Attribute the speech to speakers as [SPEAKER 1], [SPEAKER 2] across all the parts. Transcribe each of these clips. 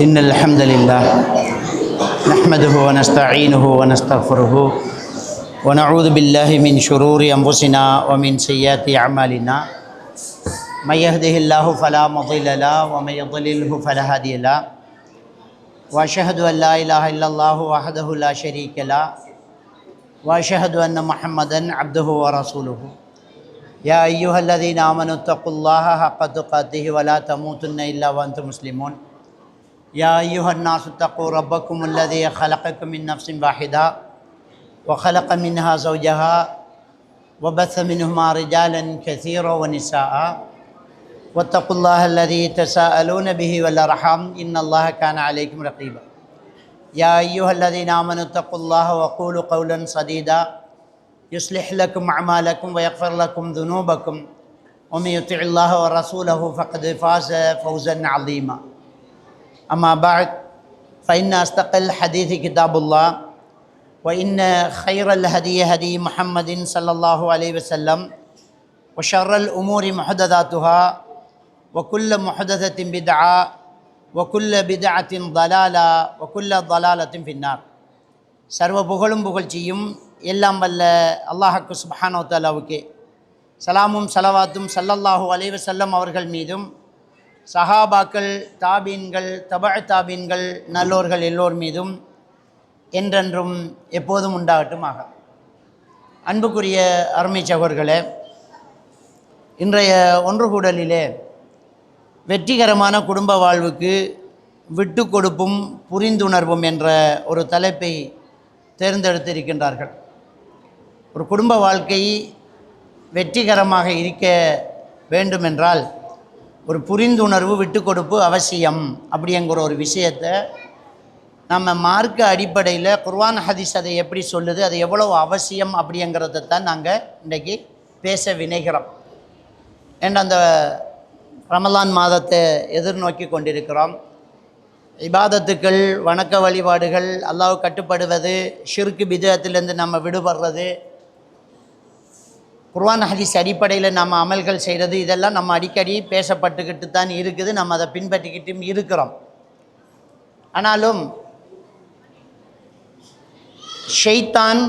[SPEAKER 1] إن الحمد لله نحمده ونستعينه ونستغفره ونعوذ بالله من شرور أنفسنا ومن سيئات أعمالنا من يهده الله فلا مضل له ومن يضلله فلا هادي له وأشهد أن لا إله إلا الله وحده لا شريك له وأشهد أن محمدا عبده ورسوله يا أيها الذين آمنوا اتقوا الله حق تقاته ولا تموتن إلا وأنتم مسلمون يا أيها الناس اتقوا ربكم الذي خلقكم من نفس واحدة وخلق منها زوجها وبث منهما رجالا كثيرا ونساء واتقوا الله الذي تساءلون به والأرحام إن الله كان عليكم رقيبا يا أيها الذين آمنوا اتقوا الله وقولوا قولا سديدا يصلح لكم أعمالكم ويغفر لكم ذنوبكم ومن يطع الله ورسوله فقد فاز فوزا عظيما أما بعد فإن أصدق الحديث كتاب الله وإن خير الهدي هدي محمد صلى الله عليه وسلم وشر الأمور محدثاتها وكل محدثة بدعة وكل بدعة ضلالة وكل ضلالة في النار. சர்வ புகழும் புகழ்ச்சியும் எல்லாம் வல்ல அல்லாஹ்வுக்கு சுப்ஹானஹு வ தஆலாவுக்கே சலாமும் சலவாத்தும் ஸல்லல்லாஹு அலைஹி வஸல்லம் அவர்கள் மீதும் சஹாபாக்கள், தாபீன்கள், தபஅ தாபீன்கள், நல்லோர்கள் எல்லோர் மீதும் என்றென்றும் எப்போதும் உண்டாகட்டுமாக. அன்புக்குரிய அருமை சகோதரர்களே, இன்றைய ஒன்றுகூடலிலே வெற்றிகரமான குடும்ப வாழ்வுக்கு விட்டு கொடுப்பும் புரிந்துணர்வும் என்ற ஒரு தலைப்பை தேர்ந்தெடுத்திருக்கின்றார்கள். ஒரு குடும்ப வாழ்க்கை வெற்றிகரமாக இருக்க வேண்டுமென்றால் ஒரு புரிந்துணர்வு விட்டு கொடுப்பு அவசியம் அப்படிங்கிற ஒரு விஷயத்தை நம்ம மார்க்க அடிப்படையில் குர்ஆன் ஹதீஸ் அதை எப்படி சொல்லுது, அது எவ்வளோ அவசியம் அப்படிங்கிறத தான் நாங்கள் இன்றைக்கி பேச வினைகிறோம். ஏன்னா அந்த ரமலான் மாதத்தை எதிர்நோக்கி கொண்டிருக்கிறோம். இபாதத்துக்கள், வணக்க வழிபாடுகள், அல்லாஹ்வுக்கு கட்டுப்படுவது, ஷிர்க் பிதஅத்திலிருந்து நம்ம விடுபடுறது, குர்ஆன் ஹதீஸ் அடிப்படையில் நம்ம அமல்கள் செய்கிறது, இதெல்லாம் நம்ம அடிக்கடி பேசப்பட்டுக்கிட்டு தான் இருக்குது. நம்ம அதை பின்பற்றிக்கிட்டும் இருக்கிறோம். ஆனாலும் ஷைத்தான்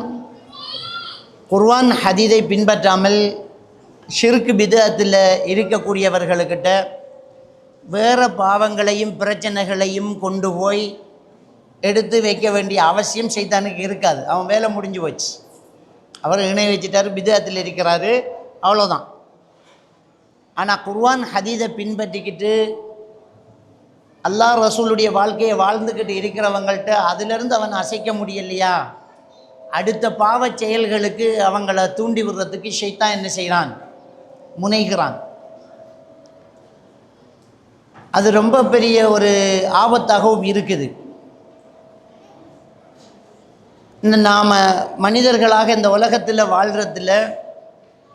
[SPEAKER 1] குர்ஆன் ஹதீஸை பின்பற்றாமல் ஷிர்க் பிதஅத்தில் இருக்கக்கூடியவர்களுக்கிட்ட வேறு பாவங்களையும் பிரச்சனைகளையும் கொண்டு போய் எடுத்து வைக்க வேண்டிய அவசியம் ஷைத்தானுக்கு இருக்காது. அவன் வேலை முடிஞ்சு போச்சு. அவர் இணை வச்சுட்டார், பிதஅத்தில் இருக்கிறாரு, அவ்வளோதான். ஆனால் குர்ஆன் ஹதீஸை பின்பற்றிக்கிட்டு அல்லாஹ் ரசூலுடைய வாழ்க்கையை வாழ்ந்துக்கிட்டு இருக்கிறவங்கள்ட்ட அதிலிருந்து அவன் அசைக்க முடியலையா, அடுத்த பாவச் செயல்களுக்கு அவங்கள தூண்டி விடுறதுக்கு ஷைத்தான் என்ன செய்கிறான், முனைகிறான். அது ரொம்ப பெரிய ஒரு ஆபத்தாகவும் இருக்குது. நாம் மனிதர்களாக இந்த உலகத்தில் வாழ்கிறதுல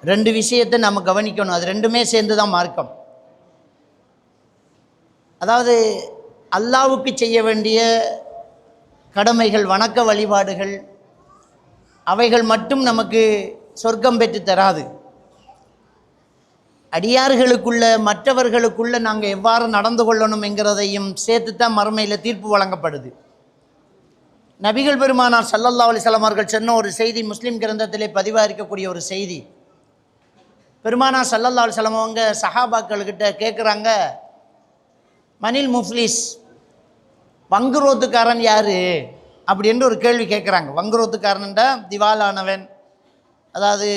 [SPEAKER 1] ரெண்டு விஷயத்தை நம்ம கவனிக்கணும். அது ரெண்டுமே சேர்ந்து தான் மார்க்கம். அதாவது அல்லாஹ்வுக்கு செய்ய வேண்டிய கடமைகள், வணக்க வழிபாடுகள், அவைகள் மட்டும் நமக்கு சொர்க்கம் பெற்று தராது. அடியார்களுக்குள்ள, மற்றவர்களுக்குள்ள நாங்கள் எவ்வாறு நடந்து கொள்ளணும் என்கிறதையும் சேர்த்து தான் மறுமையில் தீர்ப்பு வழங்கப்படுது. நபிகள் பெருமானார் ஸல்லல்லாஹு அலைஹி வஸல்லம் அவர்கள் சொன்ன ஒரு செய்தி முஸ்லீம் கிரந்தத்திலே பதிவாக இருக்கக்கூடிய ஒரு செய்தி. பெருமானார் ஸல்லல்லாஹு அலைஹி வஸல்லம் அவங்க சஹாபாக்கள்கிட்ட கேட்குறாங்க, மனில் முஃப்லிஸ், வங்குரோத்துக்காரன் யார் அப்படின்னு ஒரு கேள்வி கேட்குறாங்க. வங்குரோத்துக்காரன்டா திவாலானவன், அதாவது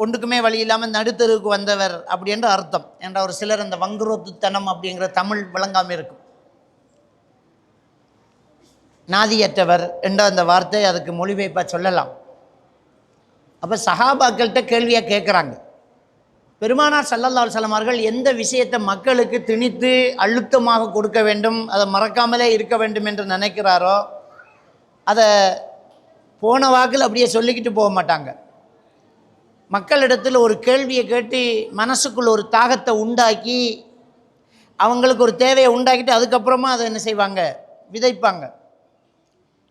[SPEAKER 1] ஒன்றுக்குமே வழி இல்லாமல் நடுத்தருக்கு வந்தவர் அப்படின்ற அர்த்தம். என்ற ஒரு சிலர் அந்த வங்குரோத்துத்தனம் அப்படிங்கிற தமிழ் விளங்காமல் இருக்கும். நாதியற்றவர் என்ற அந்த வார்த்தை அதுக்கு மொழிபெயர்ப்பாக சொல்லலாம். அப்போ சஹாபாக்கள்கிட்ட கேள்வியாக கேட்குறாங்க, பெருமானார் ஸல்லல்லாஹு அலைஹி வஸல்லம் அவர்கள் எந்த விஷயத்தை மக்களுக்கு திணித்து அழுத்தமாக கொடுக்க வேண்டும், அதை மறக்காமலே இருக்க வேண்டும் என்று நினைக்கிறாரோ அதை போன வாக்கில் அப்படியே சொல்லிக்கிட்டு போக மாட்டாங்க. மக்களிடத்தில் ஒரு கேள்வியை கேட்டு மனசுக்குள்ள ஒரு தாகத்தை உண்டாக்கி அவங்களுக்கு ஒரு தேவையை உண்டாக்கிட்டு அதுக்கப்புறமா அதை என்ன செய்வாங்க, விதைப்பாங்க.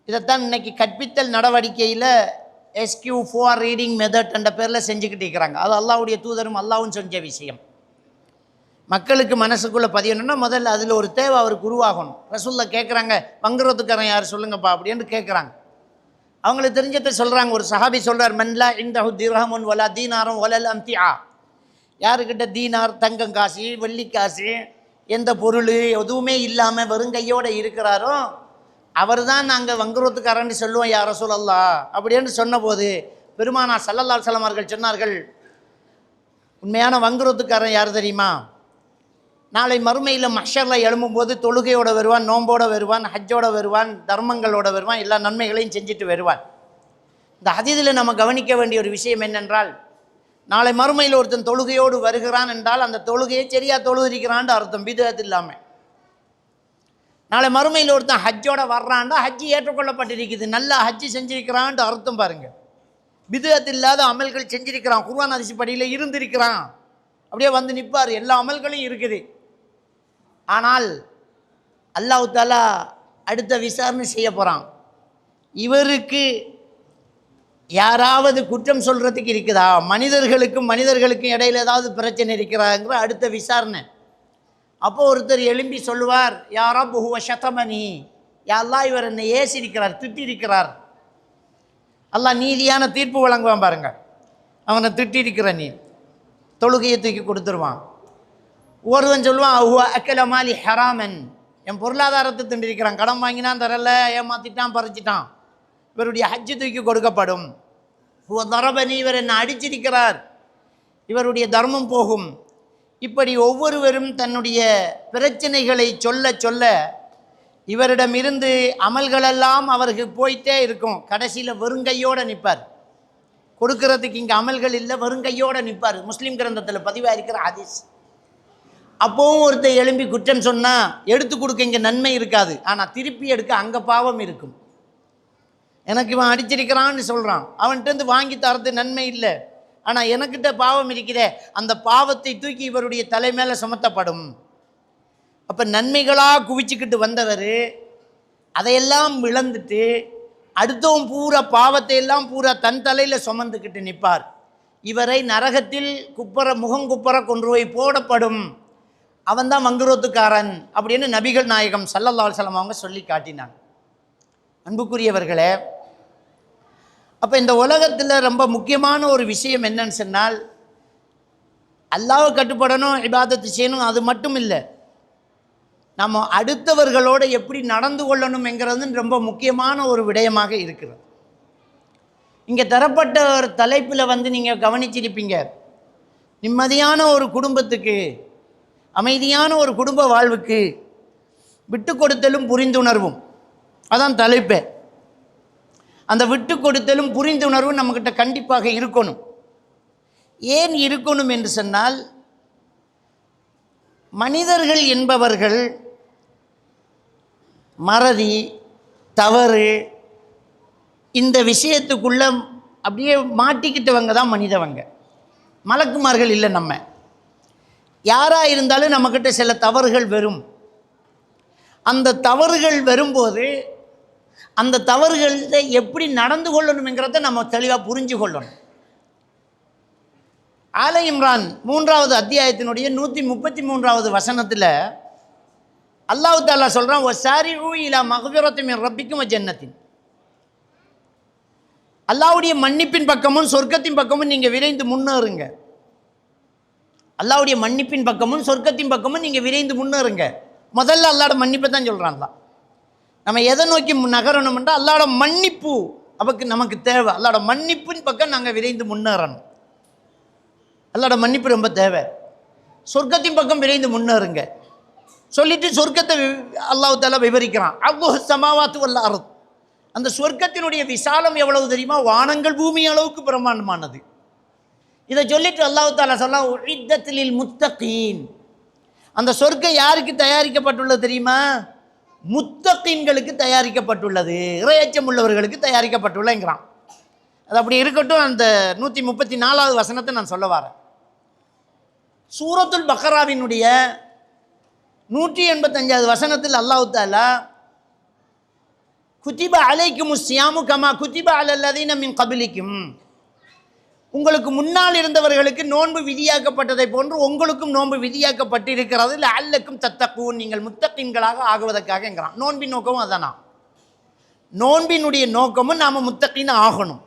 [SPEAKER 1] இதைத்தான் இன்னைக்கு கற்பித்தல் நடவடிக்கையில் SQ4 ரீடிங் மெத்தட் என்ற பேரில் செஞ்சுக்கிட்டு இருக்கிறாங்க. அது அல்லாஹ்வுடைய தூதரும் அல்லாஹ்வும் செஞ்ச விஷயம். மக்களுக்கு மனசுக்குள்ளே பதியணும்னா முதல்ல அதில் ஒரு தேவை அவருக்கு உருவாகணும். ரசூலுல்லாஹ் கேட்குறாங்க, வங்குறதுக்காரன் யார் சொல்லுங்கப்பா அப்படின்னு கேட்குறாங்க. அவங்களுக்கு தெரிஞ்சதை சொல்கிறாங்க. ஒரு சஹாபி சொல்கிறார், மன்லா இந்தஹு திர்ஹமுன் வலா தீனாரும் வலல் அம்திஆ. யாருக்கிட்ட தீனார், தங்கம் காசு, வெள்ளி காசு, எந்த பொருள் எதுவுமே இல்லாமல் வெறுங்கையோடு இருக்கிறாரோ அவர் தான் நாங்கள் வங்குறதுக்காரன்னு சொல்லுவோம் யா ரசூலல்லாஹ் அப்படின்னு சொன்னபோது பெருமானார் ஸல்லல்லாஹு அலைஹி வஸல்லம் அவர்கள் சொன்னார்கள், உண்மையான வங்குறதுக்காரன் யார் தெரியுமா? நாளை மறுமையில் மஹ்ஷரில் எழும்பும்போது தொழுகையோட வருவான், நோம்போட வருவான், ஹஜ்ஜோட வருவான், தர்மங்களோட வருவான், எல்லா நன்மைகளையும் செஞ்சுட்டு வருவான். இந்த ஹதீஸில் நம்ம கவனிக்க வேண்டிய ஒரு விஷயம் என்னென்றால், நாளை மறுமையில் ஒருத்தன் தொழுகையோடு வருகிறான் என்றால் அந்த தொழுகையை சரியாக தொழுதிருக்கிறான்னு அர்த்தம், பித்அத் இல்லாமல். நாளை மறுமையில் ஒருத்தன் ஹஜ்ஜோட வர்றான்டா ஹஜ்ஜி ஏற்றுக்கொள்ளப்பட்டிருக்குது, நல்லா ஹஜ்ஜி செஞ்சிருக்கிறான்ட்டு அர்த்தம் பாருங்கள். பித்அத் இல்லாத அமல்கள் செஞ்சிருக்கிறான், குர்ஆன் ஹதீஸ் படியில் இருந்திருக்கிறான், அப்படியே வந்து நிற்பார், எல்லா அமல்களையும் இருக்குது. ஆனால் அல்லாஹ் தஆலா அடுத்த விசாரணை செய்ய போகிறான். இவருக்கு யாராவது குற்றம் சொல்கிறதுக்கு இருக்குதா, மனிதர்களுக்கும் இடையில ஏதாவது பிரச்சனை இருக்கிறாங்கிற அடுத்த விசாரணை. அப்போ ஒருத்தர் எழும்பி சொல்லுவார், யா ரப் ஹுவ ஷதமனி, யா அல்லாஹ் இவர் என்னை ஏசிருக்கிறார், திட்டிருக்கிறார். அல்லாஹ் நீதியான தீர்ப்பு வழங்குவான் பாருங்க. அவனை திட்டிருக்கிற நீ தொழுகையை தூக்கி கொடுத்துருவான். ஒருவன் சொல்லுவான், ஹுவ அக்கல மாலி ஹராமன், என் பொருளாதாரத்தை திண்டிருக்கிறான், கடன் வாங்கினான் தரல, ஏமாத்திட்டான், பறிச்சிட்டான், இவருடைய ஹஜ்ஜு தூக்கி கொடுக்கப்படும். ஹுவ தரபனி, இவர் என்னை அடிச்சிருக்கிறார், இவருடைய தர்மம் போகும். இப்படி ஒவ்வொருவரும் தன்னுடைய பிரச்சனைகளை சொல்ல சொல்ல இவரிடமிருந்து அமல்களெல்லாம் அவருக்கு போய்த்தே இருக்கும். கடைசியில் வெறுங்கையோடு நிற்பார். கொடுக்கறதுக்கு இங்கே அமல்கள் இல்லை, வெறுங்கையோடு நிற்பார். முஸ்லீம் கிரந்தத்தில் பதிவாக இருக்கிற ஹதீஸ். அப்போவும் ஒருத்தர் எழும்பி குற்றம் சொன்னால் எடுத்து கொடுக்க இங்கே நன்மை இருக்காது, ஆனால் திருப்பி எடுக்க அங்கே பாவம் இருக்கும். எனக்கு இவன் அடிச்சிருக்கிறான்னு சொல்கிறான், அவன்கிட்ட வாங்கி தரது நன்மை இல்லை, ஆனால் எனக்கிட்ட பாவம் இருக்கிறே, அந்த பாவத்தை தூக்கி இவருடைய தலை மேலே சுமத்தப்படும். அப்போ நன்மைகளாக குவிச்சுக்கிட்டு வந்தவர் அதையெல்லாம் இழந்துட்டு அடுத்தவன் பூரா பாவத்தை எல்லாம் பூரா தன் தலையில் சுமந்துக்கிட்டு நிற்பார். இவரை நரகத்தில் முகங்குப்புற கொன்று போய் போடப்படும். அவன்தான் வங்குரோத்துக்காரன் அப்படின்னு நபிகள் நாயகம் ஸல்லல்லாஹு அலைஹி வஸல்லம் அவங்க சொல்லி காட்டினாங்க. அன்புக்குரியவர்களே, அப்போ இந்த உலகத்தில் ரொம்ப முக்கியமான ஒரு விஷயம் என்னன்னு சொன்னால், அல்லாஹ்வை கட்டுப்படணும், இபாதத்து செய்யணும், அது மட்டும் இல்லை, நம்ம அடுத்தவர்களோடு எப்படி நடந்து கொள்ளணும் என்கிறது ரொம்ப முக்கியமான ஒரு விடயமாக இருக்கிறது. இங்கே தரப்பட்ட ஒரு தலைப்பில் நீங்கள் கவனிச்சிருப்பீங்க, நிம்மதியான ஒரு குடும்பத்துக்கு, அமைதியான ஒரு குடும்ப வாழ்வுக்கு விட்டு கொடுத்தலும் புரிந்துணர்வும், அதான் தலைப்பே. அந்த விட்டு கொடுத்தலும் புரிந்துணர்வும் நம்மக்கிட்ட கண்டிப்பாக இருக்கணும். ஏன் இருக்கணும் என்று சொன்னால், மனிதர்கள் என்பவர்கள் மறதி, தவறு, இந்த விஷயத்துக்குள்ளே அப்படியே மாட்டிக்கிட்டவங்க தான் மனிதவங்க. மலக்குமார்கள் இல்லை. நம்ம யாராக இருந்தாலும் நம்மக்கிட்ட சில தவறுகள் வரும். அந்த தவறுகள் வரும்போது அந்த தவறுகளில் எப்படி நடந்து கொள்ளணுங்கிறத நம்ம தெளிவாக புரிஞ்சு கொள்ளணும். ஆல இம்ரான் 3வது அத்தியாயத்தினுடைய 133வது வசனத்தில் அல்லாஹ் தஆலா சொல்கிறான், வஸாரிஉ இலா மக்ஃபிரத்தின் மின் ரப்பிக்கும் வ ஜன்னத்தின். அல்லாஹ்வுடைய மன்னிப்பின் பக்கமும் சொர்க்கத்தின் பக்கமும் நீங்கள் விரைந்து முன்னேறுங்க. அல்லாஹ்வுடைய மன்னிப்பின் பக்கமும் சொர்க்கத்தின் பக்கமும் நீங்கள் விரைந்து முன்னேறுங்க. முதல்ல அல்லாஹ்வோட மன்னிப்பை தான் சொல்கிறான்ல. நம்ம எதை நோக்கி நகரணும்ன்றா அல்லாஹ்வோட மன்னிப்பு நமக்கு தேவை. அல்லாஹ்வோட மன்னிப்பின் பக்கம் நாங்கள் விரைந்து முன்னேறணும். அல்லாஹ்வோட மன்னிப்பு ரொம்ப தேவை. சொர்க்கத்தின் பக்கம் விரைந்து முன்னேறுங்க சொல்லிட்டு சொர்க்கத்தை அல்லாஹ் தஆலா விவரிக்கிறான். அல்லாஹ் ஸமாவாத்து வல் அர்த், அந்த சொர்க்கத்தினுடைய விசாலம் எவ்வளவு தெரியுமா? வானங்கள் பூமி அளவுக்கு பிரமாண்டமானது. இதை சொல்லிட்டு அல்லாஹ் தஆலா சொல்றான், உஇத்தத் லில் முத்தகீன். அந்த சொர்க்கம் யாருக்கு தயாரிக்கப்பட்டுள்ளது தெரியுமா? முத்தகீன்களுக்கு தயாரிக்கப்பட்டுள்ளது, இறையச்சம் உள்ளவர்களுக்கு தயாரிக்கப்பட்டுள்ளங்கிறான். அது அப்படி இருக்கட்டும். அந்த 134வது வசனத்தை நான் சொல்ல வரேன். சூரத்துல் பக்ராவினுடைய 185வது வசனத்தில் அல்லாஹ் தஆலா குதிப அலைக்குமுஸ் ஸியாமு கமா குதிப அலல்லதீன மின் கப்லிக்கும், உங்களுக்கு முன்னால் இருந்தவர்களுக்கு நோன்பு விதியாக்கப்பட்டதை போன்று உங்களுக்கும் நோன்பு விதியாக்கப்பட்டிருக்கிறது. லஅல்லக்கும் தத்தக்கூன், நீங்கள் முத்தகீன்களாக ஆகுவதற்காகங்கிறான். நோன்பின் நோக்கமும் அதானா? நோன்பினுடைய நோக்கமும் நாம் முத்தகீன் ஆகணும்.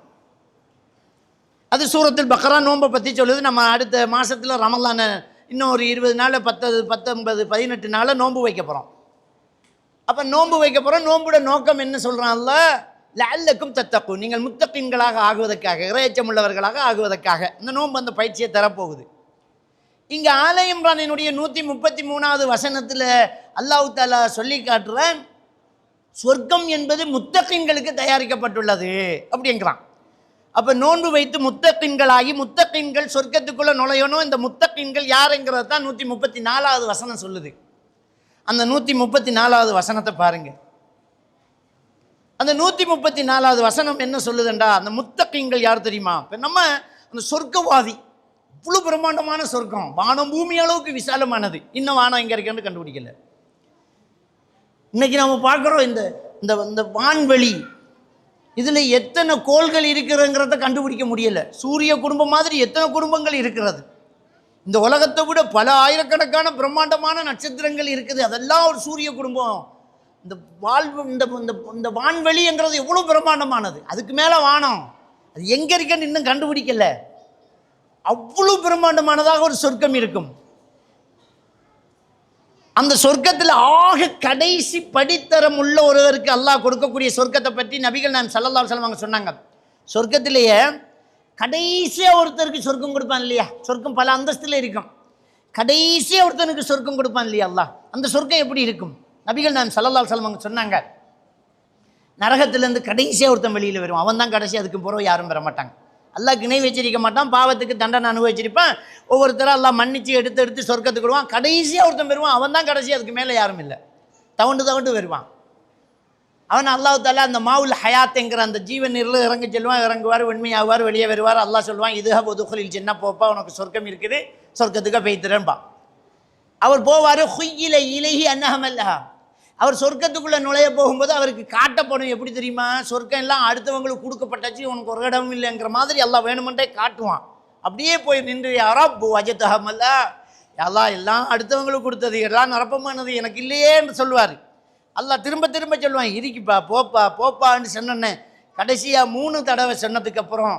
[SPEAKER 1] அது சூரத்துல் பக்ரா நோன்பை பற்றி சொல்லுது. நம்ம அடுத்த மாதத்தில் ரமலான இன்னும் ஒரு 20 நாள் 10 19 18 நாளில் நோன்பு வைக்க போகிறோம். அப்போ நோன்பு வைக்க போகிறோம். நோன்புட நோக்கம் என்ன சொல்கிறான்ல? லஅல்லக்கும் தத்தக்கூன், நீங்கள் முத்தகீன்களாக ஆகுவதற்காக, இறையச்சம் உள்ளவர்களாக ஆகுவதற்காக இந்த நோன்பு அந்த பயிற்சியை தரப்போகுது. இங்கே ஆல இம்ரானினுடைய 133வது வசனத்தில் அல்லாஹ் தஆலா சொல்லி காட்டுறான், சொர்க்கம் என்பது முத்தகீன்களுக்கு தயாரிக்கப்பட்டுள்ளது அப்படிங்கிறான். அப்போ நோன்பு வைத்து முத்தகீன்களாகி முத்தகீன்கள் சொர்க்கத்துக்குள்ளே நுழையணும். இந்த முத்தகீன்கள் யாருங்கிறது தான் 134வது வசனம் சொல்லுது. அந்த 134வது வசனத்தை பாருங்க. அந்த 134வது வசனம் என்ன சொல்லுதுண்டா? அந்த முத்தகீன்கள் யார் தெரியுமா? இப்போ நம்ம அந்த சொர்க்கவாதி, இவ்வளோ பிரம்மாண்டமான சொர்க்கம், வானம் பூமி அளவுக்கு விசாலமானது. இன்னும் வானம் எங்கே இருக்குன்னு கண்டுபிடிக்கல. இன்னைக்கு நம்ம பார்க்குறோம் இந்த இந்த வான்வெளி, இதில் எத்தனை கோள்கள் இருக்கிறங்கிறத கண்டுபிடிக்க முடியலை. சூரிய குடும்பம் மாதிரி எத்தனை குடும்பங்கள் இருக்கிறது. இந்த உலகத்தை விட பல ஆயிரக்கணக்கான பிரம்மாண்டமான நட்சத்திரங்கள் இருக்குது. அதெல்லாம் ஒரு சூரிய குடும்பம். இந்த இந்த வான்வெளிங்கிறது எவ்வளோ பிரம்மாண்டமானது. அதுக்கு மேலே வானம், அது எங்கே இருக்குன்னு இன்னும் கண்டுபிடிக்கல. அவ்வளோ பிரம்மாண்டமானதாக ஒரு சொர்க்கம் இருக்கும். அந்த சொர்க்கத்தில் ஆக கடைசி படித்தரம் உள்ள ஒருவருக்கு அல்லாஹ் கொடுக்கக்கூடிய சொர்க்கத்தை பற்றி நபிகள் நாயகம் ஸல்லல்லாஹு அலைஹி வஸல்லம் அவங்க சொன்னாங்க. சொர்க்கத்திலேயே கடைசியாக ஒருத்தருக்கு சொர்க்கம் கொடுப்பான் இல்லையா? சொர்க்கம் பல அந்தஸ்தில் இருக்கும். கடைசியாக ஒருத்தனுக்கு சொர்க்கம் கொடுப்பான் இல்லையா அல்லாஹ்? அந்த சொர்க்கம் எப்படி இருக்கும்? நபிகள் நாயகம் ஸல்லல்லாஹு அலைஹி வஸல்லம் அவங்க சொன்னாங்க, நரகத்திலேருந்து கடைசியாக ஒருத்தன் வெளியில் வருவான். அவன் தான் கடைசி, அதுக்கு பிறகு யாரும் பெற மாட்டாங்க. அல்லாஹ் இணை வச்சிருக்க மாட்டான், பாவத்துக்கு தண்டனை அனுபவிச்சிருப்பான். ஒவ்வொருத்தரும் அல்லாஹ் மன்னிச்சு எடுத்து சொர்க்கத்துக்கு விடுவான். கடைசியாக ஒருத்தன் வருவான், அவன் தான் கடைசி, அதுக்கு மேலே யாரும் இல்லை. தவண்டு வருவான். அவன் அல்லாஹ் தஆலா அந்த மாவுல் ஹயாத்துங்கிற அந்த ஜீவன் நீரில் இறங்கி செல்வான். இறங்குவார், வெண்மையாவார், வெளியே வருவார். அல்லாஹ் சொல்லுவான், இதுஹப் உதுகுலில் ஜன்னah, போப்பா, உனக்கு சொர்க்கம் இருக்குது, சொர்க்கத்துக்கு போய்த்திரன்பா. அவர் போவார். ஹுய்யில இலைஹி அன்னஹமல்லஹா, அவர் சொர்க்கத்துக்குள்ளே நுழைய போகும்போது அவருக்கு காட்டப்படும். எப்படி தெரியுமா? சொர்க்கம் எல்லாம் அடுத்தவங்களுக்கு கொடுக்கப்பட்டாச்சு, உனக்கு ஒரு இடம் இல்லைங்கிற மாதிரி எல்லாம் வேணுமென்றே காட்டுவான். அப்படியே போய் நின்று யாராப் வஜத்தஹமல்லா, எல்லாம் அடுத்தவங்களுக்கு கொடுத்தது, எல்லாம் நிரப்பமானது, எனக்கு இல்லையேன்னு சொல்லுவார். அல்லாஹ் திரும்ப திரும்ப சொல்லுவான், இருக்குப்பா, போப்பான்னு சொன்னேன்னே. கடைசியாக 3 தடவை சொன்னதுக்கப்புறம்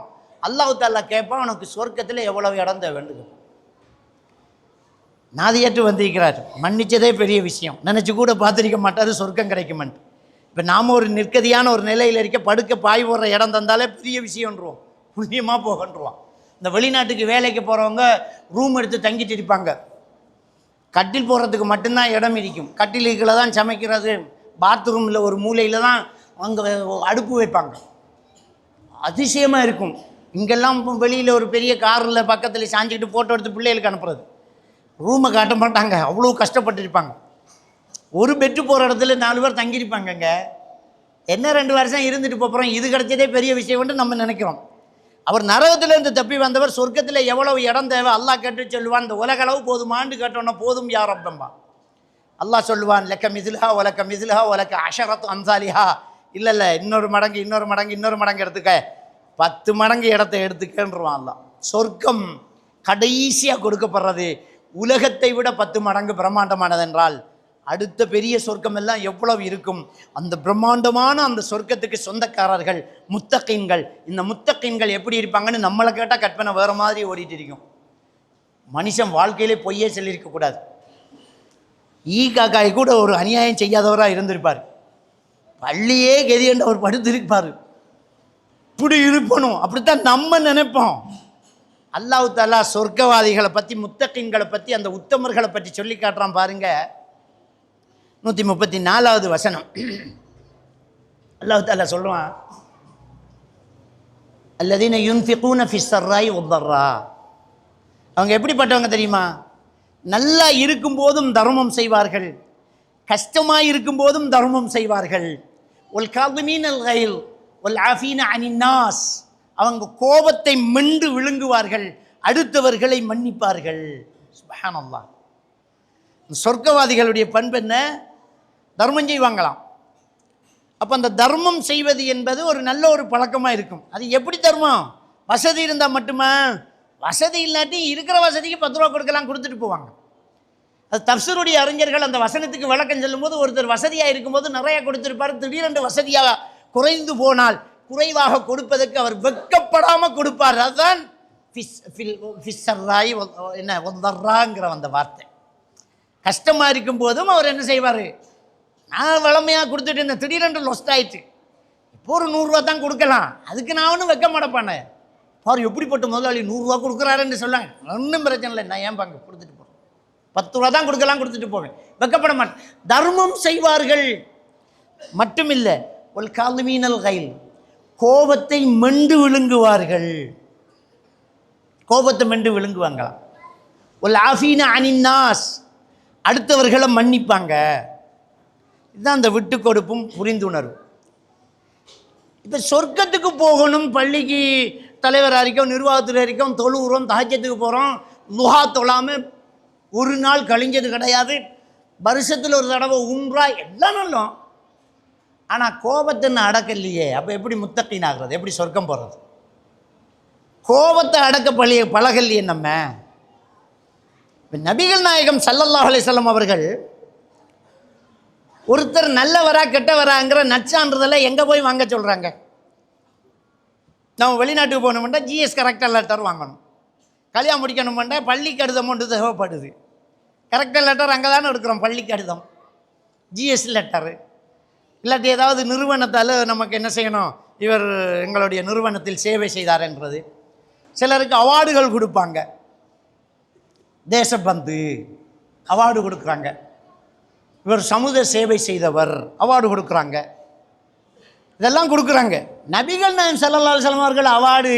[SPEAKER 1] அல்லாஹ் தஆலா கேட்பான், உனக்கு சொர்க்கத்தில் எவ்வளவு இடம் தேவைன்னு. நாதியற்று வந்திருக்கிறார், மன்னிச்சதே பெரிய விஷயம். நினச்சி கூட பார்த்துருக்க மாட்டார் சொர்க்கம் கிடைக்குமென்ட்டு. இப்போ நாம் ஒரு நிற்கதியான ஒரு நிலையில் இருக்க, படுக்க பாய் போடுற இடம் தந்தாலே பெரிய விஷயம்ன்றோம், புண்ணியமாக போகன்றுவான். இந்த வெளிநாட்டுக்கு வேலைக்கு போகிறவங்க ரூம் எடுத்து தங்கிட்டு இருப்பாங்க. கட்டில் போடுறதுக்கு மட்டும்தான் இடம் இருக்கும். கட்டிலுக்குள்ள தான் சமைக்கிறது. பாத்ரூமில் ஒரு மூலையில் தான் அங்கே அடுப்பு வைப்பாங்க. அதிசயமாக இருக்கும். இங்கெல்லாம் வெளியில் ஒரு பெரிய காரில் பக்கத்தில் சாஞ்சிக்கிட்டு ஃபோட்டோ எடுத்து பிள்ளைகளுக்கு அனுப்புறது. ரூமை காட்ட மாட்டாங்க, அவ்வளோ கஷ்டப்பட்டுருப்பாங்க. ஒரு பெட்டு போகிற இடத்துல 4 பேர் தங்கியிருப்பாங்கங்க. என்ன 2 வருஷம் இருந்துட்டு போகிறோம், இது கிடைச்சதே பெரிய விஷயம்னு நம்ம நினைக்கிறோம். அவர் நரகத்திலேருந்து தப்பி வந்தவர் சொர்க்கத்தில் எவ்வளவு இடம் தேவை அல்லாஹ் கேட்டு சொல்லுவான். இந்த உலகளவு போதுமான்னு கேட்டோன்னா போதும் யா ரப்பம்பா. அல்லாஹ் சொல்லுவான், லக்க மிஸ்லுஹா வலக்க மிஸ்லுஹா வலக்க அஷரத்து அன்சாலிஹா. இல்லை, இன்னொரு மடங்கு எடுத்துக்க, 10 மடங்கு இடத்தை எடுத்துக்கன்றுவான் அல்லாஹ். சொர்க்கம் கடைசியாக கொடுக்கப்படுறது உலகத்தை விட 10 மடங்கு பிரம்மாண்டமானதென்றால் அடுத்த பெரிய சொர்க்கம் எல்லாம் எவ்வளவு இருக்கும்? அந்த பிரம்மாண்டமான அந்த சொர்க்கத்துக்கு சொந்தக்காரர்கள் முத்தகீன்கள். இந்த முத்தகீன்கள் எப்படி இருப்பாங்கன்னு நம்மளை கேட்டால் கற்பனை வேறு மாதிரி ஓடிட்டு இருக்கும். மனுஷன் வாழ்க்கையிலே பொய்யே சொல்லியிருக்கக்கூடாது. காக்காய் கூட ஒரு அநியாயம் செய்யாதவராக இருந்திருப்பார். பள்ளியே கெதியண்டு அவர் படுத்திருப்பார். இப்படி இருப்பணும், அப்படித்தான் நம்ம நினைப்போம். அல்லாஹ் தஆலா சொர்க்கவாதிகளை பற்றி, முத்தகீன்களை பற்றி, அந்த உத்தமர்களை பற்றி சொல்லி காட்டுறான் பாருங்க. 134வது வசனம் அல்லாஹ் தஆலா சொல்லுவான், அல்லதீன யுன்ஃபிகூன ஃபிஸ் ஸர்ராஇ வத்தர்ரா. அவங்க எப்படிப்பட்டவங்க தெரியுமா? நல்லா இருக்கும்போதும் தர்மம் செய்வார்கள், கஷ்டமாக இருக்கும்போதும் தர்மம் செய்வார்கள். ஒல் காதிமீனல் கைல் ஒல் ஆஃபீன அனின் நாஸ். அவங்க கோபத்தை மென்று விழுங்குவார்கள், அடுத்தவர்களை மன்னிப்பார்கள். சுப்ஹானல்லாஹ். சொர்க்கவாதிகளுடைய பண்பு என்ன? தர்மம் செய்வாங்களாம். அப்போ அந்த தர்மம் செய்வது என்பது ஒரு நல்ல ஒரு பழக்கமாக இருக்கும். அது எப்படி தர்மம்? வசதி இருந்தால் மட்டுமா? வசதி இல்லாட்டி இருக்கிற வசதிக்கு 10 ரூபா கொடுக்கலாம், கொடுத்துட்டு போவாங்க. அது தப்சீருடைய அறிஞர்கள் அந்த வசனத்துக்கு விளக்கம் சொல்லும்போது, ஒருத்தர் வசதியாக இருக்கும்போது நிறைய கொடுத்துருப்பார், திடீரென்று வசதியாக குறைந்து போனால் குறைவாக கொடுப்பதற்கு அவர் வெட்கப்படாமல் கொடுப்பார். அதுதான் என்ன ஒந்தர்றாங்கிற அந்த வார்த்தை. கஷ்டமாக இருக்கும் போதும் அவர் என்ன செய்வார்? நான் வளமையாக கொடுத்துட்டு இருந்தேன், திடீரென்று லொஸ்ட் ஆயிடுச்சு, இப்போ ஒரு 100 ரூபா தான் கொடுக்கலாம், அதுக்கு நான் ஒன்றும் வைக்க மாட்டேப்பானே. பாரு எப்படிப்பட்ட முதலாளி 100 ரூபா கொடுக்குறாருன்னு சொல்லாங்க, ஒன்றும் பிரச்சனை இல்லை, நான் ஏன் பாங்க கொடுத்துட்டு போகிறேன், 10 ரூபா தான் கொடுக்கலாம், கொடுத்துட்டு போவேன், வைக்கப்பட மாட்டேன். தர்மம் செய்வார்கள் மட்டுமில்லை, ஒல் காலிமீனல் கைல், கோபத்தை மெண்டு விழுங்குவார்கள். கோபத்தை மெண்டு விழுங்குவாங்களாம். ஒல் ஆஃபீன அனின்னாஸ், அடுத்தவர்களை மன்னிப்பாங்க. இதுதான் அந்த விட்டு கொடுப்பும் புரிந்துணர்வு. இப்போ சொர்க்கத்துக்கு போகணும், பள்ளிக்கு தலைவராக இருக்கோம், நிர்வாகத்தில் இருக்கோம், தொழுகிறோம், தஹஜ்ஜத்துக்கு போகிறோம், லுஹா தொழாமல் ஒரு நாள் கழிஞ்சது கிடையாது, வருஷத்தில் ஒரு தடவை உம்ரா, எல்லாம் நல்லோம். ஆனால் கோபத்தை அடக்கலையே, அப்போ எப்படி முத்தகீன் ஆகிறது, எப்படி சொர்க்கம் போகிறது? கோபத்தை அடக்க பழகலையே நம்ம. நபிகள் நாயகம் ஸல்லல்லாஹு அலைஹி வஸல்லம் அவர்கள் ஒருத்தர் நல்லவரா கெட்டவராங்கிற நற்சான்றிதழை எங்கே போய் வாங்க சொல்கிறாங்க? நம்ம வெளிநாட்டுக்கு போகணுமெண்டா ஜிஎஸ் கரெக்டாக லெட்டர் வாங்கணும், கல்யாணம் முடிக்கணுமெண்டா பள்ளி கடிதம் ஒன்று தேவைப்படுது, கரெக்டாக லெட்டர் அங்கே தானே எடுக்கிறோம், பள்ளி கடிதம், ஜிஎஸ் லெட்டரு. இல்லாட்டி ஏதாவது நிறுவனத்தால் நமக்கு என்ன செய்யணும், இவர் எங்களுடைய நிறுவனத்தில் சேவை செய்தார் என்றது. சிலருக்கு அவார்டுகள் கொடுப்பாங்க, தேசபந்து அவார்டு கொடுக்குறாங்க, இவர் சமூக சேவை செய்தவர் அவார்டு கொடுக்குறாங்க, இதெல்லாம் கொடுக்குறாங்க. நபிகள் நாயகம் ஸல்லல்லாஹு அலைஹி வஸல்லம் அவர்கள் அவார்டு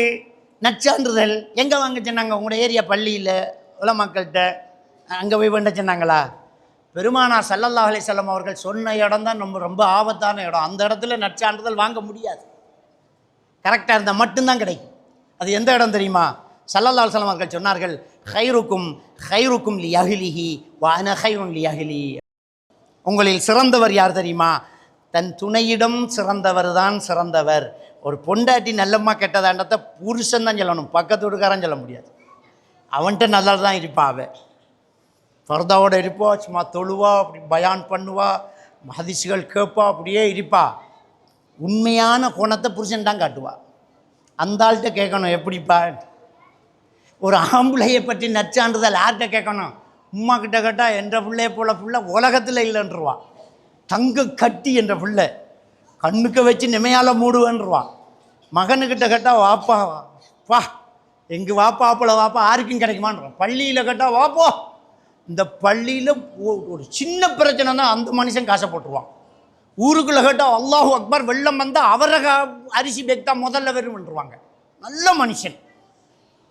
[SPEAKER 1] நற்சான்றிதழ் எங்கே வாங்க சொன்னாங்க? உங்களோட ஏரியா பள்ளியில் உலமாக்கள்கிட்ட அங்கே போய் வேண்ட சொன்னாங்களா? பெருமானார் ஸல்லல்லாஹு அலைஹி வஸல்லம் அவர்கள் சொன்ன இடம் தான் ரொம்ப ஆபத்தான இடம். அந்த இடத்துல நற்சான்றிதழ் வாங்க முடியாது, கரெக்டாக இருந்தால் மட்டும்தான் கிடைக்கும். அது எந்த இடம் தெரியுமா? ஸல்லல்லாஹு அலைஹி வஸல்லம் அவர்கள் சொன்னார்கள், ஹைருக்கும் லி அஹ்லிஹி வ அன ஹைருன் லி அஹ்லி. உங்களில் சிறந்தவர் யார் தெரியுமா? தன் துணையிடம் சிறந்தவர் தான் சிறந்தவர். ஒரு பொண்டாட்டி நல்லம்மா கெட்டதாண்டத்தை புருஷன் தான் சொல்லணும், பக்கத்து வீட்டுக்காரன் சொல்ல முடியாது. அவன்கிட்ட நல்லா தான் இருப்பான், அவன் ஃபர்தாவோடு இருப்பா, சும்மா தொழுவா, அப்படி பயான் பண்ணுவா, ஹதீஸ்கள் கேட்பா, அப்படியே இருப்பா. உண்மையான கோணத்தை புருஷன் தான் காட்டுவா. அந்த ஆள்கிட்ட கேட்கணும், எப்படிப்பா? ஒரு ஆம்பளையை பற்றி நற்சான்றிதழ் யார்கிட்ட கேட்கணும்? உம்மா கிட்ட கேட்டால் என்ற பிள்ளையை போல பிள்ளை உலகத்தில் இல்லைன்றுவா. தங்க கட்டி என்ற பிள்ளை கண்ணுக்கு வச்சு நிமையால் மூடுவேன்றுவா. மகனுக்கிட்ட கேட்டால் வாப்பா வா, எங்கள் வாப்பா ஆப்பிள வாப்பா யாருக்கும் கிடைக்குமான்றோம். பள்ளியில் கேட்டால் வாப்போ, இந்த பள்ளியில் ஒரு சின்ன பிரச்சனை தான் அந்த மனுஷன் காசை போட்டுருவான். ஊருக்குள்ளே கேட்டால் அல்லாஹு அக்பர், வெள்ளம் வந்தால் அவரை அரிசி பேக் தான் முதல்ல வரும்ன்றுவாங்க. நல்ல மனுஷன்.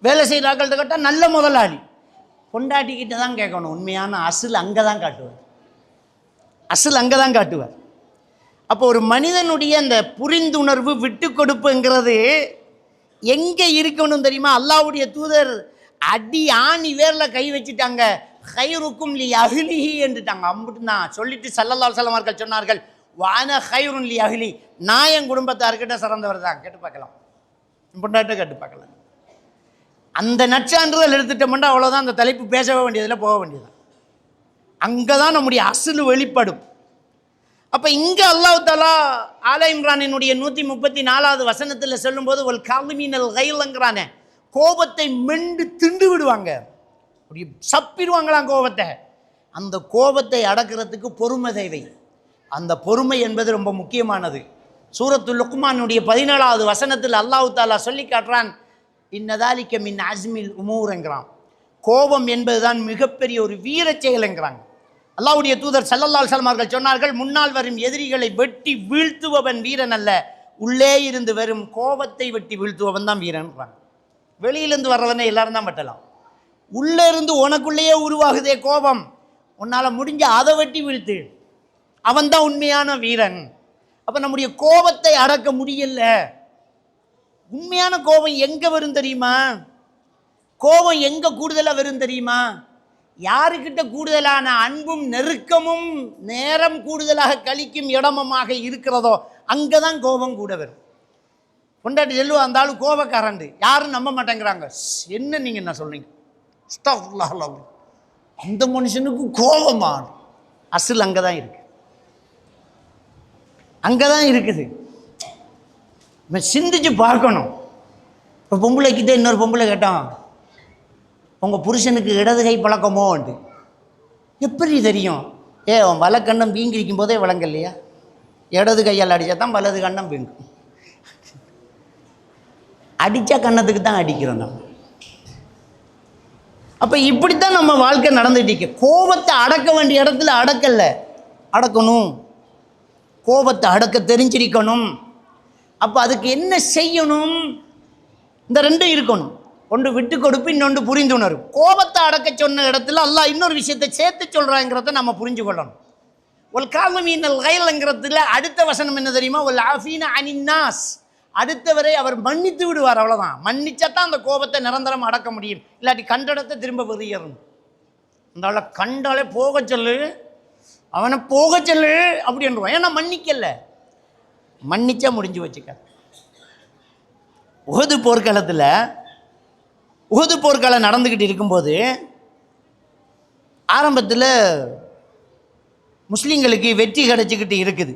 [SPEAKER 1] வேலை செய்கிறார்கள்ட்ட கேட்டால் நல்ல முதலாளி. பொண்டாட்டிக்கிட்ட தான் கேட்கணும், உண்மையான அசில் அங்கே தான் காட்டுவார், அசில் அங்கே தான் காட்டுவார். அப்போ ஒரு மனிதனுடைய அந்த புரிந்துணர்வு விட்டு கொடுப்புங்கிறது எங்கே இருக்கணும் தெரியுமா? அல்லாஹ்வுடைய தூதர் அடி ஆணி வேரில் கை வச்சுட்டாங்க, ஹைருக்கும் லி அஹ்லிஹி என்றுட்டாங்க. அம்புட்டுதான் சொல்லிட்டு ஸல்லல்லாஹு அலைஹி வஸல்லம் அவர்கள் சொன்னார்கள், வான ஹைருன் லி அஹ்லி, நான் என் குடும்பத்தார்கிட்ட சிறந்தவர் தான். கேட்டு பார்க்கலாம், பொண்டாட்ட கேட்டு பார்க்கலாம். அந்த நற்சான்றிதழ் எடுத்துட்டோம்னா அவ்வளோதான், அந்த தலைப்பு பேசவே வேண்டியதில் போக வேண்டியது. அங்கே தான் நம்முடைய அசல் வெளிப்படும். அப்போ இங்கே அல்லாஹ் தஆலா ஆல இம்ரானினுடைய 134வது வசனத்தில் சொல்லும்போது ஒல் காலிமீனல் கைலங்கிறானே, கோபத்தை மெண்டு திண்டு விடுவாங்க, அப்படி சப்பிடுவாங்களாம் கோபத்தை. அந்த கோபத்தை அடக்கிறதுக்கு பொறுமை தேவை. அந்த பொறுமை என்பது ரொம்ப முக்கியமானது. சூரத்துல் லுக்மானுடைய 17வது வசனத்தில் அல்லாஹ் தஆலா சொல்லி காட்டுறான், இன்னதாலிக்க மின் அஸ்மில் உமூர்ங்கிறான். கோபம் என்பதுதான் மிகப்பெரிய ஒரு வீர செயலுங்கிறாங்க. அல்லாஹ்வுடைய தூதர் ஸல்லல்லாஹு அலைஹி வஸல்லம் அவர்கள் சொன்னார்கள், முன்னால் வரும் எதிரிகளை வெட்டி வீழ்த்துபவன் வீரன் அல்ல, உள்ளே இருந்து வரும் கோபத்தை வெட்டி வீழ்த்துபவன் தான் வீரன்றாங்க. வெளியிலேருந்து வர்றவனே எல்லாரும் தான் வெட்டலாம், உள்ளே இருந்து உனக்குள்ளேயே உருவாகுதே கோபம், உன்னால் முடிஞ்ச அதை வெட்டி வீழ்த்து, அவன் தான் உண்மையான வீரன். அப்போ நம்முடைய கோபத்தை அடக்க முடியல. உண்மையான கோபம் எங்கே வரும் தெரியுமா? கோபம் எங்கே கூடுதலாக வரும் தெரியுமா? யாருக்கிட்ட கூடுதலான அன்பும் நெருக்கமும் நேரம் கூடுதலாக கழிக்கும் இடமமாக இருக்கிறதோ அங்கே தான் கோபம் கூட வரும். கொண்டாட்டி செல்லுவா அந்த ஆளு கோபக்காரண்டு, யாரும் நம்ப மாட்டேங்கிறாங்க. என்ன நீங்கள் என்ன சொல்றீங்க? அஸ்தக்ஃபிருல்லாஹ், அந்த மனுஷனுக்கு கோபமா? அசல் அங்கே தான் இருக்கு, அங்கே தான் இருக்குது. சிந்திச்சு பார்க்கணும். இப்போ பொம்பளைக்கிட்ட இன்னொரு பொம்பளை கேட்டான், உங்கள் புருஷனுக்கு இடது கை பழக்கமோன்ட்டு. எப்படி தெரியும்? அவன் வலக்கண்ணம் வீங்கிருக்கும் போதே விளங்க இல்லையா? இடது கையால் அடித்தா தான் வலது கண்ணம் வீங்கும். அடித்தா கண்ணத்துக்கு தான் அடிக்கிறோம் நம்ம. அப்போ இப்படித்தான் நம்ம வாழ்க்கை நடந்துட்டு இருக்கு. கோபத்தை அடக்க வேண்டிய இடத்துல அடக்கலை, அடக்கணும். கோபத்தை அடக்க தெரிஞ்சிருக்கணும். அப்போ அதுக்கு என்ன செய்யணும்? இந்த ரெண்டும் இருக்கணும். ஒன்று விட்டு கொடுப்பு, இன்னொன்று புரிந்துணர்வு. கோபத்தை அடக்க சொன்ன இடத்துல அல்லாஹ் இன்னொரு விஷயத்தை சேர்த்து சொல்கிறாங்கிறத நம்ம புரிஞ்சு கொள்ளணும். ஒல் காலமீனல் கைலங்கிறதுல அடுத்த வசனம் என்ன தெரியுமா? ஒல் ஆஃபீன அனின்னாஸ், அடுத்தவரை அவர் மன்னித்து விடுவார். அவ்வளோதான். மன்னிச்சா தான் அந்த கோபத்தை நிரந்தரம் அடக்க முடியும். இல்லாட்டி கண்டடத்தை திரும்ப வெளியேறணும். அந்த ஆளை கண்டாலே போக சொல்லு, அவனை போக சொல்லு அப்படின்றான். ஏன்னா மன்னிக்கல. மன்னிச்சா முடிஞ்சு வச்சுக்க. உஹது போர்க்காலத்தில், உஹது போர்க்காலம் நடந்துக்கிட்டு இருக்கும்போது ஆரம்பத்தில் முஸ்லீம்களுக்கு வெற்றி கிடைச்சிக்கிட்டு இருக்குது.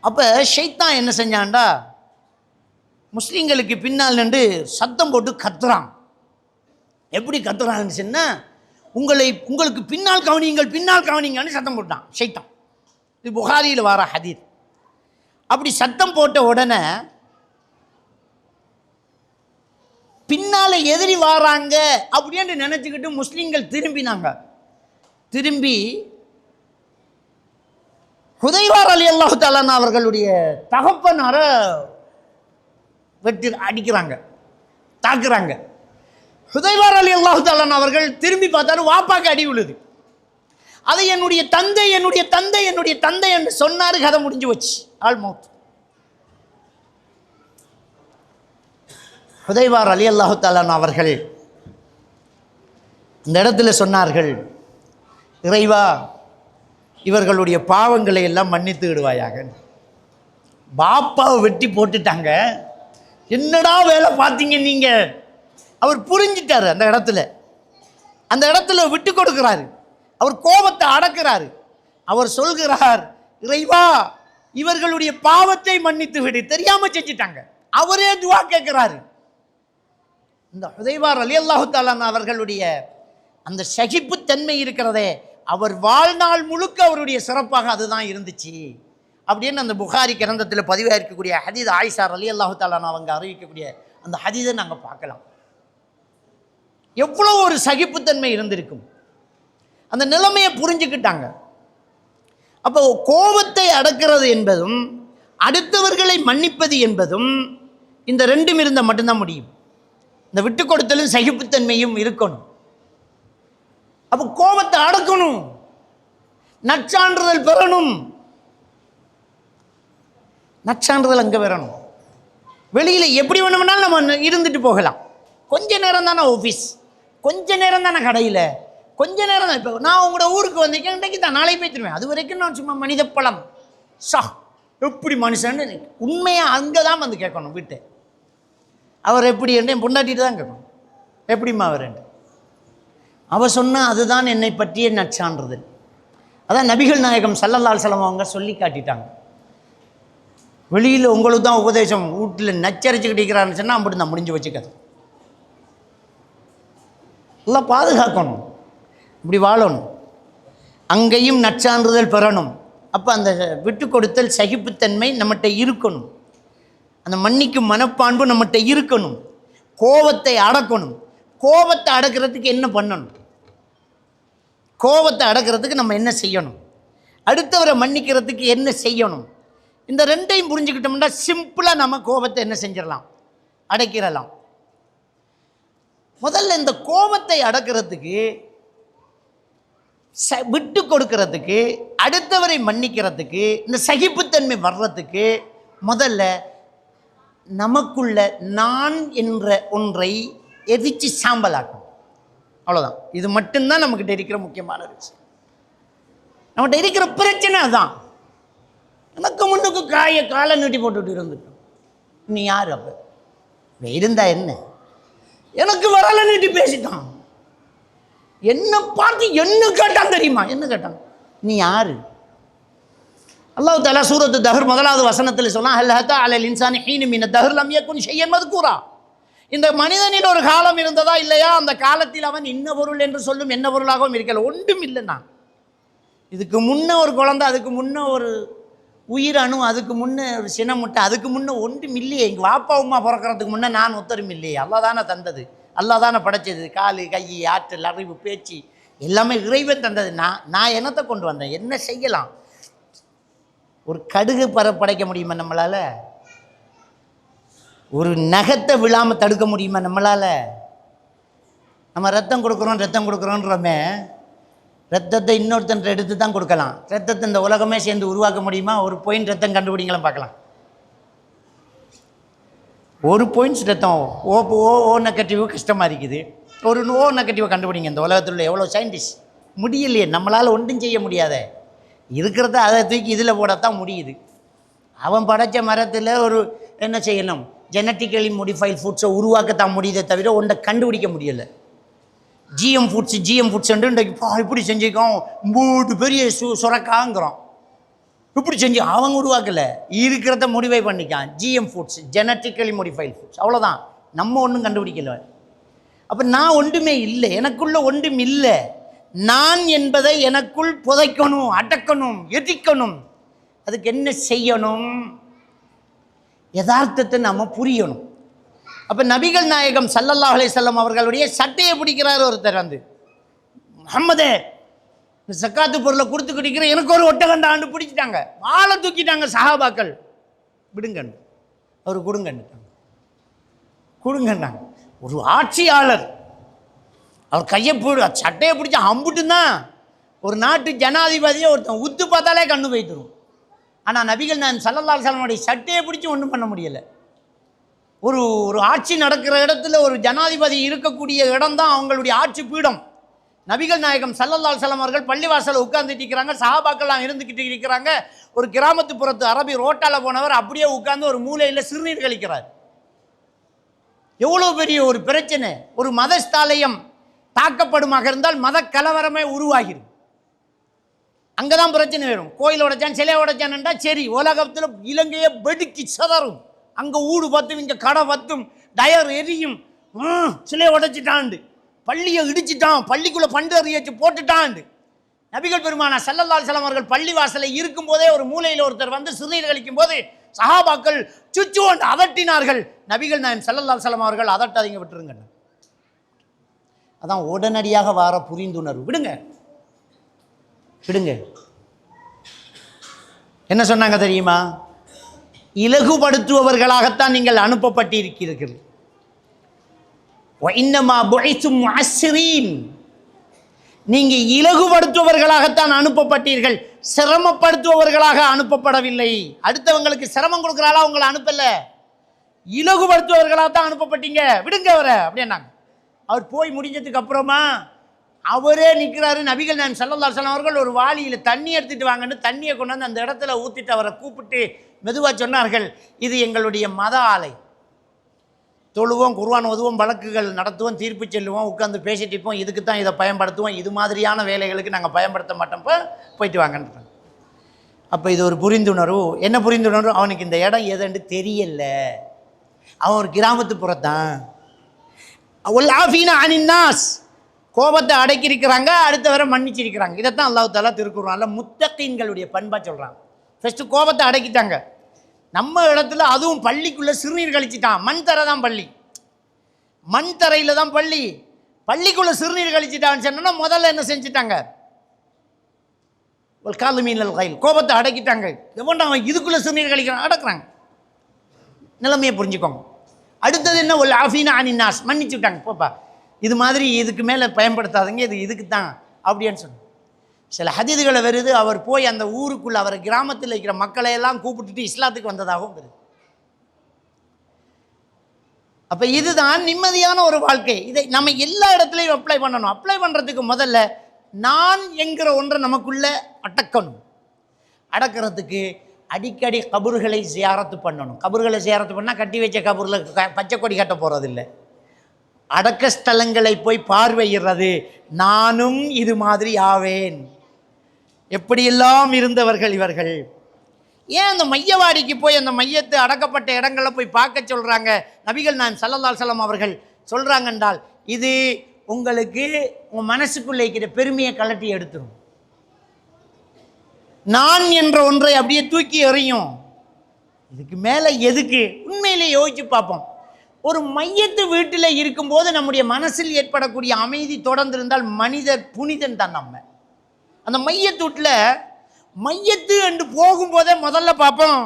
[SPEAKER 1] அப்போ ஷைத்தான் என்ன செஞ்சான்டா, முஸ்லீம்களுக்கு பின்னால் நின்று சத்தம் போட்டு கத்துறான். எப்படி கத்துறான்னு சொன்னால், உங்களுக்கு பின்னால் கவனிங்கள், பின்னால் கவனிங்கன்னு சத்தம் போட்டான் ஷைத்தான். இது புகாரியில் வர ஹதீஸ். அப்படி சத்தம் போட்ட உடனே பின்னால எதிரி வாராங்க அப்படின்னு நினைச்சுக்கிட்டு முஸ்லீம்கள் திரும்பினாங்க. திரும்பி ஹுதைவா ரலியல்லாஹு தஆலா அவர்களுடைய தகப்பனார வெட்டி அடிக்கிறாங்க, தாக்குறாங்க. ஹுதைவா ரலியல்லாஹு தஆலா அவர்கள் திரும்பி பார்த்தாரு, வாப்பாக்கு அடி விழுது. அதை என்னுடைய தந்தை என்னுடைய தந்தை என்னுடைய தந்தை என்று சொன்னாரு. கதை முடிஞ்சு வச்சு ஆல்மௌத். ஹுதைவா ரலியல்லாஹு தஆலா அவர்கள் இந்த இடத்துல சொன்னார்கள், இறைவா இவர்களுடைய பாவங்களை எல்லாம் மன்னித்து விடுவாயாக. பாப்பாவை வெட்டி போட்டுட்டாங்க, என்னடா வேலை பார்த்தீங்க நீங்க? அவர் புரிஞ்சிட்டாரு. அந்த இடத்துல விட்டு கொடுக்கிறாரு. அவர் கோபத்தை அடக்கிறாரு. அவர் சொல்கிறார், இறைவா இவர்களுடைய பாவத்தை மன்னித்து விடு, தெரியாம செஞ்சிட்டாங்க. அவரே துவா கேட்கிறாரு. இந்த ஹுதைவா ரலியல்லாஹு தஆலா அவர்களுடைய அந்த சகிப்புத்தன்மை இருக்கிறதே, அவர் வாழ்நாள் முழுக்க அவருடைய சிறப்பாக அதுதான் இருந்துச்சு அப்படின்னு அந்த புகாரி கிரந்தத்தில் பதிவாக இருக்கக்கூடிய ஹதீஸ், ஆயிஷா ரலியல்லாஹு தஆலா அவங்க அறிவிக்கக்கூடிய அந்த ஹதீஸை நாங்கள் பார்க்கலாம். எவ்வளோ ஒரு சகிப்புத்தன்மை இருந்திருக்கும். அந்த நிலைமையை புரிஞ்சுக்கிட்டாங்க. அப்போ கோபத்தை அடக்கிறது என்பதும் அடுத்தவர்களை மன்னிப்பது என்பதும் இந்த ரெண்டும் இருந்தால் மட்டும்தான் முடியும். இந்த விட்டு கொடுத்தலும் சகிப்புத்தன்மையும் இருக்கணும். அப்போ கோபத்தை அடக்கணும், நற்சான்றிதழ் பெறணும். நற்சான்றிதழ் அங்கே பெறணும். வெளியில் எப்படி வேணும்னாலும் நம்ம இருந்துட்டு போகலாம். கொஞ்ச நேரம் தானே ஆஃபீஸ், கொஞ்ச நேரம் தானே கடையில், கொஞ்ச நேரம் தான். இப்போ நான் உங்களோட ஊருக்கு வந்திருக்கேன், இன்றைக்கு தான், நாளை போய்த்துருவேன். அது வரைக்கும் நான் சும்மா மனித பழம் எப்படி மனுஷன்னு உண்மையாக அங்கே தான் வந்து கேட்கணும். வீட்டை அவர் எப்படி என்று என் பொண்டாட்டிட்டு தான் கேட்கணும். எப்படிம்மா அவர் என்று அவர் சொன்னால் அதுதான் என்னை பற்றிய நற்சான்றிதழ். அதான் நபிகள் நாயகம் ஸல்லல்லாஹு அலைஹி வஸல்லம் அவங்க சொல்லி காட்டிட்டாங்க. வெளியில் உங்களுக்கு தான் உபதேசம், வீட்டில் நச்சரிச்சுக்கிட்டு இருக்கிறான்னு சொன்னால் அப்படி தான் முடிஞ்சு வச்சுக்காது. எல்லாம் பாதுகாக்கணும், இப்படி வாழணும், அங்கேயும் நற்சான்றிதழ் பெறணும். அப்போ அந்த விட்டு கொடுத்தல் சகிப்புத்தன்மை நம்மகிட்ட இருக்கணும். அந்த மன்னிக்கும் மனப்பான்பு நம்மகிட்ட இருக்கணும். கோபத்தை அடக்கணும். கோபத்தை அடக்கிறதுக்கு என்ன பண்ணணும்? கோபத்தை அடக்கிறதுக்கு நம்ம என்ன செய்யணும்? அடுத்தவரை மன்னிக்கிறதுக்கு என்ன செய்யணும்? இந்த ரெண்டையும் புரிஞ்சுக்கிட்டோம்னா சிம்பிளாக நம்ம கோபத்தை என்ன செஞ்சிடலாம்? அடக்கிடலாம். முதல்ல இந்த கோபத்தை அடக்கிறதுக்கு, விட்டு கொடுக்கறதுக்கு, அடுத்தவரை மன்னிக்கிறதுக்கு, இந்த சகிப்புத்தன்மை வர்றதுக்கு முதல்ல நமக்குள்ள நான் என்ற ஒன்றை எரிச்சு சாம்பலாக்கும். அவ்வளோதான். இது மட்டும்தான் நம்மக்கிட்ட இருக்கிற முக்கியமான விஷயம். நம்மகிட்ட இருக்கிற பிரச்சனை அதுதான். எனக்கு முன்னுக்கு காலை நீட்டி போட்டுட்டு இருந்துட்டோம். நீ யார்? அப்போ இருந்தா என்ன, எனக்கு வரலன்னுட்டு பேசிட்டான். என்ன பார்த்து என்ன கேட்டான் தெரியுமா? என்ன கேட்டான்? நீ யாரு? அல்லாஹ் தஆலா சூரத்து தஹர் 1வது வசனத்தில் சொன்னா, ஹல் ஹதா அலல் இன்சானி ஹீனு மின தஹர் லம் யகுன் ஷையன் மذ்கூரா. இந்த மனிதனில் ஒரு காலம் இருந்ததா இல்லையா, அந்த காலத்தில் அவன் இன்ன பொருள் என்று சொல்லும் என்ன பொருளாகவும் இருக்கல. ஒன்றும் இல்லைன்னா, இதுக்கு முன்ன ஒரு குழந்தை, அதுக்கு முன்ன ஒரு உயிரணு, அதுக்கு முன்ன ஒரு சினமுட்டை, அதுக்கு முன்ன ஒன்றும் இல்லையே. எங்கள் வாப்பா உமா பிறக்கிறதுக்கு முன்னே நான் ஒத்தரும் இல்லையே. அல்லாஹ் தானே தந்தது, அல்லாஹ் தானே படைச்சது. காலு, கை, ஆற்றல், அறிவு, பேச்சு எல்லாமே இறைவன் தந்தது. நான் என்னத்தை கொண்டு வந்தேன்? என்ன செய்யலாம்? ஒரு கடுகு படைக்க முடியுமா நம்மளால? ஒரு நகத்தை விழாமல் தடுக்க முடியுமா நம்மளால? நம்ம ரத்தம் கொடுக்குறோன்றோமே, ரத்தத்தை இன்னொருத்தன் எடுத்து தான் கொடுக்கலாம். ரத்தத்தை இந்த உலகமே சேர்ந்து உருவாக்க முடியுமா? ஒரு பாயிண்ட் ரத்தம் கண்டுபிடிங்களாம் பார்க்கலாம். ஒரு பாயிண்ட்ஸ் ரத்தம் ஓ நெகட்டிவ் கஷ்டமாக இருக்குது. ஒரு ஓ நெகட்டிவை கண்டுபிடிங்க. இந்த உலகத்தில் உள்ள எவ்வளோ சயின்டிஸ்ட் முடியலையே, நம்மளால் ஒன்றும் செய்ய முடியாத. இருக்கிறத அதை தூக்கி இதில் போடத்தான் முடியுது. அவன் படைத்த மரத்தில் ஒரு என்ன செய்யணும், ஜெனட்டிக்கலி மோடிஃபைட் ஃபுட்ஸை உருவாக்கத்தான் முடியுதே தவிர ஒன்றை கண்டுபிடிக்க முடியலை. ஜிஎம் ஃபுட்ஸ் இன்றைக்கு இப்படி செஞ்சுக்கோம், 3 பெரிய சுரக்காங்கிறோம். இப்படி செஞ்சு அவங்க உருவாக்கலை, இருக்கிறத முடிவை பண்ணிக்கான். GM foods, genetically modified foods, அவ்வளோதான். நம்ம ஒன்றும் கண்டுபிடிக்கல. அப்போ நான் ஒன்றுமே இல்லை, எனக்குள்ள ஒன்றும் இல்லை. நான் என்பதை எனக்குள் புதைக்கணும், அடக்கணும், எதிக்கணும். அதுக்கு என்ன செய்யணும்? யதார்த்தத்தை நம்ம புரியணும். அப்போ நபிகள் நாயகம் ஸல்லல்லாஹு அலைஹி வஸல்லம் அவர்களுடைய சட்டையை பிடிக்கிறார் ஒருத்தர். வந்து முஹம்மதே, இந்த சக்காத்து பொருளை கொடுத்து குடிக்கிற எனக்கு ஒரு ஒட்டகண்டாண்டு பிடிச்சிட்டாங்க, வாழை தூக்கிட்டாங்க சஹாபாக்கள். விடுங்கன்னு அவர் கொடுங்கன்னாங்க. ஒரு ஆட்சியாளர் அவர் கையை சட்டையை பிடிச்சா அம்புட்டுதான். ஒரு நாட்டு ஜனாதிபதியை ஒருத்தன் உத்து பார்த்தாலே கண்ணு போய்த்துரும். ஆனால் நபிகள் நாயகம் ஸல்லல்லாஹு அலைஹி வஸல்லம் சட்டையை பிடிச்சி ஒன்றும் பண்ண முடியலை. ஒரு ஆட்சி நடக்கிற இடத்துல ஒரு ஜனாதிபதி இருக்கக்கூடிய இடம் தான் அவங்களுடைய ஆட்சி பீடம். நபிகள் நாயகம் ஸல்லல்லாஹு அலைஹி வஸல்லம் அவர்கள் பள்ளிவாசலில் உட்கார்ந்துட்டு இருக்கிறாங்க, சஹாபாக்கள்லாம் இருந்துக்கிட்டு இருக்கிறாங்க. ஒரு கிராமத்து புறத்து அரபி ரோட்டால போனவர் அப்படியே உட்கார்ந்து ஒரு மூலையில் சிறுநீர் கழிக்கிறார். எவ்வளோ பெரிய ஒரு பிரச்சனை! ஒரு மதஸ்தாலயம் தாக்கப்படுமாக இருந்தால் மத கலவரமே உருவாகிடும். அங்கதான் பிரச்சனை வரும். கோயில் உடைச்சான், சிலை உடைச்சான்டா சரி, உலகத்தில் இலங்கையை வெடுக்கி சதறும். அங்கே ஊடு பத்தும், இங்கே கடை பத்தும், டயர் எரியும். சிலையை உடைச்சிட்டாண்டு, பள்ளியை இடிச்சிட்டான், பள்ளிக்குள்ளே பண்டு அறியாச்சு போட்டுட்டாண்டு. நபிகள் பெருமானா ஸல்லல்லாஹு அலைஹி வஸல்லம் அவர்கள் பள்ளி வாசலில் இருக்கும் போதே ஒரு மூலையில் ஒருத்தர் வந்து சிறுநீர் கழிக்கும் போது சஹாபாக்கள் சுச்சு கொண்டு அதட்டினார்கள். நபிகள் நாயகம் ஸல்லல்லாஹு அலைஹி வஸல்லம் அவர்கள் அதட்டாதீங்க, விட்டுருங்க. அதான் உடனடியாக வார புரிந்துணர்வு. விடுங்க. என்ன சொன்னாங்க தெரியுமா? இலகுபடுத்துபவர்களாகத்தான் நீங்கள் அனுப்பப்பட்டிருக்கிறீர்கள். நீங்க இலகுபடுத்துபவர்களாகத்தான் அனுப்பப்பட்டீர்கள், சிரமப்படுத்துபவர்களாக அனுப்பப்படவில்லை. அடுத்தவங்களுக்கு சிரமம் கொடுக்குறாளா உங்களை அனுப்பல, இலகுபடுத்துபவர்களாக தான் அனுப்பப்பட்டீங்க. விடுங்க அவரை அப்படின்னாங்க. அவர் போய் முடிஞ்சதுக்கு அப்புறமா அவரே நிற்கிறாரு. நபிகள் நாயகம் ஸல்லல்லாஹு அலைஹி வஸல்லம் அவர்கள் ஒரு வாளியில் தண்ணி எடுத்துட்டு வாங்கன்னு தண்ணியை கொண்டாந்து அந்த இடத்துல ஊற்றிட்டு அவரை கூப்பிட்டு மெதுவாக சொன்னார்கள், இது எங்களுடைய மத ஆலை. தொழுவோம், குர்ஆன் ஓதுவோம், வழக்குகள் நடத்துவோம், தீர்ப்பு செல்லுவோம், உட்காந்து பேசிட்டு இருப்போம். இதுக்கு தான் இதை பயன்படுத்துவோம், இது மாதிரியான வேலைகளுக்கு நாங்கள் பயன்படுத்த மாட்டோம்ப்போ, போயிட்டு வாங்கன்றாங்க. அப்போ இது ஒரு புரிந்துணர்வு. என்ன புரிந்துணர்வு? அவனுக்கு இந்த இடம் எதுன்னு தெரியல, அவன் ஒரு கிராமத்து புறத்தான். கோபத்தை அடக்கியிருக்கிறாங்க, அடுத்த வரை மன்னிச்சிருக்கிறாங்க. இதைத்தான் அல்லாஹ் தஆலா திருக்குர்ஆன்ல முத்தகீன்களுடைய பண்பா சொல்றாங்க. ஃபர்ஸ்ட் கோபத்தை அடக்கிட்டாங்க. நம்ம இடத்துல அதுவும் பள்ளிக்குள்ள சிறுநீர் கழிச்சிட்டான். மண் தரை தான் பள்ளி, மண் தரையில தான் பள்ளி. பள்ளிக்குள்ள சிறுநீர் கழிச்சிட்டான்னு சொன்னா முதல்ல என்ன செஞ்சுட்டாங்க? கோபத்தை அடக்கிட்டாங்க. எவன்டா அவன் இதுக்குள்ள சிறுநீர் கழிக்கிறான், அடக்குறாங்க. நிலைமையை புரிஞ்சுக்கோங்க. அடுத்தது என்ன? ஒரு ஆஃபீனா அனிநாஸ், மன்னிச்சு விட்டாங்க. போப்பா, இது மாதிரி இதுக்கு மேலே பயன்படுத்தாதீங்க, இது இதுக்கு தான் அப்படின்னு சொன்னாங்க. சில ஹதீதுகளை வருது, அவர் போய் அந்த ஊருக்குள்ள அவர் கிராமத்தில் இருக்கிற மக்களை எல்லாம் கூப்பிட்டுட்டு இஸ்லாத்துக்கு வந்ததாகவும் வருது. அப்போ இதுதான் நிம்மதியான ஒரு வாழ்க்கை. இதை நம்ம எல்லா இடத்துலையும் அப்ளை பண்ணணும். அப்ளை பண்ணுறதுக்கு முதல்ல நான் என்கிற ஒன்றை நமக்குள்ள அடக்கணும். அடக்கிறதுக்கு அடிக்கடி கபர்களை ஜியாரத்து பண்ணணும். கபர்களை ஜியாரத்து பண்ணால் கட்டி வச்ச கபூரில் பச்சை கொடி கட்ட போகிறதில்லை. அடக்க ஸ்தலங்களை போய் பார்வையிடுறது. நானும் இது மாதிரி ஆவேன். எப்படியெல்லாம் இருந்தவர்கள் இவர்கள். ஏன் அந்த மையவாடிக்கு போய் அந்த மையத்து அடக்கப்பட்ட இடங்களில் போய் பார்க்க சொல்கிறாங்க நபிகள் நாயகம் ஸல்லல்லாஹு அலைஹி வஸல்லம் அவர்கள் சொல்கிறாங்க என்றால், இது உங்களுக்கு உங்கள் மனசுக்குள்ளே இருக்கிற பெருமையை கலட்டி எடுத்துரும். நான் என்ற ஒன்றை அப்படியே தூக்கி எறியும். இதுக்கு மேலே எதுக்கு? உண்மையிலே யோசிச்சு பார்ப்போம். ஒரு மையத்து வீட்டில் இருக்கும்போது நம்முடைய மனசில் ஏற்படக்கூடிய அமைதி தொடர்ந்து இருந்தால் மனிதர் புனிதன் தான். நம்ம அந்த மையத்து வீட்டில் மையத்து என்று போகும்போதே முதல்ல பார்ப்போம்,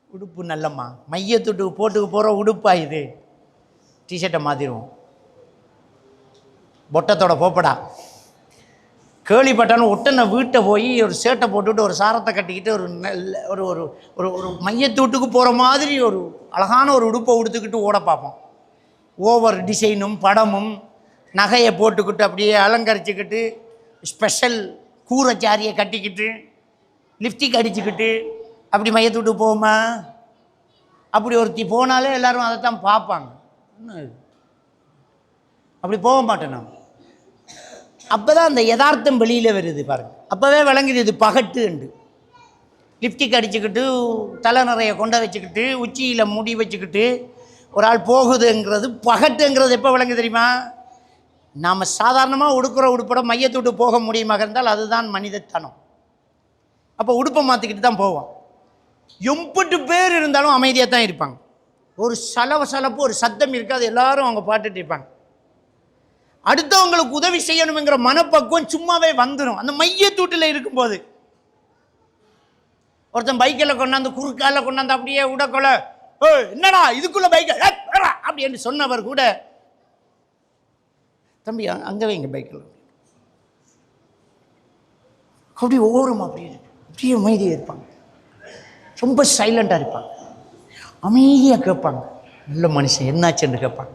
[SPEAKER 1] உடுப்பு நல்லம்மா, மையத்துட்டுக்கு போட்டுக்கு போகிற உடுப்பா இது, டிஷர்ட்டை மாற்றிடுவோம், பொட்டத்தோட போப்படா. கேள்விப்பட்டாலும் ஒட்டனை வீட்டை போய் ஒரு சேட்டை போட்டுவிட்டு ஒரு சாரத்தை கட்டிக்கிட்டு ஒரு ஒரு ஒரு ஒரு மையத்தூட்டுக்கு போகிற மாதிரி ஒரு அழகான ஒரு உடுப்பை உடுத்துக்கிட்டு ஓட பார்ப்போம். ஓவர் டிசைனும் படமும் நகையை போட்டுக்கிட்டு அப்படியே அலங்கரிச்சுக்கிட்டு ஸ்பெஷல் கூரைச்சாரியை கட்டிக்கிட்டு லிப்ஸ்டிக் அடிச்சுக்கிட்டு அப்படி மையத்தூட்டுக்கு போவோமா? அப்படி ஒருத்தி போனாலே எல்லோரும் அதைத்தான் பார்ப்பாங்க. அப்படி போக மாட்டேன் நான். அப்போ தான் அந்த யதார்த்தம் வெளியில் வருது பாருங்கள். அப்போவே விளங்குது இது பகட்டு என்று. லிப்ஸ்டிக் அடிச்சுக்கிட்டு தலை நிறைய கொண்ட வச்சுக்கிட்டு உச்சியில் முடி வச்சுக்கிட்டு ஒரு ஆள் போகுதுங்கிறது பகட்டுங்கிறது எப்போ விளங்கு தெரியுமா? நாம் சாதாரணமாக உடுக்கிற உடுப்போட மையத்தோட்டு போக முடியுமாக இருந்தால் அதுதான் மனிதத்தனம். அப்போ உடுப்பை மாற்றிக்கிட்டு தான் போவோம். எம்பட்டு பேர் இருந்தாலும் அமைதியாக தான் இருப்பாங்க. ஒரு சலப்பு ஒரு சத்தம் இருக்காது, எல்லாரும் அவங்க பாட்டுட்டு இருப்பாங்க. அடுத்தவங்களுக்கு உதவி செய்யணுங்கிற மனப்பக்குவம் சும்மாவே வந்துடும் அந்த மையத்தூட்டில் இருக்கும்போது. ஒருத்தன் பைக்கில் கொண்டாந்து குறுக்கால கொண்டாந்து அப்படியே உடக்கொலை, என்னடா இதுக்குள்ள பைக்கை அப்படி என்று சொன்னவர் கூட, தம்பி அங்கே வைங்க பைக்கில், அப்படி ஓரமாக அப்படியே அமைதியாக இருப்பாங்க. ரொம்ப சைலண்டாக இருப்பாங்க, அமைதியாக கேட்பாங்க. நல்ல மனுஷன் என்னாச்சுன்னு கேட்பாங்க.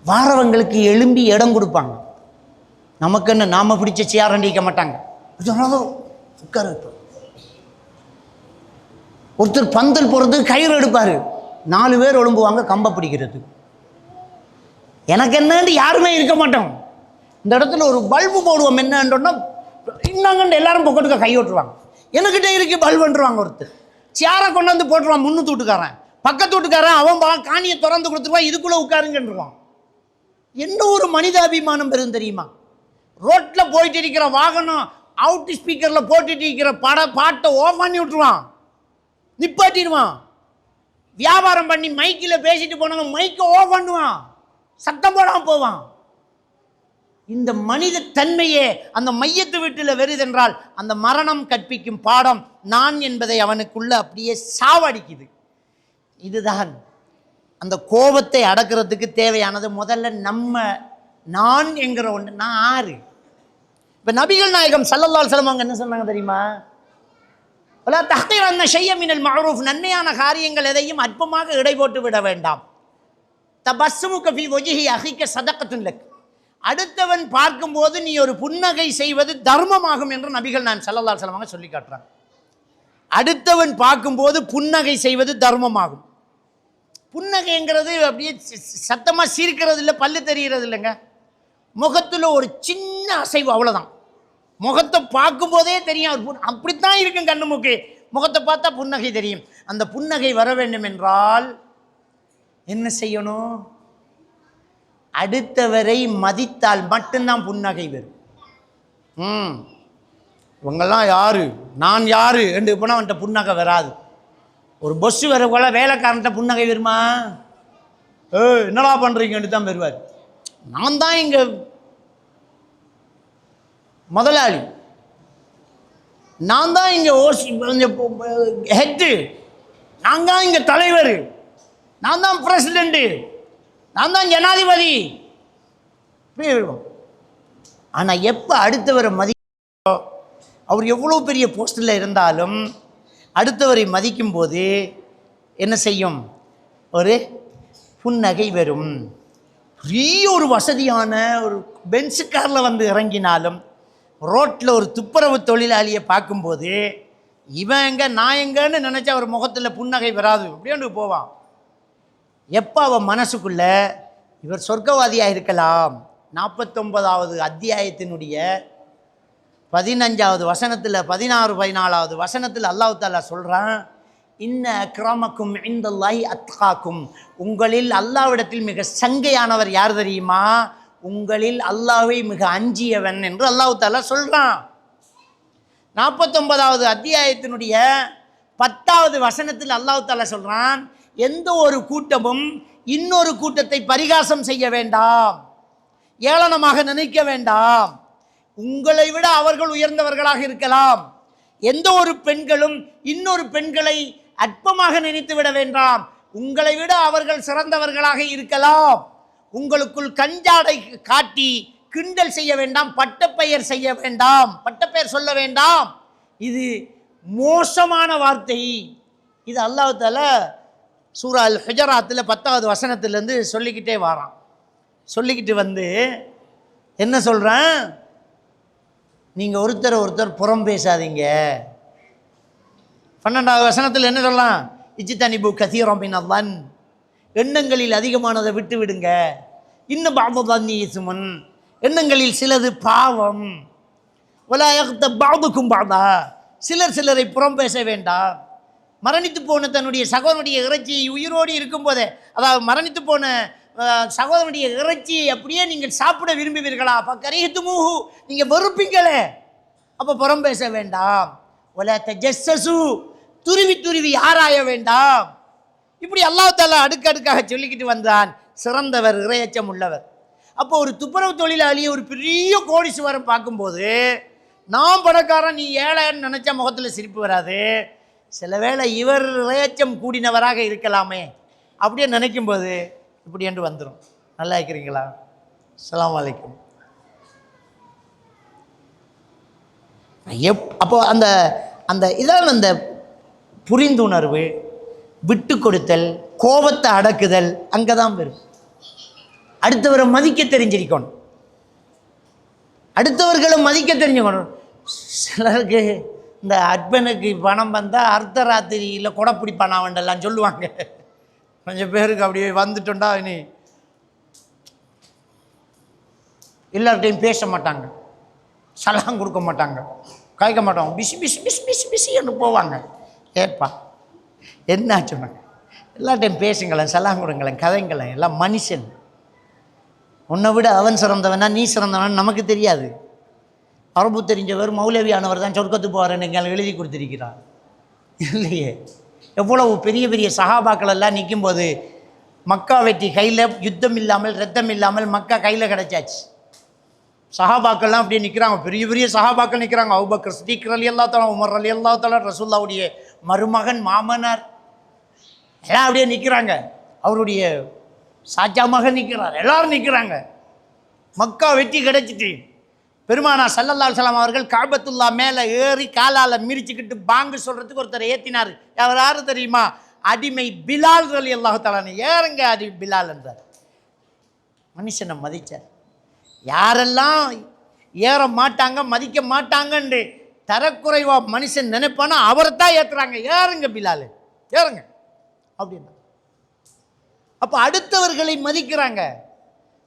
[SPEAKER 1] வாரவங்களுக்கு எழும்பி இடம் கொடுப்பாங்க. நமக்கு என்ன நாம பிடிச்ச சேரண்டிக்க மாட்டாங்க, உட்கார வைப்பாங்க. ஒருத்தர் பந்தல் போகிறதுக்கு கயிறு எடுப்பார், 4 பேர் எழும்புவாங்க கம்பை பிடிக்கிறது. எனக்கு என்னன்னு யாருமே இருக்க மாட்டோம். இந்த இடத்துல ஒரு பல்பு போடுவோம் என்னன்றோன்னா இன்னங்கண்டு எல்லாரும் பொக்கட்டுக்க கை ஓட்டுருவாங்க. எனக்கிட்ட இருக்கு பல்புன்றுவாங்க. ஒருத்தர் சேரை கொண்டு வந்து போட்டுருவான், முன்னூத்து வீட்டுக்காரன் பக்கத்து வீட்டுக்காரன் அவன் காணியை திறந்து கொடுத்துருவான், இதுக்குள்ளே உட்காருங்கன்றுவான். என்ன ஒரு மனிதாபிமானம் பெரும் தெரியுமா? ரோட்டில் போயிட்டு இருக்கிற வாகனம் அவுட் ஸ்பீக்கரில் போட்டுட்டு இருக்கிற பாட்டை ஓஃப் பண்ணி விட்டுருவான், நிப்பாட்டிடுவான். வியாபாரம் பண்ணி மைக்கில் பேசிட்டு போனவன் மைக்கை ஓஃப் பண்ணுவான், சத்தம் போடாமல் போவான். இந்த மனித தன்மையே அந்த மையத்து வீட்டில் வருதென்றால் அந்த மரணம் கற்பிக்கும் பாடம் நான் என்பதை அவனுக்குள்ள அப்படியே சாவடிக்குது. இதுதான் அந்த கோபத்தை அடக்கிறதுக்கு தேவையானது. முதல்ல நம்ம நான் என்கிற ஒன்று. நான் ஆறு. இப்போ நபிகள் நாயகம் ஸல்லல்லாஹு அலைஹி வஸல்லம் என்ன சொன்னாங்க தெரியுமா? வலா தஹ்கீரன்ன ஷைஅன் மினல் மஅரூஃப், நன்மையான காரியங்கள் எதையும் அற்பமாக இடை போட்டு விட வேண்டாம். தபஸ்ஸுமுக ஃபீ வஜ்ஹி அஹீக ஸதகத்துன் லக், அடுத்தவன் பார்க்கும்போது நீ ஒரு புன்னகை செய்வது தர்மமாகும் என்று நபிகள் நாயகம் ஸல்லல்லாஹு அலைஹி வஸல்லம் சொல்லி காட்டுறாங்க. அடுத்தவன் பார்க்கும்போது புன்னகை செய்வது தர்மமாகும். புன்னகைங்கிறது அப்படியே சத்தமாக சிரிக்கிறது இல்லை, பல்லு தெரிகிறது இல்லைங்க. முகத்தில் ஒரு சின்ன அசைவு, அவ்வளோதான். முகத்தை பார்க்கும்போதே தெரியும், அப்படித்தான் இருக்கும் கண்ணு மூக்கு. முகத்தை பார்த்தா புன்னகை தெரியும். அந்த புன்னகை வர வேண்டும் என்றால் என்ன செய்யணும்? அடுத்தவரை மதித்தால் மட்டும்தான் புன்னகை வரும். இவங்கெல்லாம் யாரு, நான் யாரு என்று போனால் அவன்கிட்ட புன்னகை வராது. ஒரு பஸ்ஸு வர போல வேலைக்காரன்ட்ட புன்னகை வருமா? என்னடா பண்ணுறீங்கன்னு தான் வருவார். நான் தான் இங்கே முதலாளி, நான் தான் இங்கே ஹெட்டு, நான் தான் இங்கே தலைவர், நான் தான் பிரசிடெண்ட்டு, நான் தான் ஜனாதிபதி. ஆனால் எப்போ அடுத்தவரை மதிக்க, அவர் எவ்வளோ பெரிய போஸ்டில் இருந்தாலும் அடுத்தவரை மதிக்கும் போது என்ன செய்யும்? ஒரு புன்னகை வரும். பெரிய ஒரு வசதியான ஒரு பென்ஸு காரில் வந்து இறங்கினாலும் ரோட்டில் ஒரு துப்புரவு தொழிலாளியை பார்க்கும்போது இவன் எங்க நான் எங்கன்னு நினச்சா அவர் முகத்தில் புன்னகை வராது, அப்படியே போவான். எப்போ அவன் மனசுக்குள்ள இவர் சொர்க்கவாதியாக இருக்கலாம். 49வது அத்தியாயத்தினுடைய 15வது வசனத்தில் 16-14வது வசனத்தில் அல்லாஹ் தஆலா சொல்கிறான், இன்ன அக்ரமக்கும் இன்தல்லாஹி அத்காக்கும், உங்களில் அல்லாஹ்விடத்தில் மிக சங்கையானவர் யார் தெரியுமா? உங்களில் அல்லாஹ்வை மிக அஞ்சியவன் என்று அல்லாஹ் தஆலா சொல்கிறான். 49வது அத்தியாயத்தினுடைய 10வது வசனத்தில் அல்லாஹ் தஆலா சொல்கிறான், எந்த ஒரு கூட்டமும் இன்னொரு கூட்டத்தை பரிகாசம் செய்ய வேண்டாம், ஏளனமாக நினைக்க வேண்டாம். உங்களை விட அவர்கள் உயர்ந்தவர்களாக இருக்கலாம். எந்த ஒரு பெண்களும் இன்னொரு பெண்களை அற்பமாக நினைத்து விட வேண்டாம். உங்களை விட அவர்கள் சிறந்தவர்களாக இருக்கலாம். உங்களுக்குள் கஞ்சாடை காட்டி கிண்டல் செய்ய வேண்டாம், பட்டப்பெயர் செய்ய வேண்டாம், பட்டப்பெயர் சொல்ல வேண்டாம். இது மோசமான வார்த்தை. இது அல்லாஹ் தஆலா சூரா அல் ஹுஜராத்தில் 10வது வசனத்திலேருந்து சொல்லிக்கிட்டே வரான். சொல்லிக்கிட்டு வந்து என்ன சொல்கிறேன், நீங்கள் ஒருத்தர் புறம் பேசாதீங்க. 12வது வசனத்தில் என்ன சொல்லலாம், இஜ்தனிபு கஸீரம் மினல்-ظن, எண்ணங்களில் அதிகமானதை விட்டு விடுங்க. இன்னும் பஅது இஸ்முன், எண்ணங்களில் சிலது பாவம். வலா யக்தப் பஅதுக்கும் பஅதா, சிலரை புறம் பேச வேண்டாம். மரணித்து போன தன்னுடைய சகோதரனுடைய இறைச்சியை உயிரோடு இருக்கும்போதே, அதாவது மரணித்து போன சகோதரனுடைய இறைச்சியை அப்படியே நீங்கள் சாப்பிட விரும்புவீர்களா? அப்போ கரிஹத்துமூஹு, நீங்கள் வெறுப்பீங்களே, அப்போ புறம் பேச வேண்டாம். வலா தஜஸ்ஸஸு, துருவி ஆராய வேண்டாம். இப்படி அல்லாஹ் தஆலா அடுக்கடுக்காக சொல்லிக்கிட்டு வந்தான். சிறந்தவர், இறையச்சம் உள்ளவர். அப்போ ஒரு துப்புரவு தொழிலாளியை ஒரு பெரிய கோடீஸ்வரன் பார்க்கும்போது, நான் பணக்காரன் நீ ஏழைன்னு நினச்சா முகத்தில் சிரிப்பு வராது. சில வேளை இவர் இறையச்சம் கூடினவராக இருக்கலாமே அப்படியே நினைக்கும்போது இப்படி என்று வந்துடும். நல்லா இருக்கிறீங்களா? அஸ்ஸலாமு அலைக்கும். அப்போ அந்த அந்த இதான் அந்த புரிந்துணர்வு, விட்டு கொடுத்தல், கோபத்தை அடக்குதல் அங்கே தான் வரும். அடுத்தவரை மதிக்க தெரிஞ்சிருக்கணும், அடுத்தவர்களை மதிக்க தெரிஞ்சுக்கணும். சிலருக்கு இந்த அட்பனுக்கு பணம் வந்தால் அர்த்த ராத்திரியில் கொடைப்பிடி பணம் வேண்டெல்லாம் சொல்லுவாங்க. கொஞ்சம் பேருக்கு அப்படியே வந்துட்டோண்டா இனி எல்லார்ட்டையும் பேச மாட்டாங்க, சலாம் கொடுக்க மாட்டாங்க, காய்க்க மாட்டாங்க, பிசி பிசி பிசி பிசி பிசின்னு போவாங்க. ஏப்பா என்ன சொன்னாங்க, எல்லார்ட்டையும் பேசுங்களேன், சலாம் கொடுங்களேன், கதைங்களேன், எல்லாம் மனுஷன். உன்னை விட அவன் சிறந்தவனா நீ சிறந்தவன் நமக்கு தெரியாது. அரபு தெரிஞ்சவர் மௌலவியானவர் தான் சொர்க்கத்துக்கு போவார்ன்னு எங்களை எழுதி கொடுத்துருக்கிறார் இல்லையே. எவ்வளவு பெரிய பெரிய சஹாபாக்கள் எல்லாம் நிற்கும்போது மக்கா வெற்றி கையில் யுத்தம் இல்லாமல் ரத்தம் இல்லாமல் மக்கா கையில் கிடச்சாச்சு. சஹாபாக்கள்லாம் அப்படியே நிற்கிறாங்க, பெரிய பெரிய சஹாபாக்கள் நிற்கிறாங்க. அபூபக்கர் சித்திக் ரலியல்லாஹு தஆலா, உமர் ரலியல்லாஹு தஆலா, ரசூலுல்லாஹ்வுடைய மருமகன் மாமனார் எல்லாம் அப்படியே நிற்கிறாங்க. அவருடைய சாச்சா மகன் நிற்கிறார், எல்லாரும் நிற்கிறாங்க. மக்கா வெற்றி கிடைச்சிட்டு பெருமானார் ஸல்லல்லாஹு அலைஹி வஸல்லம் அவர்கள் காபத்துல்லா மேலே ஏறி காலால் மிரிச்சுக்கிட்டு பாங்கு சொல்கிறதுக்கு ஒருத்தர் ஏற்றினார். அவர் யாரு தெரியுமா? அடிமை பிலால் ரலியல்லாஹு தஆலா. ஏறுங்க அடிமை பிலால் என்றார். மனுஷனை மதித்தார். யாரெல்லாம் ஏற மாட்டாங்க மதிக்க மாட்டாங்கன்னு தரக்குறைவாக மனுஷன் நினைப்பானா அவரைத்தான் ஏற்றுறாங்க. ஏறுங்க பிலால், ஏறுங்க அப்படின்னா. அப்போ அடுத்தவர்களை மதிக்கிறாங்க.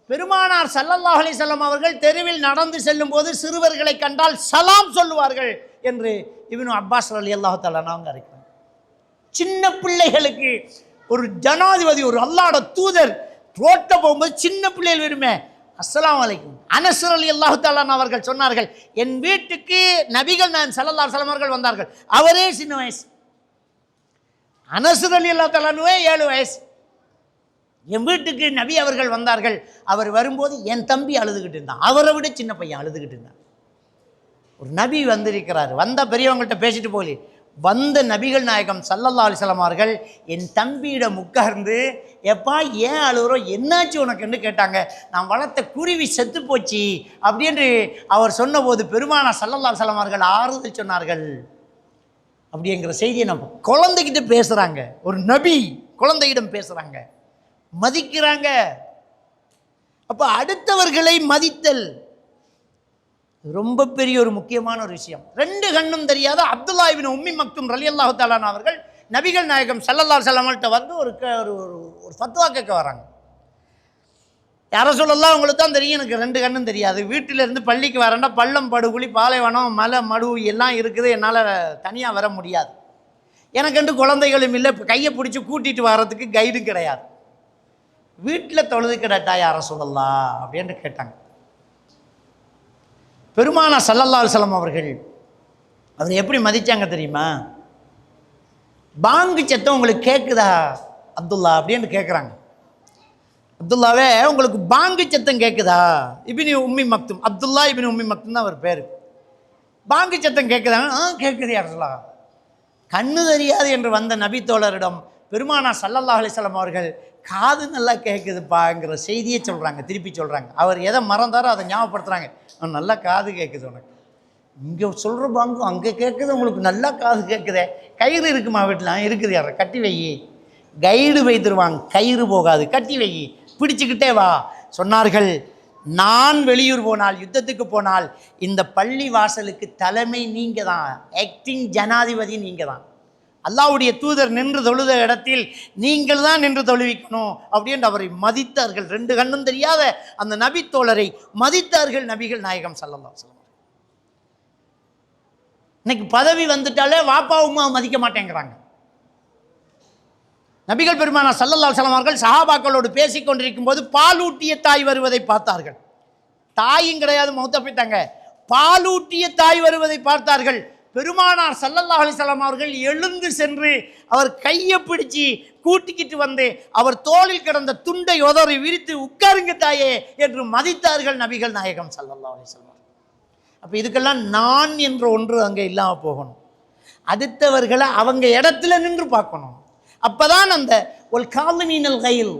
[SPEAKER 1] பெருமானார் ஸல்லல்லாஹு அலைஹி வஸல்லம் அவர்கள் தெருவில் நடந்து செல்லும் போது சிறுவர்களை கண்டால் சலாம் சொல்லுவார்கள் என்று இப்னு அப்பாஸ் ரலியல்லாஹு தஆலா அவங்க அறிக்கிறாங்க. சின்ன பிள்ளைகளுக்கு ஒரு ஜனாதிபதி, ஒரு அல்லாஹ்வோட தூதர் ரோட்ட போகும்போது சின்ன பிள்ளைகள் விரும்பே அஸ்ஸலாமு அலைக்கும். அனஸ் ரலியல்லாஹு தஆலா அவர்கள் சொன்னார்கள், என் வீட்டுக்கு நபிகள் நான் ஸல்லல்லாஹு அலைஹி வஸல்லம் அவர்கள் வந்தார்கள். அவரே சின்ன வயசு, அனஸ் ரலியல்லாஹு தஆலாவே 7 வயசு. என் வீட்டுக்கு நபி அவர்கள் வந்தார்கள். அவர் வரும்போது என் தம்பி அழுதுகிட்டு இருந்தான், அவரை விட சின்ன பையன் அழுதுகிட்டு இருந்தான். ஒரு நபி வந்திருக்கிறார், வந்த பெரியவங்கள்ட்ட பேசிட்டு போலி வந்த நபிகள் நாயகம் ஸல்லல்லாஹு அலைஹி வஸல்லம் அவர்கள் என் தம்பியிடம் உட்கார்ந்து, எப்பா ஏன் அழுகிறோம், என்னாச்சு உனக்குன்னு கேட்டாங்க. நான் வளர்த்த குருவி செத்து போச்சு அப்படின்னு அவர் சொன்னபோது பெருமானார் ஸல்லல்லாஹு அலைஹி வஸல்லம் அவர்கள் ஆறுதல் சொன்னார்கள். அப்படிங்கிற செய்தியை நம்ம குழந்தைகிட்ட பேசுகிறாங்க. ஒரு நபி குழந்தையிடம் பேசுகிறாங்க, மதிக்கிறாங்க. அப்போ அடுத்தவர்களை மதித்தல், ரொம்ப பெரிய ஒரு முக்கியமான ஒரு விஷயம். 2 கண்ணும் தெரியாத அப்துல்லா இப்னு உம்மி மக்தும் ரலியல்லாஹு தஆலா அவர்கள் நபிகள் நாயகம் ஸல்லல்லாஹு அலைஹி வஸல்லம் வந்து ஒரு ஃபத்வா கேட்க வராங்க. யா ரசூலல்லாஹ், உங்களுக்கு தான் தெரியும் எனக்கு 2 கண்ணும் தெரியாது, வீட்டிலேருந்து பள்ளிக்கு வரேன்னா பள்ளம் படுகுழி பாலைவனம் மலை மடு எல்லாம் இருக்குது, என்னால் தனியாக வர முடியாது, எனக்கென்று குழந்தைகளும் இல்லை, கையை பிடிச்சி கூட்டிகிட்டு வர்றதுக்கு கைடும் கிடையாது, வீட்டில் தொழுது கிடட்டா யா ரசூலல்லாஹ் அப்படின்னு கேட்டாங்க. பெருமானார் ஸல்லல்லாஹு அலைஹி வஸல்லம் அவர்கள் அவர் எப்படி மதித்தாங்க தெரியுமா? பாங்கு சத்தம் உங்களுக்கு கேட்குதா அப்துல்லா அப்படின்னு கேட்குறாங்க. அப்துல்லாவே, உங்களுக்கு பாங்கு சத்தம் கேட்குதா? இப்னு உம்மி மக்தும், அப்துல்லா இப்னு உம்மி மக்தும் தான் அவர் பேர். பாங்கு சத்தம் கேட்குதா? கேட்குது யா ரசூலல்லாஹ். கண்ணு தெரியாது என்று வந்த நபி தோழரிடம் பெருமானார் ஸல்லல்லாஹு அலைஹி வஸல்லம் அவர்கள் காது நல்லா கேட்குதுப்பாங்கிற செய்தியை சொல்கிறாங்க, திருப்பி சொல்கிறாங்க. அவர் எதை மறந்தாரோ அதை ஞாபகப்படுத்துகிறாங்க. நல்லா காது கேட்குது உனக்கு, இங்கே சொல்கிற பாங்கு அங்கே கேட்குது, உங்களுக்கு நல்லா காது கேட்குதே, கயிறு இருக்குமா வீட்டில்? இருக்குது, யார கட்டி வை, கைடு வைத்துருவாங்க, கயிறு போகாது, கட்டி வை, பிடிச்சிக்கிட்டே வா சொன்னார்கள். நான் வெளியூர் போனால், யுத்தத்துக்கு போனால், இந்த பள்ளி வாசலுக்கு தலைமை நீங்கள் தான், ஆக்டிங் ஜனாதிபதி நீங்கள் தான், அல்லாஹ்வுடைய தூதர் நின்று தொழுத இடத்தில் நீங்கள் தான் நின்று தொழுவிக்கணும் அப்படின்னு அவரை மதித்தார்கள். 2 கண்ணும் தெரியாத அந்த நபி தோழரை மதித்தார்கள் நபிகள் நாயகம் ஸல்லல்லாஹு அலைஹி வஸல்லம். இன்னைக்கு பதவி வந்துட்டாலே வாப்பா உம்மா மதிக்க மாட்டேங்கிறாங்க. நபிகள் பெருமானார் ஸல்லல்லாஹு அலைஹி வஸல்லம் அவர்கள் சஹாபாக்களோடு பேசிக் கொண்டிருக்கும் போது பாலூட்டிய தாய் வருவதை பார்த்தார்கள். தாயும் கிடையாது, மௌத்தா போயிட்டாங்க. பாலூட்டிய தாய் வருவதை பார்த்தார்கள். பெருமானார் ஸல்லல்லாஹு அலைஹி வஸல்லம் அவர்கள் எழுந்து சென்று அவர் கையை பிடிச்சி கூட்டிக்கிட்டு வந்து அவர் தோளில் கிடந்த துண்டை உதறி விரித்து உட்காருங்க தாயே என்று மதித்தார்கள் நபிகள் நாயகம் ஸல்லல்லாஹு அலைஹி வஸல்லம். அப்போ இதுக்கெல்லாம் நான் என்ற ஒன்று அங்கே இல்லாமல் போகணும். அடுத்தவர்களை அவங்க இடத்துல நின்று பார்க்கணும். அப்போதான் அந்த ஒரு காலிமீனல் கையில்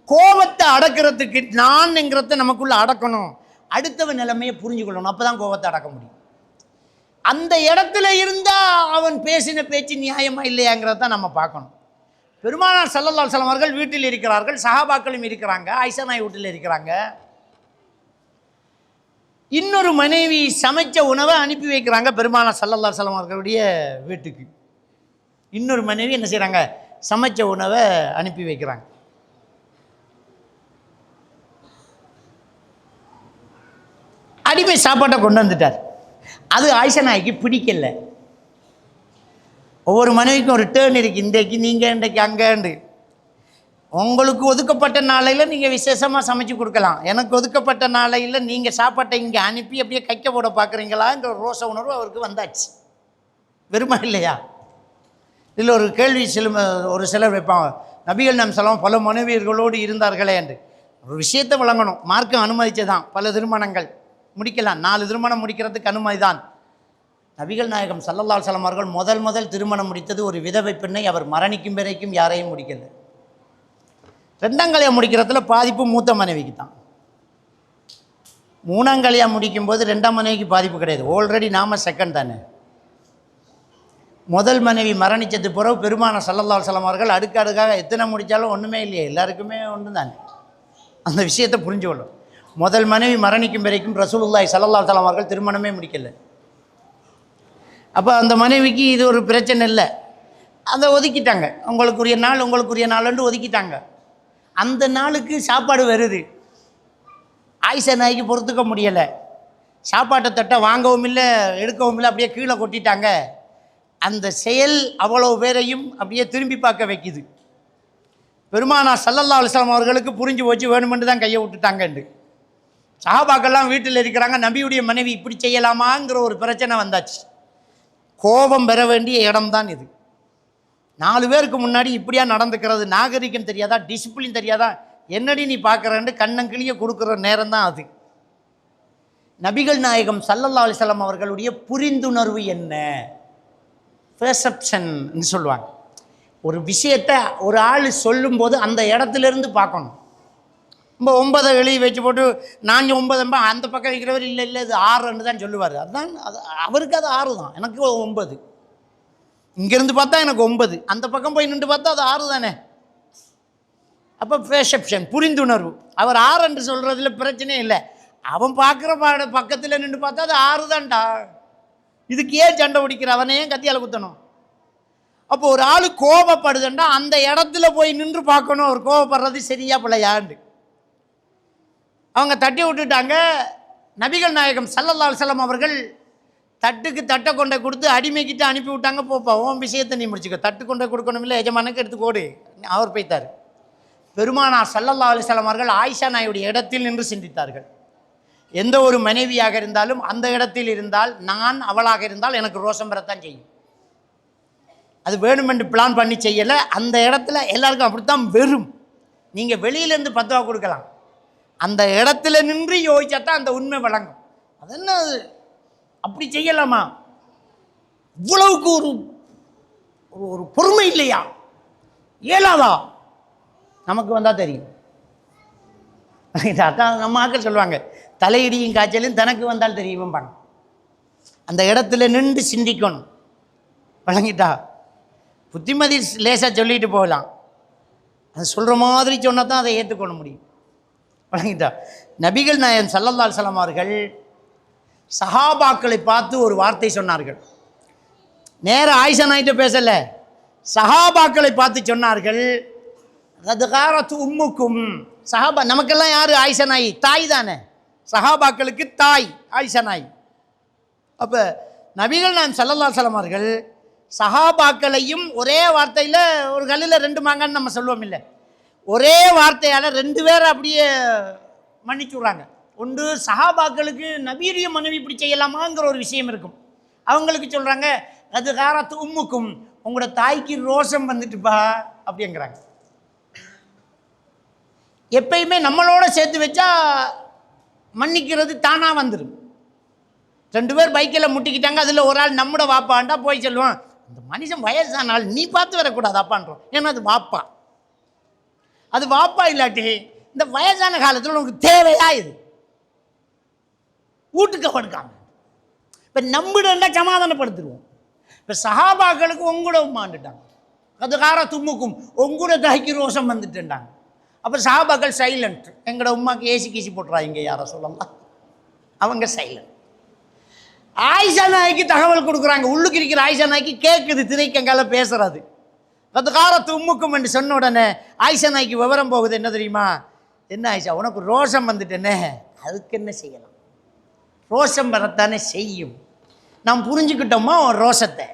[SPEAKER 1] கோபத்தை அடக்கிறதுக்கு நான் என்கிறத நமக்குள்ள அடக்கணும். அடுத்தவன் நிலைமையை புரிஞ்சுக்கொள்ளணும். அப்போ தான் கோபத்தை அடக்க முடியும். அந்த இடத்துல இருந்தால் அவன் பேசின பேச்சு நியாயமாக இல்லையாங்கிறத நம்ம பார்க்கணும். பெருமானார் ஸல்லல்லாஹு அலைஹி வஸல்லம் அவர்கள் வீட்டில் இருக்கிறார்கள், சஹாபாக்களும் இருக்கிறாங்க, ஆயிஷா நாய் வீட்டில் இருக்கிறாங்க. இன்னொரு மனைவி சமைச்ச உணவை அனுப்பி வைக்கிறாங்க பெருமானார் ஸல்லல்லாஹு அலைஹி வஸல்லம் அவர்களுடைய வீட்டுக்கு. இன்னொரு மனைவி என்ன செய்கிறாங்க? சமைச்ச உணவை அனுப்பி வைக்கிறாங்க. அடிமை சாப்பாட்டை கொண்டு வந்துட்டார். அது ஆயிஷா நாய்க்கு பிடிக்கல. ஒவ்வொரு மனைவிக்கும் ஒரு டேர்ன் இருக்குது. இன்றைக்கு நீங்கள், இன்றைக்கு அங்கேண்டு. உங்களுக்கு ஒதுக்கப்பட்ட நாளையில் நீங்கள் விசேஷமாக சமைச்சு கொடுக்கலாம், எனக்கு ஒதுக்கப்பட்ட நாளையில் நீங்கள் சாப்பாட்டை இங்கே அனுப்பி அப்படியே கைக்க போட பார்க்குறீங்களான்ற ஒரு ரோச உணர்வு அவருக்கு வந்தாச்சு. வெறுமா இல்லையா? இதில் ஒரு கேள்வி ஒரு சிலர் வைப்பாங்க, நபிகள் நாயகம் ஸல்லல்லாஹு பல மனைவியர்களோடு இருந்தார்களே என்று. ஒரு விஷயத்தை விளங்கணும். மார்க்கம் அனுமதிச்சதான் பல திருமணங்கள் முடிக்கலாம். 4 திருமணம் முடிக்கிறதுக்கு அனுமதி தான். நபிகள் நாயகம் ஸல்லல்லாஹு அலைஹி வஸல்லம் அவர்கள் முதல் திருமணம் முடித்தது ஒரு விதவை பெண்ணை. அவர் மரணிக்கும் வரைக்கும் யாரையும் முடிக்கல. 2ஆம் கல்யாணம் முடிக்கிறதுல பாதிப்பு மூத்த மனைவிக்கு தான். 3ஆம் கல்யாணம் முடிக்கும்போது 2ஆம் மனைவிக்கு பாதிப்பு கிடையாது. ஆல்ரெடி நாம செகண்ட் தானே. முதல் மனைவி மரணித்தது பிறகு பெருமானார் ஸல்லல்லாஹு அலைஹி வஸல்லம் அவர்கள் அடுக்காக எத்தனை முடித்தாலும் ஒன்றுமே இல்லையே, எல்லாருக்குமே ஒன்று தானே. அந்த விஷயத்தை புரிஞ்சுக்கொள்ளும். முதல் மனைவி மரணிக்கும் வரைக்கும் ரசூலுல்லாஹி ஸல்லல்லாஹு அலைஹி வஸல்லம் அவர்கள் திருமணமே முடிக்கல. அப்போ அந்த மனைவிக்கு இது ஒரு பிரச்சனை இல்லை. அதை ஒதுக்கிட்டாங்க. உங்களுக்குரிய நாள்னு ஒதுக்கிட்டாங்க. அந்த நாளுக்கு சாப்பாடு வருது. ஆயிஷா நாய்க்கு பொறுத்துக்க முடியலை. சாப்பாட்டை தட்டை வாங்கவும் இல்லை, எடுக்கவும் இல்லை, அப்படியே கீழே கொட்டிட்டாங்க. அந்த செயல் அவ்வளோ பேரையும் அப்படியே திரும்பி பார்க்க வைக்குது. பெருமானார் ஸல்லல்லாஹு அலைஹி வஸல்லம் அவர்களுக்கு புரிஞ்சு போச்சு, வேணுமென்று தான் கையை விட்டுட்டாங்கண்டு. சஹாபாக்கெல்லாம் வீட்டில் இருக்கிறாங்க, நபியுடைய மனைவி இப்படி செய்யலாமாங்கிற ஒரு பிரச்சனை வந்தாச்சு. கோபம் பெற வேண்டிய இடம்தான் இது. 4 பேருக்கு முன்னாடி இப்படியா நடந்துக்கிறது? நாகரிகம் தெரியாதா? டிசிப்ளின் தெரியாதா? என்னடி நீ பார்க்குறேன்னு கண்ணங்கிளிய கொடுக்குற நேரம் தான் அது. நபிகள் நாயகம் ஸல்லல்லாஹு அலைஹி வஸல்லம் அவர்களுடைய புரிந்துணர்வு என்ன? பெர்செப்ஷன் சொல்லுவாங்க. ஒரு விஷயத்தை ஒரு ஆள் சொல்லும்போது அந்த இடத்துலேருந்து பார்க்கணும். நம்ம 9 எழுதி வச்சு போட்டு நான் 9 அந்த பக்கம் வைக்கிறவர் இல்லை இது 6 தான் சொல்லுவார். அதுதான் அது அவருக்கு அது 6 தான், எனக்கு 9. இங்கேருந்து பார்த்தா எனக்கு 9, அந்த பக்கம் போய் நின்று பார்த்தா அது 6 தானே. அப்போ பெர்செப்ஷன் புரிந்துணர்வு. அவர் 6 என்று சொல்கிறதுல பிரச்சனையே இல்லை. அவன் பார்க்குற பக்கத்தில் நின்று பார்த்தா அது 6 தான்டா. இதுக்கு ஏன் சண்டை பிடிக்கிற? அவனை ஏன் கத்தியால் குத்தணும்? அப்போ ஒரு ஆள் கோபப்படுதுண்டா அந்த இடத்துல போய் நின்று பார்க்கணும் அவர் கோபப்படுறது சரியா பிள்ளையாண்டு. அவங்க தட்டி விட்டுட்டாங்க. நபிகள் நாயகம் ஸல்லல்லாஹு அலைஹி வஸல்லம் அவர்கள் தட்டுக்கு தட்டை கொண்டை கொடுத்து அடிமைக்கிட்ட அனுப்பி விட்டாங்க. போப்பா உன் விஷயத்தை நீ முடிச்சுக்க, தட்டு கொண்டை கொடுக்கணும் இல்லை, எஜமானுக்கு எடுத்து கோடு. அவர் போய்த்தார். பெருமானார் ஸல்லல்லாஹு அலைஹி வஸல்லம் அவர்கள் ஆயிஷா நாயுடைய இடத்தில் நின்று சிந்தித்தார்கள். எந்த ஒரு மனைவியாக இருந்தாலும் அந்த இடத்தில் இருந்தால், நான் அவளாக இருந்தால் எனக்கு ரோஷம் பெறத்தான் செய்யும். அது வேணுமென்று பிளான் பண்ணி செய்யலை. அந்த இடத்துல எல்லாருக்கும் அப்படித்தான் வெறும். நீங்கள் வெளியிலேருந்து 10 ரூபா கொடுக்கலாம், அந்த இடத்துல நின்று யோசிச்சாதான் அந்த உண்மை வழங்கும். அது என்ன அப்படி செய்யலாமா? இவ்வளவுக்கு ஒரு ஒரு பொறுமை இல்லையா? இயலாதா? நமக்கு வந்தால் தெரியும். அதான் நம்ம ஆக்கள் சொல்லுவாங்க, தலையிடியும் காய்ச்சலும் தனக்கு வந்தால் தெரியும். அந்த இடத்துல நின்று சிந்திக்கணும். வழங்கிட்டா புத்திமதி லேசாக சொல்லிட்டு போகலாம், அது சொல்கிற மாதிரி சொன்னால் தான் அதை ஏற்றுக்கொள்ள முடியும். வழங்கிட்டா நபிகள் நாயகம் ஸல்லல்லாஹு அலைஹி வஸல்லம் அவர்கள் சஹாபாக்களை பார்த்து ஒரு வார்த்தை சொன்னார்கள். நேர ஆயிஷா நாயிட்ட பேசலை, சஹாபாக்களை பார்த்து சொன்னார்கள். கத்காரத்து உம்முக்கும். சஹாபா நமக்கெல்லாம் யார்? ஆயிஷா நாயி தாய் தானே, சஹாபாக்களுக்கு தாய் ஆயிஷா நாயி. அப்போ நபிகள் நாயகம் ஸல்லல்லாஹு அலைஹி வஸல்லம் அவர்கள் சஹாபாக்களையும் ஒரே வார்த்தையில், ஒரு கல்லில் 2 மாங்கன்னு நம்ம சொல்லுவோம் இல்லை, ஒரே வார்த்தையால் 2 பேரை அப்படியே மன்னிச்சு விட்றாங்க. ஒன்று சஹாபாக்களுக்கு நபியுடைய மனைவி இப்படி செய்யலாமாங்கிற ஒரு விஷயம் இருக்கும். அவங்களுக்கு சொல்கிறாங்க அது காரத்து உம்முக்கும், உங்களோட தாய்க்கு ரோஷம் வந்துட்டுப்பா அப்படிங்கிறாங்க. எப்பயுமே நம்மளோட சேர்த்து வச்சா மன்னிக்கிறது தானாக வந்துடும். 2 பேர் பைக்கில் முட்டிக்கிட்டாங்க, அதில் ஒரு ஆள் நம்மட வாப்பாண்டா போய் சொல்லுவான், அந்த மனுஷன் வயசான ஆள் நீ பார்த்து வரக்கூடாது அப்பான்றோம். ஏன்னா அது வாப்பா. அது வாப்பா இல்லாட்டி இந்த வயசான காலத்தில் உனக்கு தேவையா இது? வீட்டுக்கு படுக்காம இப்போ நம்பிடா சமாதானப்படுத்திடுவோம். இப்போ சஹாபாக்களுக்கு உங்களோட உமாண்டுட்டாங்க, அது கார தும்முக்கும் உங்களோட தாய்க்கு ரோஷம் வந்துட்டுண்டாங்க. அப்போ சஹாபாக்கள் சைலண்ட். எங்களோட உமாக்கு ஏசி கீசி போட்டுறாங்க யாரை சொல்லலாம், அவங்க சைலண்ட். ஆயிஷா நாய்க்கு தகவல் கொடுக்குறாங்க. உள்ளுக்கு இருக்கிற ஆயிஷா நாய்க்கு கேட்குது, திரைக்கங்கால பேசுறது. அது கார தும்முக்கும் என்று சொன்ன உடனே ஆயிஷா நாய்க்கு விவரம் போகுது. என்ன தெரியுமா? என்ன ஆயிஷா உனக்கு ரோஷம் வந்துட்டேனே, அதுக்கு என்ன செய்யலாம்? ரோஷம் வரத்தானே செய்யும். நாம் புரிஞ்சுக்கிட்டோமா ரோஷத்தை?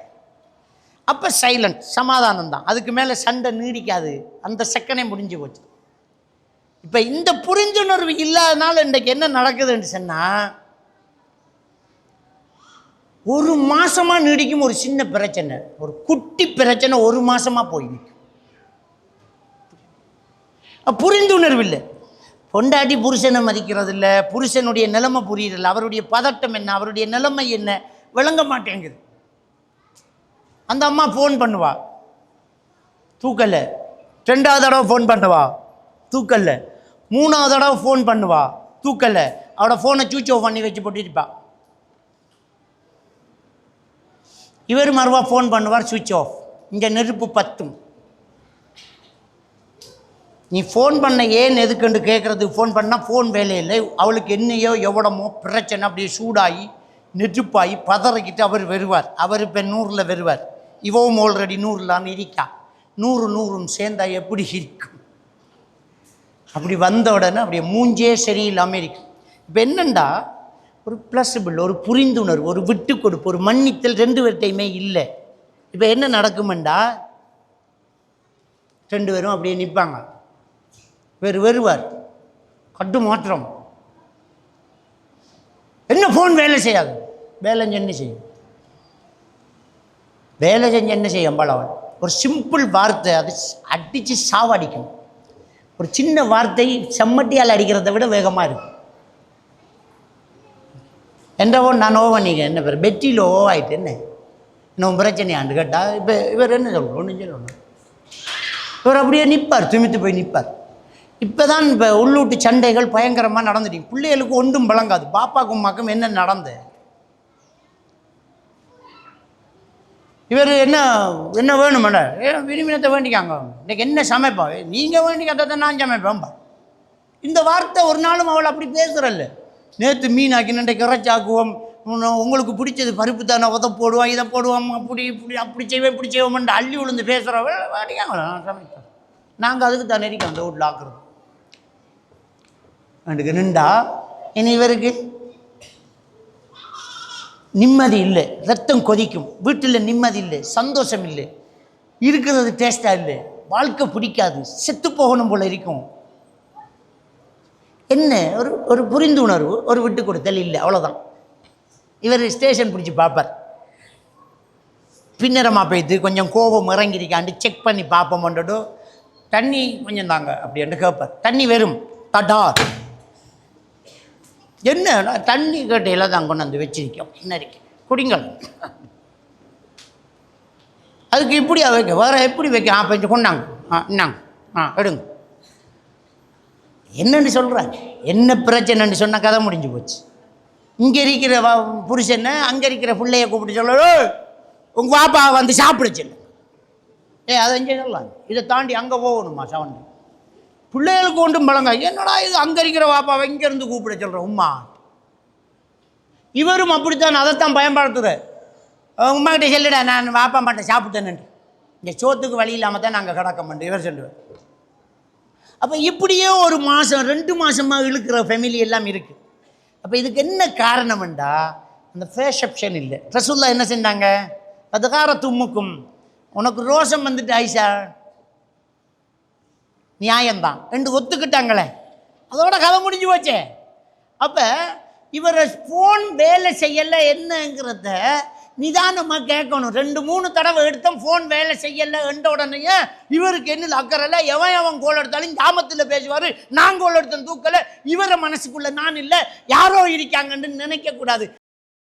[SPEAKER 1] அப்போ சைலண்ட், சமாதானம் தான். அதுக்கு மேலே சண்டை நீடிக்காது. அந்த செகண்டே முடிஞ்சு போச்சு. இப்போ இந்த புரிந்துணர்வு இல்லாதனால இன்றைக்கு என்ன நடக்குதுன்னு சொன்னால், ஒரு மாசமாக நீடிக்கும் ஒரு சின்ன பிரச்சனை, ஒரு குட்டி பிரச்சனை 1 மாசமாக போய் நிற்கும். புரிந்துணர்வு இல்லை. பொண்டாட்டி புருஷனை மதிக்கிறது இல்லை, புருஷனுடைய நிலைமை புரியறதில்லை, அவருடைய பதட்டம் என்ன, அவருடைய நிலைமை என்ன விளங்க மாட்டேங்குது. அந்த அம்மா ஃபோன் பண்ணுவா, தூக்கலை. 2வது தடவை ஃபோன் பண்ணுவா, தூக்கலை. 3வது தடவை ஃபோன் பண்ணுவா, தூக்கலை. அவட ஃபோனை சுவிட்ச் ஆஃப் பண்ணி வச்சு போட்டுருப்பா. இவர் மறுவா ஃபோன் பண்ணுவார், சுவிட்ச் ஆஃப். இங்கே நெருப்பு பத்தும். நீ ஃபோன் பண்ண ஏன் எதுக்குன்னு கேட்குறதுக்கு ஃபோன் பண்ணால் ஃபோன் வேலையில்லை. அவளுக்கு என்னையோ எவ்வளமோ பிரச்சனை அப்படியே சூடாகி நெருப்பாகி பதறிக்கிட்டு அவர் வருவார். அவர் இப்போ 100ல் வருவார், இவவும் ஆல்ரெடி 100லான்னு இருக்கா. 100 சேர்ந்தா எப்படி இருக்கும்? அப்படி வந்த உடனே அப்படியே மூஞ்சே சரியில்லாமல் இருக்கும். இப்போ என்னண்டா, ஒரு ப்ளஸபிள், ஒரு புரிந்துணர்வு, ஒரு விட்டு கொடுப்பு, ஒரு மன்னித்தல் 2 பேர்ட்டையுமே இல்லை. இப்போ என்ன நடக்குமெண்டா, 2 பேரும் அப்படியே நிற்பாங்க. வருவார், கட்டு மாற்றம். என்ன ஃபோன் வேலை செய்யாது? வேலை செஞ்சு என்ன செய்யும்? வேலை செஞ்சு என்ன செய்யும்? அம்பாளவன் ஒரு சிம்பிள் வார்த்தை அது அடித்து சாவடிக்கும். ஒரு சின்ன வார்த்தை செம்மட்டியால் அடிக்கிறத விட வேகமாக இருக்கும். என்னவோ நான் ஓவன், நீங்கள் என்ன பேர் பெட்டியில் ஓவாயிட்டு என்ன இன்னும் பிரச்சனையாண்டு கேட்டால் இப்போ இவர் என்ன சொல்லணும்? ஒன்றும் சொல்லணும். இவர் அப்படியே நிற்பார், துமித்து போய் நிற்பார். இப்போ தான் இப்போ உள்ளூட்டு சண்டைகள் பயங்கரமாக நடந்துட்டு பிள்ளைகளுக்கு ஒன்றும் வழங்காது. பாப்பாக்கும் அம்மாக்கும் என்ன நடந்து, இவர் என்ன என்ன வேணுமெண்டா, விரும்பினத்தை வேண்டிக்காங்க, இன்றைக்கி என்ன சமைப்போம், நீங்கள் வேண்டிக்காத நான் சமைப்பேன்பா. இந்த வார்த்தை ஒரு நாளும் அவள் அப்படி பேசுகிறல்ல. நேற்று மீன் ஆக்கினண்டை இறைச்சாக்குவோம், உங்களுக்கு பிடிச்சது பருப்பு தானே, உத போடுவோம், இதை போடுவோம், அப்படி இப்படி அப்படி செய்வோம் இப்படி செய்வோம்ன்ற அள்ளி விழுந்து பேசுகிறோம். சமைக்கிறோம் நாங்கள் அதுக்கு தானே இருக்கோம் அந்த வீட்டில் ஆக்குறோம். அதுக்கு நின்றா இனி இவருக்கு நிம்மதி இல்லை, ரத்தம் கொதிக்கும், வீட்டில் நிம்மதி இல்லை, சந்தோஷம் இல்லை, இருக்கிறது டேஸ்டாக இல்லை, வாழ்க்கை பிடிக்காது, செத்து போகணும் போல இருக்கும். என்ன ஒரு புரிந்துணர்வு, ஒரு விட்டு கொடுத்தல் இல்லை, அவ்வளோதான். இவர் ஸ்டேஷன் பிடிச்சி பார்ப்பார், பின்னரமாக போய்த்து கொஞ்சம் கோபம் இறங்கியிருக்காண்டு செக் பண்ணி பார்ப்போம்ன்றோ, தண்ணி கொஞ்சம் தாங்க அப்படின்ட்டு கேட்பார். தண்ணி வெறும் தடா என்ன தண்ணி கேட்டையில தான் கொண்டு வந்து வச்சிருக்கோம், என்ன இருக்கு குடிங்கள். அதுக்கு இப்படியா வைக்க, வேறு எப்படி வைக்க? கொஞ்சம் கொண்டாங்க, இன்னாங்க, எடுங்க. என்னன்னு சொல்கிறாங்க, என்ன பிரச்சனைன்னு சொன்ன கதை முடிஞ்சு போச்சு. இங்கே இருக்கிற புருஷனை அங்கே இருக்கிற பிள்ளைய கூப்பிட்டு சொல்லணும், உங்கள் பாப்பா வந்து சாப்பிட சொல்லு. அதை இங்கே சொல்லலாம், இதை தாண்டி அங்கே போகணுமா சவுண்டு? பிள்ளைகளுக்கு ஒன்றும் பழங்க, என்னடா இது அங்கே இருக்கிற பாப்பாவை இங்கேருந்து கூப்பிட சொல்கிறேன் உம்மா. இவரும் அப்படித்தான், அதைத்தான் பயன்படுத்துகிறார். உம்மா கிட்டே சொல்லிடா, நான் பாப்பா மாட்டேன் சாப்பிட்டேன்னு, இந்த சோத்துக்கு வழி இல்லாமல் தான் நாங்கள் கிடக்க மாட்டோம் இவர் சொல்லுவார். அப்போ இப்படியே ஒரு மாதம் 2 மாதமாக இழுக்கிற ஃபேமிலி எல்லாம் இருக்குது. அப்போ இதுக்கு என்ன காரணம்ண்டா அந்த பெர்செப்ஷன் இல்லை. ரசூலுல்லாஹ் என்ன செஞ்சாங்க, அதுகார தும்முக்கும், உனக்கு ரோஷம் வந்துட்டு ஆயிஷா நியாயம்தான் என்று ஒத்துக்கிட்டாங்களே, அதோட கதை முடிஞ்சு போச்சே. அப்போ இவர் ஃபோன் வேலை செய்யலை என்னங்கிறத நிதானமாக கேட்கணும். 2-3 தடவை எடுத்தோம், ஃபோன் வேலை செய்யலை என்ற உடனே இவருக்கு என்ன அக்கறையில் எவன் கோல் எடுத்தாலும் கிராமத்தில் பேசுவார், நான் கோல் எடுத்தேன் தூக்கலை, இவரை மனசுக்குள்ளே நான் இல்லை யாரோ இருக்காங்கன்னு நினைக்கக்கூடாது.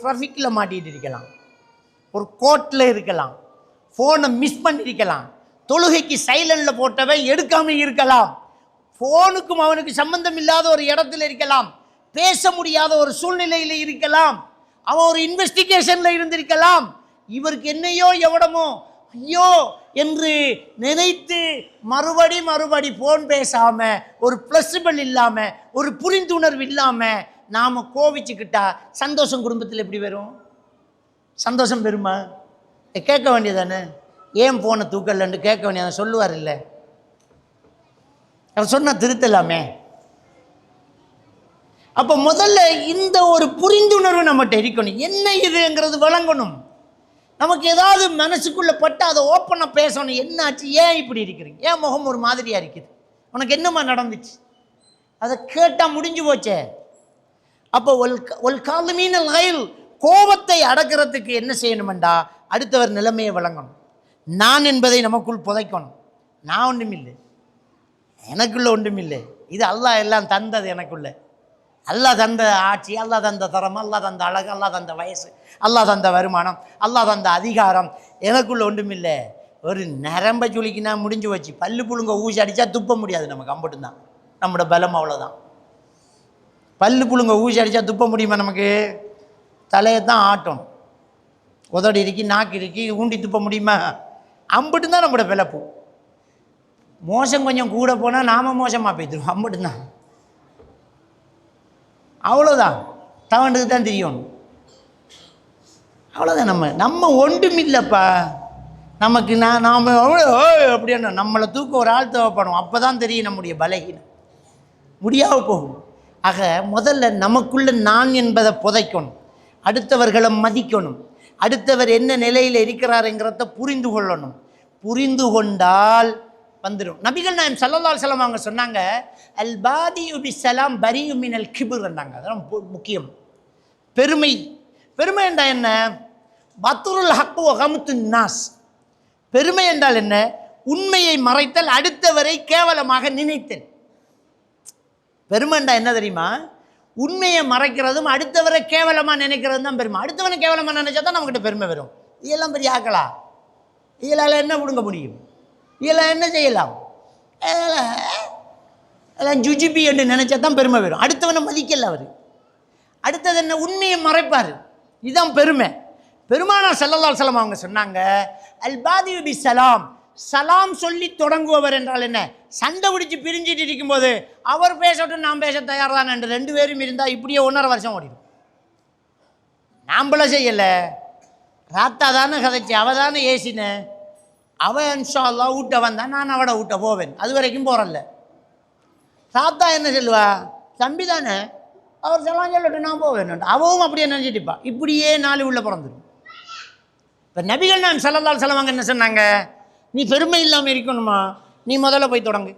[SPEAKER 1] ட்ராஃபிக்கில் மாட்டிகிட்டு இருக்கலாம், ஒரு கோர்ட்டில் இருக்கலாம், ஃபோனை மிஸ் பண்ணியிருக்கலாம், தொழுகைக்கு சைலண்டில் போட்டவன் எடுக்காமல் இருக்கலாம், ஃபோனுக்கும் அவனுக்கு சம்பந்தம் இல்லாத ஒரு இடத்துல இருக்கலாம், பேச முடியாத ஒரு சூழ்நிலையில் இருக்கலாம், அவன் ஒரு இன்வெஸ்டிகேஷனில் இருந்திருக்கலாம். இவருக்கு என்னையோ எவடமோ ஐயோ என்று நினைத்து மறுபடி ஃபோன் பேசாமல், ஒரு ப்ளஸபிள் இல்லாமல், ஒரு புரிந்துணர்வு இல்லாமல் நாம் கோவிச்சுக்கிட்டா சந்தோஷம் குடும்பத்தில் எப்படி வரும்? சந்தோஷம் பெறுமா? கேட்க வேண்டியதானே, ஏன் ஃபோனை தூக்கலன்னு கேட்க வேண்டியதான். சொல்லுவார் இல்லை, அவர் சொன்னால் திருத்தலாமே. அப்போ முதல்ல இந்த ஒரு புரிந்துணர்வு நம்மகிட்ட இருக்கணும். என்ன இதுங்கிறது வழங்கணும். நமக்கு ஏதாவது மனசுக்குள்ளே பட்டு அதை ஓப்பனாக பேசணும். என்னாச்சு, ஏன் இப்படி இருக்கிறீங்க, ஏன் முகம் ஒரு மாதிரியாக இருக்குது, உனக்கு என்னம்மா நடந்துச்சு, அதை கேட்டால் முடிஞ்சு போச்சே. அப்போ ஒல் காலமீனல் கைல், கோபத்தை அடக்கிறதுக்கு என்ன செய்யணுமெண்டா அடுத்தவர் நிலைமையை வழங்கணும். நான் என்பதை நமக்குள் புதைக்கணும். நான் ஒன்றுமில்லை, எனக்குள்ள ஒன்றுமில்லை, இது அல்லாஹ் எல்லாம் தந்தது எனக்குள்ள. அல்லாஹ் தந்த ஆட்சி, அல்லாஹ் தந்த தரம், அல்லாஹ் தந்த அழகு, அல்லாஹ் தந்த வயசு, அல்லாஹ் தந்த வருமானம், அல்லாஹ் தந்த அதிகாரம், எனக்குள்ள ஒன்றுமில்லை. ஒரு நரம்பை சுளிக்கினா முடிஞ்சு வச்சு, பல்லு புழுங்க ஊசி அடித்தா துப்ப முடியாது நமக்கு, அம்பட்டு தான் நம்மளோட பலம், அவ்வளோதான். பல்லு புழுங்க ஊசி அடித்தா துப்ப முடியுமா நமக்கு? தலையை தான் ஆட்டும், உதடி இருக்கி நாக்கு இருக்கி ஊண்டி துப்ப முடியுமா? அம்பட்டு தான் நம்மளோட பிழப்பு. மோசம் கொஞ்சம் கூட போனால் நாம் மோசமாக போய்த்துருவோம், அம்பட்டு தான், அவ்வளோதான். தவண்டுக்கு தான் தெரியும், அவ்வளோதான். நம்ம ஒன்றுமில்லைப்பா நமக்கு. நாம் அப்படின்னா நம்மளை தூக்க ஒரு ஆள் தேவைப்படும், அப்போ தான் தெரியும் நம்முடைய பலகீனம், முடியாமல் போகும். ஆக முதல்ல நமக்குள்ள நான் என்பதை புதைக்கணும், அடுத்தவர்களை மதிக்கணும், அடுத்தவர் என்ன நிலையில் இருக்கிறாருங்கிறத புரிந்து கொள்ளணும். புரிந்து கொண்டால் வந்துடும். நபிகள் நாயகம் ஸல்லல்லாஹு அலைஹி வஸல்லம் அவங்க சொன்னாங்க, அல் பாதியு பிஸ்ஸலாம் பரியு மினல் கிப்ர் என்றாங்க. அதெல்லாம் முக்கியம். பெருமை, பெருமை என்றால் என்ன? பத்ருல் ஹக் வ கம்துன் நாஸ். பெருமை என்றால் என்ன? உண்மையை மறைத்தல், அடுத்தவரை கேவலமாக நினைத்தல். பெருமை என்றால் என்ன தெரியுமா? உண்மையை மறைக்கிறதும் அடுத்தவரை கேவலமாக நினைக்கிறது தான் பெருமை. அடுத்தவனை கேவலமாக நினைச்சா தான் நம்மகிட்ட பெருமை வரும். இதெல்லாம் பெரிய ஆக்களா, இதெல்லாம் என்ன பிடுங்க முடியும், இதெல்லாம் என்ன செய்யலாம், அதெல்லாம் ஜுஜிபி என்று நினைச்சா தான் பெருமை வரும். அடுத்தவனை மதிக்கல அவர். அடுத்தது என்ன? உண்மையை மறைப்பார். இதுதான் பெருமை. பெருமானார் ஸல்லல்லாஹு அலைஹி வஸல்லம் அவங்க சொன்னாங்க, அல் பாதியு பிஸ்ஸலாம், சலாம் சொல்லி தொடங்குபவர் என்றால் என்ன? சண்டை பிடிச்சி பிரிஞ்சிட்டு இருக்கும்போது அவர் பேசட்டும் நான் பேச தயார் தான் என்று 2 பேரும் இருந்தால் இப்படியே 1.5 வருஷம் ஓடிடும். நாம்பள செய்யலை, ராத்தா தானே கதைச்சி, அவள் தானே ஏசினேன், அவன் இன்ஷா அல்லாஹ் ஊட்ட வந்தான், நான் அவட ஊட்ட போவேன், அது வரைக்கும் போகிறல்ல. ராத்தா என்ன சொல்லுவா, தம்பி தானே அவர் சலாம் சொல்லட்டும் நான் போவேன், அவவும் அப்படியே நினச்சிட்டுப்பா. இப்படியே 4 உள்ள பிறந்துடும். இப்போ நபிகள் நான் ஸல்லல்லாஹு அலைஹி வஸல்லம் என்ன சொன்னாங்க, நீ பெருமை இல்லாமல் இருக்கணுமா, நீ முதல்ல போய் தொடங்கு.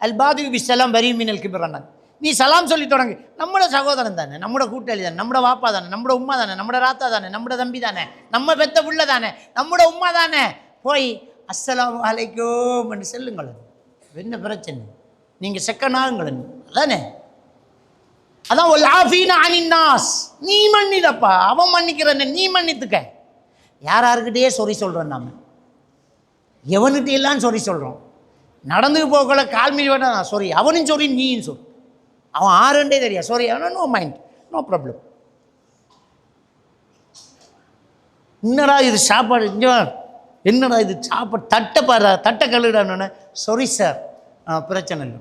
[SPEAKER 1] அல்பாதி பிஸ்ஸலாம் பரி மினல் கிப்ரான், நீ சலாம் சொல்லி தொடங்கு. நம்மளோட சகோதரன் தானே, நம்மளோட கூட்டாளி தானே, நம்மளோட வாப்பா தானே, நம்மளோட உம்மா தானே, நம்மளோட ராத்தா தானே, நம்மளோட தம்பி தானே, நம்ம பெத்த புள்ள தானே, நம்மளோட உம்மா தானே, போய் அஸ்ஸலாமு அலைக்கும் என்று சொல்லுங்களேன். என்ன பிரச்சனை, நீங்கள் செக்கனாகுங்களேன் அதானே. அதான் ஒரு ஆஃபீன அனின்னாஸ், நீ மன்னிதப்பா, அவன் மன்னிக்கிறன்னு நீ மன்னித்துக்க. யாருக்கிட்டே சொறி சொல்கிறோம், நாம் எவனுகிட்ட எல்லாம் சொறி சொல்கிறோம். நடந்து போகல கால் மீறி வேண்டாம் சொறி, அவனும் சொறி நீயும் சொல். அவன் ஆறுண்டே தெரியா சொறி, அவனா நோ மைண்ட், நோ ப்ராப்ளம். என்னடா இது சாப்பாடு, என்னடா இது சாப்பாடு, தட்டை பாரு, தட்டை கழுடான்னு சொறி சார், பிரச்சனை இல்லை.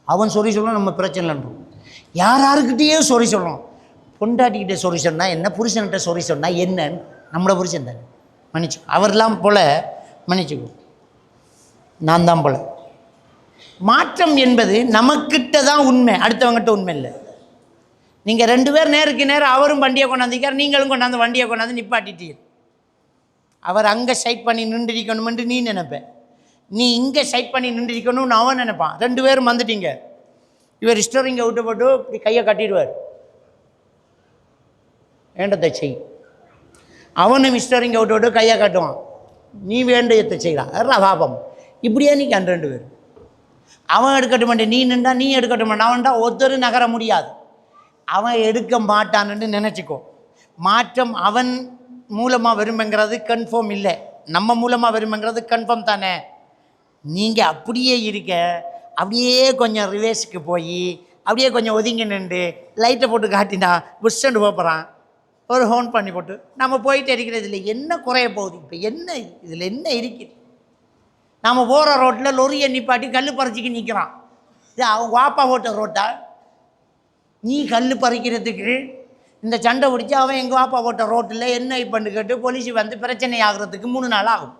[SPEAKER 1] அவன் சொறி சொல்கிறான், நம்ம பிரச்சனை இல்லைன்றோம். யாருக்கிட்டேயே சொறி சொல்கிறோம். பொண்டாட்டிக்கிட்டே சொறி சொன்னால் என்ன, புருஷன்கிட்ட சொறி சொன்னால் என்னன்னு, நம்மளோட புருஷன் தானே மன்னிச்சுக்கோ, அவர்லாம் போல் மன்னிச்சுக்கோ, நான் தான் போல. மாற்றம் என்பது நமக்கிட்ட தான் உண்மை, அடுத்தவங்ககிட்ட உண்மை இல்லை. நீங்கள் 2 பேர் நேருக்கு நேரம், அவரும் வண்டியை கொண்டாந்துக்கார், நீங்களும் கொண்டாந்து வண்டியை கொண்டாந்து நிப்பாட்டிட்டீர். அவர் அங்கே சைட் பண்ணி நின்றுக்கணுமென்று நீ நினைப்பேன், நீ இங்கே சைட் பண்ணி நின்றுக்கணும்னு அவன் நினைப்பான். 2 பேரும் வந்துட்டீங்க. இவர் ஸ்டோரிங்கை விட்டு போட்டு இப்படி கையை கட்டிடுவார், வேண்டத்தை செய். அவனும் ஸ்டோரிங்கை விட்டு விட்டு கையை காட்டுவான், நீ வேண்டியத்தை செய்யலாம், அதான் பாபம். இப்படியே நீ 2 பேர், அவன் எடுக்கட்டும் மாட்டேன், நீ நின்றா நீ எடுக்கட்டும் மாட்டான், அவன்டா ஒருத்தர் நகர முடியாது. அவன் எடுக்க மாட்டான்னு நினச்சிக்கோ. மாற்றம் அவன் மூலமாக விரும்புங்கிறது கன்ஃபார்ம் இல்லை, நம்ம மூலமாக விரும்புங்கிறது கன்ஃபார்ம் தானே. நீங்கள் அப்படியே இருக்க, அப்படியே கொஞ்சம் ரிவேர்ஸுக்கு போய் அப்படியே கொஞ்சம் ஒதுங்கி நின்று லைட்டை போட்டு காட்டினா புஷ்ஷண்டு போகிறான், ஒரு ஹோன் பண்ணி போட்டு நம்ம போயிட்டு இருக்கிறது இல்லை. என்ன குறைய போகுது இப்போ, என்ன இதில் என்ன இருக்குது? நாம் போகிற ரோட்டில் லொரியை நிப்பாட்டி கல் பறிச்சிக்கு நிற்கிறான். இது அவன் வாப்பா ஓட்ட ரோட்டா? நீ கல் பறிக்கிறதுக்கு இந்த சண்டை பிடிச்சி அவன் எங்கள் வாப்பா ஓட்ட ரோட்டில் என்ன பண்ணு கேட்டு போலீஸ் வந்து பிரச்சனை ஆகிறதுக்கு 3 நாள் ஆகும்.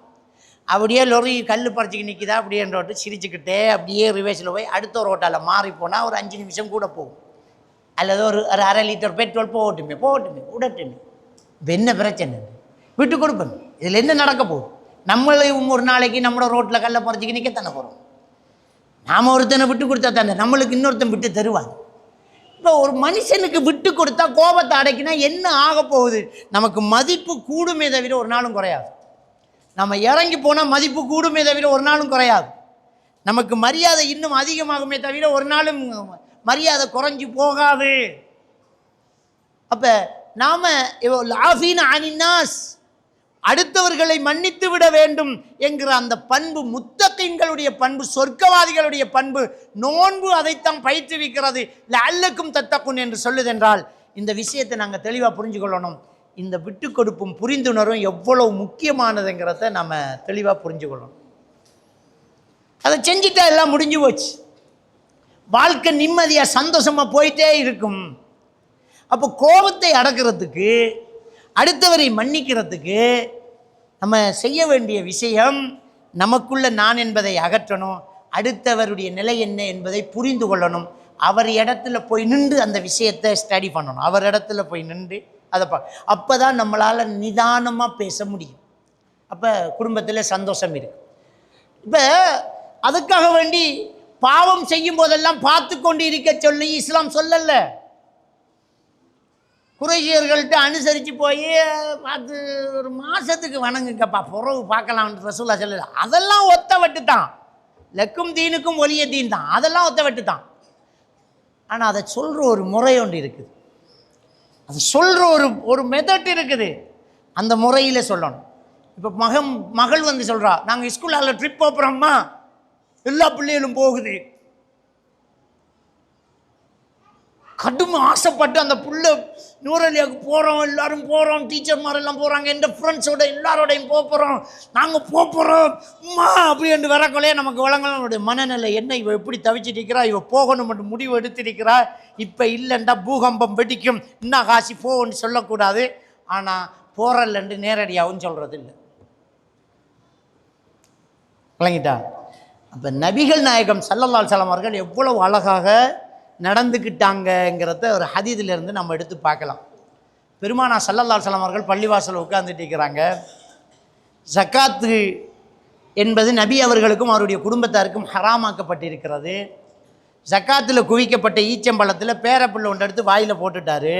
[SPEAKER 1] அப்படியே லொரி கல் பறிச்சிக்கு நிற்கிதா அப்படின்ற ரோட்டு சிரிச்சுக்கிட்டே அப்படியே ரிவேஸில் போய் அடுத்த ரோட்டால் மாறி போனால் ஒரு 5 நிமிஷம் கூட போகும், அல்லது ஒரு 1/2 லிட்டர் பெட்ரோல் போகட்டுமே விடட்டுமே. இப்போ என்ன பிரச்சனை, விட்டு கொடுப்பேன். இதில் என்ன நடக்க போகுது? நம்மளையும் ஒரு நாளைக்கு நம்மளோட ரோட்டில் கல்லை பறிச்சிக்கு நிற்கத்தானே போகிறோம். நாம் ஒருத்தனை விட்டு கொடுத்தா தானே நம்மளுக்கு இன்னொருத்தன் விட்டு தருவாங்க. இப்போ ஒரு மனுஷனுக்கு விட்டு கொடுத்தா கோபத்தை அடைக்கினா என்ன ஆக போகுது? நமக்கு மதிப்பு கூடுமே தவிர ஒரு நாளும் குறையாது. நம்ம இறங்கி போனால் மதிப்பு கூடுமே தவிர ஒரு நாளும் குறையாது. நமக்கு மரியாதை இன்னும் அதிகமாகுமே தவிர ஒரு நாளும் மரியாதை குறைஞ்சி போகாது. அப்போ நாம் ஆஃபீன அனின்னாஸ், அடுத்தவர்களை மன்னித்து விட வேண்டும் என்கிற அந்த பண்பு முத்தகீன்களுடைய பண்பு, சொர்க்கவாதிகளுடைய பண்பு. நோன்பு அதைத்தான் பயிற்றுவிக்கிறது. லஅல்லக்கும் தத்தகுன் என்று சொல்லுதென்றால் இந்த விஷயத்தை நாங்கள் தெளிவாக புரிஞ்சு கொள்ளணும். இந்த விட்டு கொடுப்பும் புரிந்துணர்வும் எவ்வளவு முக்கியமானதுங்கிறத நம்ம தெளிவாக புரிஞ்சு கொள்ளணும். அதை செஞ்சுட்டா எல்லாம் முடிஞ்சு போச்சு, வாழ்க்கை நிம்மதியாக சந்தோஷமாக போயிட்டே இருக்கும். அப்போ கோபத்தை அடக்கிறதுக்கு, அடுத்தவரை மன்னிக்கிறதுக்கு நம்ம செய்ய வேண்டிய விஷயம், நமக்குள்ள நான் என்பதை அகற்றணும், அடுத்தவருடைய நிலை என்ன என்பதை புரிந்து கொள்ளணும். அவர் இடத்துல போய் நின்று அந்த விஷயத்தை ஸ்டடி பண்ணணும். அவர் இடத்துல போய் நின்று அதை அப்போ தான் நம்மளால் நிதானமாக பேச முடியும். அப்போ குடும்பத்தில் சந்தோஷம் இருக்கு. இப்போ அதுக்காக வேண்டி பாவம் செய்யும் போதெல்லாம் பார்த்து கொண்டு இருக்க சொல்லி இஸ்லாம் சொல்லல. குறைஷியர்கள்ட்ட அனுசரித்து போய் பார்த்து ஒரு மாதத்துக்கு வணங்குங்கப்பா, புறவு பார்க்கலாம்னு ரசூலா சொல்லல. அதெல்லாம் ஒத்த வெட்டு தான், லக்கும் தீனுக்கும் ஒலிய தீன் தான், அதெல்லாம் ஒத்த வெட்டு தான். ஆனால் அதை சொல்கிற ஒரு முறை ஒன்று இருக்குது, அது சொல்கிற ஒரு மெத்தட் இருக்குது, அந்த முறையில் சொல்லணும். இப்போ மகள் வந்து சொல்கிறா, நாங்கள் ஸ்கூலில் ட்ரிப் போகிறோம்மா, எல்லா பிள்ளைகளும் போகுது, கடும் ஆசைப்பட்டு அந்த புள்ள நூறலியாவுக்கு போகிறோம், எல்லாரும் போகிறோம், டீச்சர்மாரெல்லாம் போகிறாங்க, எந்த ஃப்ரெண்ட்ஸோட எல்லாரோடையும் போகிறோம், நாங்கள் போகிறோம் அம்மா அப்படி என்று வரக்குள்ளே நமக்கு வழங்கலனுடைய மனநிலை என்ன, இவ எப்படி தவிச்சிட்டு இருக்கிறா, இவ போகணும் மட்டும் முடிவு எடுத்திருக்கிறா, இப்போ இல்லைண்டா பூகம்பம் வெடிக்கும், இன்னும் காசி போன்னு சொல்லக்கூடாது. ஆனால் போகிறல்லன்று நேரடியாகவும் சொல்கிறது இல்லை. விளங்கிட்டா? அப்போ நபிகள் நாயகம் ஸல்லல்லாஹு அலைஹி வஸல்லம் அவர்கள் எவ்வளவு அழகாக நடந்துக்கிட்டாங்கங்கிறத ஒரு ஹதீஸிலிருந்து நம்ம எடுத்து பார்க்கலாம். பெருமானார் ஸல்லல்லாஹு அலைஹி வஸல்லம் அவர்கள் பள்ளிவாசல் உட்கார்ந்துட்டு இருக்கிறாங்க. ஜக்காத்து என்பது நபி அவர்களுக்கும் அவருடைய குடும்பத்தாருக்கும் ஹராமாக்கப்பட்டிருக்கிறது. ஜக்காத்தில் குவிக்கப்பட்ட ஈச்சம்பழத்தில் பேரப்பிள்ளை ஒன்று எடுத்து வாயில் போட்டுட்டாரு.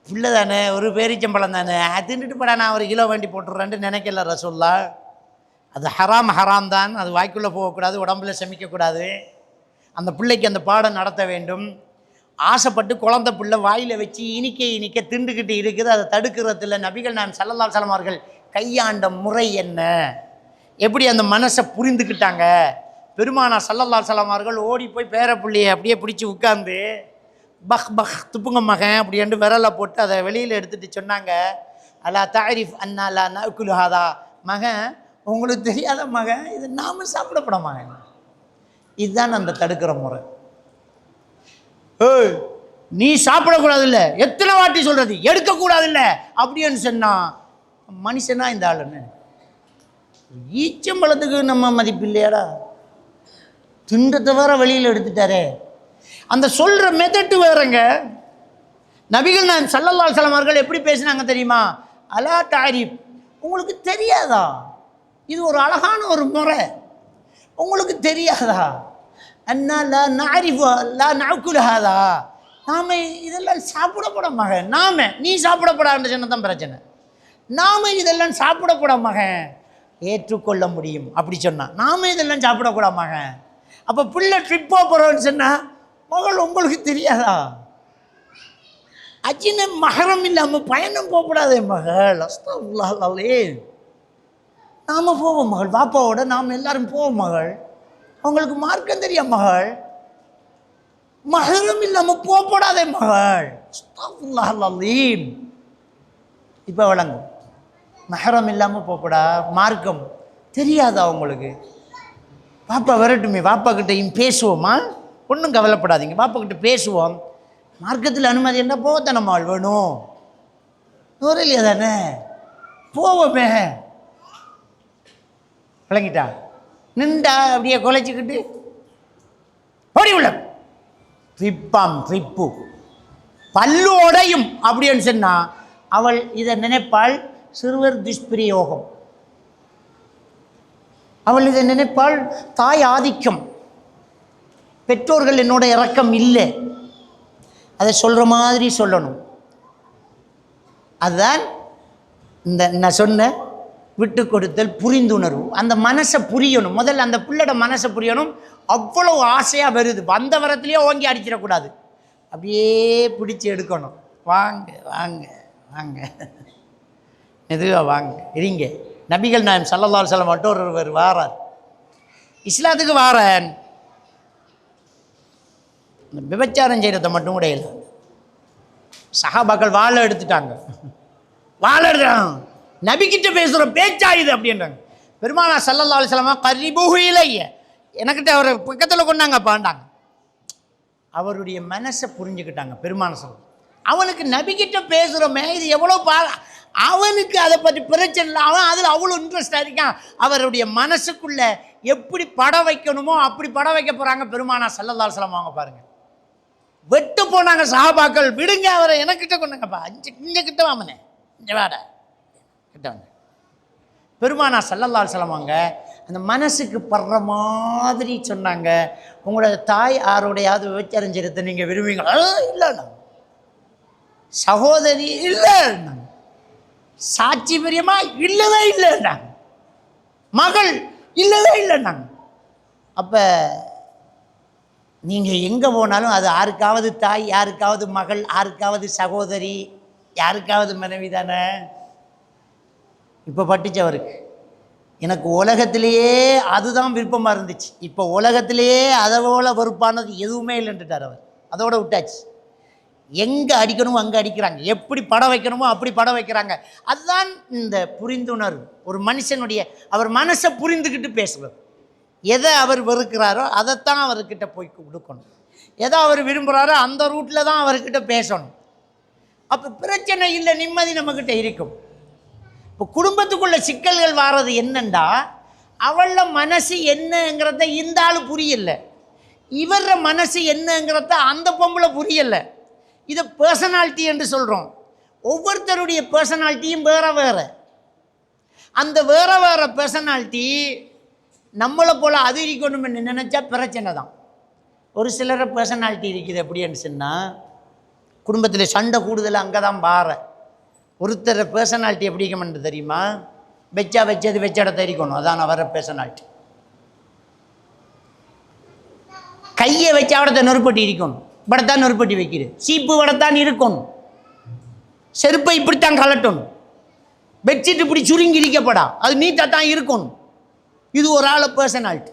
[SPEAKER 1] பிள்ளை தானே, ஒரு பேரீச்சம்பழம் தானே, அது தின்னுட்டு படா நான் ஒரு கிலோ வேண்டி போட்டுடுறேன்ட்டு நினைக்கல ரசூல்லா. அது ஹராம் தான், அது வாய்க்குள்ளே போகக்கூடாது, உடம்புல செமிக்கக்கூடாது. அந்த பிள்ளைக்கு அந்த பாடம் நடத்த வேண்டும். ஆசைப்பட்டு குழந்தை பிள்ளை வாயில் வச்சு இனிக்க திண்டுக்கிட்டு இருக்குது. அதை தடுக்கிறதுல நபிகள் நாயகம் ஸல்லல்லாஹு அலைஹி வஸல்லம் அவர்கள் கையாண்ட முறை என்ன, எப்படி அந்த மனசை புரிந்துக்கிட்டாங்க. பெருமானார் ஸல்லல்லாஹு அலைஹி வஸல்லம் அவர்கள் ஓடி போய் பேரப்பிள்ளையை அப்படியே பிடிச்சி உட்காந்து பஹ் துப்புங்க மகன் அப்படின்ட்டு விரலை போட்டு அதை வெளியில் எடுத்துகிட்டு சொன்னாங்க, அல்லா தாரிஃப் அண்ணா லா நஅகுலு ஹாதா, மகன் உங்களுக்கு தெரியாத மகன், இது நாம சாப்பிடப்பட மகன். இதுதான் அந்த தடுக்கிற முறை. ஏய் நீ சாப்பிடக்கூடாது இல்லை, எத்தனை வாட்டி சொல்றது, எடுக்கக்கூடாது இல்லை அப்படின்னு சொன்னா மனுஷனா இந்த ஆளுன்னு. ஈச்சம்பழத்துக்கு நம்ம மதிப்பு இல்லையாடா, திண்டத்தை வேற வெளியில் எடுத்துட்டாரே. அந்த சொல்ற மெதட்டு வேறங்க. நபிகள் நாயகம் ஸல்லல்லாஹு அலைஹி வஸல்லம் அவர்கள் எப்படி பேசினாங்க தெரியுமா? அலா தாரிஃப், உங்களுக்கு தெரியாதா, இது ஒரு அழகான ஒரு முறை, உங்களுக்கு தெரியாதா? அண்ணா லா நஅரிஃபு லா நஅகுலு ஹாதா, நாம இதெல்லாம் சாப்பிடப்பட மகன், நாம நீ சாப்பிடப்படான்னு சொன்னதான் பிரச்சனை. நாம இதெல்லாம் சாப்பிடப்பட மகன் ஏற்றுக்கொள்ள முடியும் அப்படி சொன்னா, நாம இதெல்லாம் சாப்பிடக்கூட மகன். அப்போ பிள்ளை ட்ரிப் போகிறோன்னு சொன்னா, மகள் உங்களுக்கு தெரியாதா? அஜின மஹரம் இல்லாமல் பயணம் போகக்கூடாதே மகள், அஸ்தக்ஃபிருல்லாஹ், நாம் போவோம் மகள், பாப்பாவோட நாம் எல்லாரும் போவோம் மகள், அவங்களுக்கு மார்க்கம் தெரியும் மகள், மஹரம் இல்லாமல் போகக்கூடாதே மகள், அஸ்தக்ஃபிருல்லாஹ். இப்போ வழங்கும், மஹரம் இல்லாமல் போகக்கூடா, மார்க்கம் தெரியாதா உங்களுக்கு? பாப்பா வரட்டுமே, பாப்பா கிட்டையும் பேசுவோமா, ஒன்றும் கவலைப்படாதீங்க, பாப்பா கிட்ட பேசுவோம், மார்க்கத்தில் அனுமதி என்ன போகத்தானே மாள் வேணும், இல்லையா தானே, போவோமே. விளங்கிட்டா? நின்றா அப்படியே குலைச்சிக்கிட்டு ஓடி உள்ள ட்ரிப்பு பல்லு உடையும் அப்படின்னு சொன்னா அவள் இதை நினைப்பாள் சிறுவர் துஷ்பிரயோகம், அவள் இதை நினைப்பாள் தாய் ஆதிக்கம், பெற்றோர்கள் என்னோட இரக்கம் இல்லை, அதை சொல்கிற மாதிரி சொல்லணும். அதுதான் இந்த நான் சொன்ன விட்டு கொடுத்தல், புரிந்துணர்வு. அந்த மனசை புரியணும், முதல்ல அந்த பிள்ளையோட மனசை புரியணும். அவ்வளோ ஆசையாக வருது, வந்த வரத்துலேயே ஓங்கி அடிச்சிடக்கூடாது, அப்படியே பிடிச்சி எடுக்கணும். வாங்க வாங்க வாங்க, எதுவாக வாங்க இருங்க. நபிகள் நாயகம் ஸல்லல்லாஹு அலைஹி வஸல்லம் மட்டும் ஒருவர் வாரார், இஸ்லாத்துக்கு வாரன், விபச்சாரம் செய்கிறத மட்டும் கூட இல்லை. சஹாபாக்கள் வாழை எடுத்துட்டாங்க, வாழை எடுத்துட்டாங்க, நபிக்கிட்ட பேசுகிற பேச்சா இது அப்படின்றாங்க. பெருமானார் ஸல்லல்லாஹு அலைஹி வஸல்லம் கரிபுஹு இலைய, எனக்கிட்ட அவரை பக்கத்தில் கொண்டாங்க பாண்டாங்க. அவருடைய மனசை புரிஞ்சுக்கிட்டாங்க பெருமானார் ஸல்லல்லாஹு. அவனுக்கு நபிக்கிட்ட பேசுகிறோமே இது எவ்வளோ அவனுக்கு அதை பற்றி பிரச்சனை இல்லை, அவன் அதில் அவ்வளோ இன்ட்ரெஸ்டாக இருக்கான். அவருடைய மனசுக்குள்ள எப்படி படம் வைக்கணுமோ அப்படி படம் வைக்க போகிறாங்க பெருமானார் ஸல்லல்லாஹு அலைஹி வஸல்லம். வாங்க பாருங்க, வெட்டு போனாங்க சஹாபாக்கள், விடுங்க அவரை, எனக்கிட்ட கொண்டாங்கப்பா, இங்கே கிட்ட வாமனே, இங்கே வாட கிட்ட வாங்க. பெருமானார் ஸல்லல்லாஹு அலைஹி வஸல்லம் வாங்க அந்த மனசுக்கு படுற மாதிரி சொன்னாங்க. உங்களோட தாய் யாரோடையாவது விபச்சாரம் செய்யறதை நீங்கள் விரும்புவீங்களா? இல்லைண்ணா. சகோதரி இல்லைண்ணா. சாட்சி பிரியமா இல்லவே இல்லைன்னாங்க. மகள் இல்லவே இல்லைன்னாங்க. அப்போ நீங்கள் எங்கே போனாலும் அது யாருக்காவது தாய், யாருக்காவது மகள், யாருக்காவது சகோதரி, யாருக்காவது மனைவி தானே. இப்போ பட்டுச்சவருக்கு எனக்கு உலகத்திலேயே அதுதான் விருப்பமாக இருந்துச்சு, இப்போ உலகத்திலேயே அதை போல வெறுப்பானது எதுவுமே இல்லைன்ட்டுட்டார் அவர். அதோட விட்டாச்சு. எங்கே அடிக்கணுமோ அங்கே அடிக்கிறாங்க, எப்படி படம் வைக்கணுமோ அப்படி படம் வைக்கிறாங்க. அதுதான் இந்த புரிந்துணர்வு. ஒரு மனுஷனுடைய அவர் மனசை புரிந்துக்கிட்டு பேசுவது. எதை அவர் வெறுக்கிறாரோ அதைத்தான் அவர்கிட்ட போய் கொடுக்கணும். எதை அவர் விரும்புகிறாரோ அந்த ரூட்டில் தான் அவர்கிட்ட பேசணும். அப்போ பிரச்சனை இல்லை, நிம்மதி நம்மக்கிட்ட இருக்கும். இப்போ குடும்பத்துக்குள்ள சிக்கல்கள் வாரது என்னண்டா, அவள மனசு என்னங்கிறத இந்த ஆள் புரியல, இவர மனசு என்னங்கிறத அந்த பொம்பளை புரியலை. இதை பர்சனாலிட்டி என்று சொல்கிறோம். ஒவ்வொருத்தருடைய பர்சனாலிட்டியும் வேற வேற. அந்த வேற வேற பர்சனாலிட்டி நம்மளை போல் அது இருக்கணும்னு நினச்சா பிரச்சனை தான். ஒரு சிலரை பர்சனாலிட்டி இருக்குது எப்படின்னு சொன்னால், குடும்பத்தில் சண்டை கூடுதல் அங்கே தான் பார. ஒருத்தர் பர்சனாலிட்டி எப்படி இருக்கணும்னு தெரியுமா, வச்சது வச்ச இடத்த இருக்கணும், அதான் அவர பர்சனாலிட்டி. கையை வச்ச இடத்த நெருப்பட்டி இருக்கணும், வடத்தான் நெருப்பட்டி வைக்கிறது. சீப்பு வடத்தான் இருக்கணும், செருப்பை இப்படித்தான் கலட்டணும், பெட்ஷீட் இப்படி சுருங்கி இருக்கப்படா, அது நீட்டாக தான் இருக்கணும். இது ஒரு ஆளை பர்சனாலிட்டி.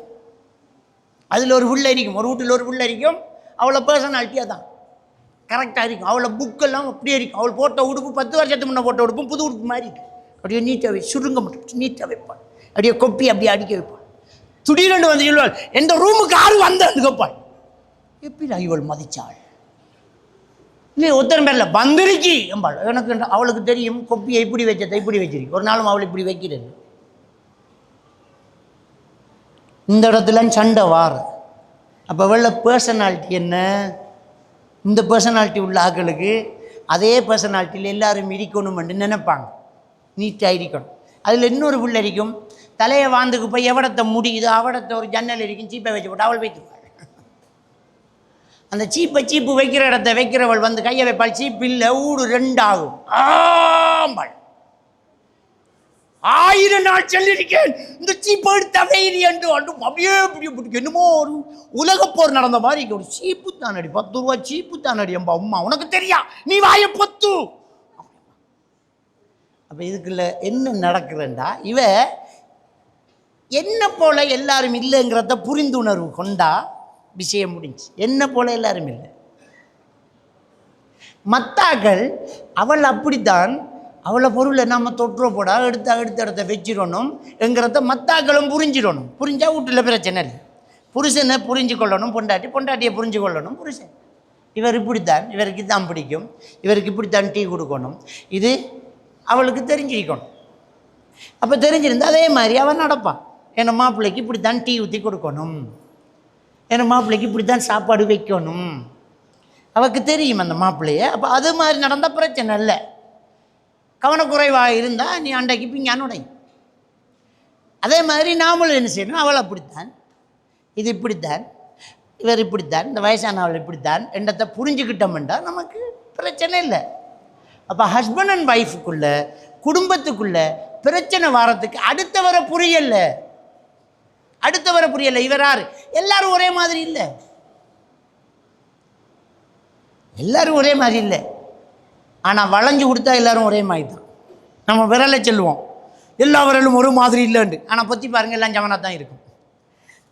[SPEAKER 1] அதில் ஒரு புள்ள இருக்கும், ஒரு வீட்டில் ஒரு புள்ள இருக்கும், அவளை பர்சனாலிட்டியாக தான் கரெக்டாக இருக்கும். அவளை புக்கெல்லாம் அப்படியே இருக்கும். அவள் போட்ட உடுப்பு 10 வருஷத்துக்கு முன்னே போட்ட உடுப்பும் புது உடுப்பு மாதிரி இருக்கு. அப்படியே நீட்டாக சுருங்க மட்டும் நீட்டாக வைப்பாள், அப்படியே கொப்பி அப்படியே அடிக்க வைப்பாள். திடீரென்று வந்து சொல்வாள், எந்த ரூமுக்கு ஆறு வந்தான்னு கேட்பாள். எப்படி இவள் மதிச்சாள் இல்லை, ஒருத்தர் பேரில் வந்திருக்கி எம்பாள். எனக்கு அவளுக்கு தெரியும் கொப்பியை இப்படி வச்சதை இப்படி வச்சிருக்கு, ஒரு நாளும் அவள் இப்படி வைக்கிறது. இந்த இடத்துல சண்டை வார. அப்போ வெள்ள பர்சனாலிட்டி என்ன, இந்த பர்சனாலிட்டி உள்ள ஆக்களுக்கு அதே பர்சனாலிட்டியில் எல்லாரும் இருக்கணும்னு நினைப்பாங்க, நீட்டாக இருக்கணும். அதில் இன்னொரு புள்ள இருக்கும், தலையை வாந்துக்கு போய் எவடத்தை முடியுது அவடத்தை ஒரு ஜன்னல் இருக்கும், சீப்பை வச்சு போட்டு அவள் வைத்துப்பாள். அந்த சீப்பு வைக்கிற இடத்த வைக்கிறவள் வந்து கையை வைப்பாள், சீப்பு இல்லை ஊடு 2 ஆகும். ஆம்பாள், 1000 நாள் சொல்லியிருக்கேன் இந்த சீப்பை எடுத்தவை என்று அப்படியே அப்படி என்னமோ ஒரு உலகப்போர் நடந்த மாதிரி. ஒரு சீப்பு தானடி, 10 ரூபா சீப்பு தானடி அம்பா, அம்மா உனக்கு தெரியா, நீ வாய பொத்து. அப்போ இதுக்குள்ள என்ன நடக்குறேன்டா, இவ என்ன போல எல்லாரும் இல்லைங்கிறத புரிந்துணர்வு கொண்டா விஷயம் முடிஞ்சு. என்ன போல எல்லாரும் இல்லை, மத்தாக்கள் அவள் அப்படித்தான், அவளை பொருளை நம்ம தொற்றுறப்போடா எடுத்த இடத்த வச்சிடணும் என்கிறத மத்தாக்களும் புரிஞ்சிடணும். புரிஞ்சா வீட்டில் பிரச்சனை இல்லை. புருஷனை புரிஞ்சு கொள்ளணும் பொண்டாட்டியை புரிஞ்சு கொள்ளணும் புருஷன். இவர் இப்படித்தான், இவருக்கு தான் பிடிக்கும், இவருக்கு இப்படித்தான் டீ கொடுக்கணும், இது அவளுக்கு தெரிஞ்சிருக்கணும். அப்போ தெரிஞ்சிருந்தா அதே மாதிரி அவன் நடப்பான். என் மாப்பிள்ளைக்கு இப்படித்தான் டீ ஊற்றி கொடுக்கணும், என் மாப்பிள்ளைக்கு இப்படித்தான் சாப்பாடு வைக்கணும், அவளுக்கு தெரியும் அந்த மாப்பிள்ளைய. அப்போ அது மாதிரி நடந்தால் பிரச்சனை இல்லை. கவனக்குறைவாக இருந்தால் நீ அண்டைக்கு பிங்கானுடை. அதே மாதிரி நாமளும் என்ன செய்யணும், அவள் அப்படித்தான், இது இப்படித்தான், இவர் இப்படித்தான், இந்த வயசானவள் இப்படித்தான் என்றதை புரிஞ்சுக்கிட்டோம்ன்றா நமக்கு பிரச்சனை இல்லை. அப்போ ஹஸ்பண்ட் அண்ட் ஒய்ஃபுக்குள்ள குடும்பத்துக்குள்ள பிரச்சனை வாரத்துக்கு அடுத்தவரை புரியலை. இவர் யார், எல்லாரும் ஒரே மாதிரி இல்லை, எல்லாரும் ஒரே மாதிரி இல்லை. ஆனால் வளைஞ்சு கொடுத்தா எல்லாரும் ஒரே மாதிரி தான். நம்ம விரலை சொல்லுவோம் எல்லா விரலும் ஒரு மாதிரி இல்லைண்டு, ஆனால் பற்றி பாருங்கள் எல்லாம் சமனாக தான் இருக்கும்.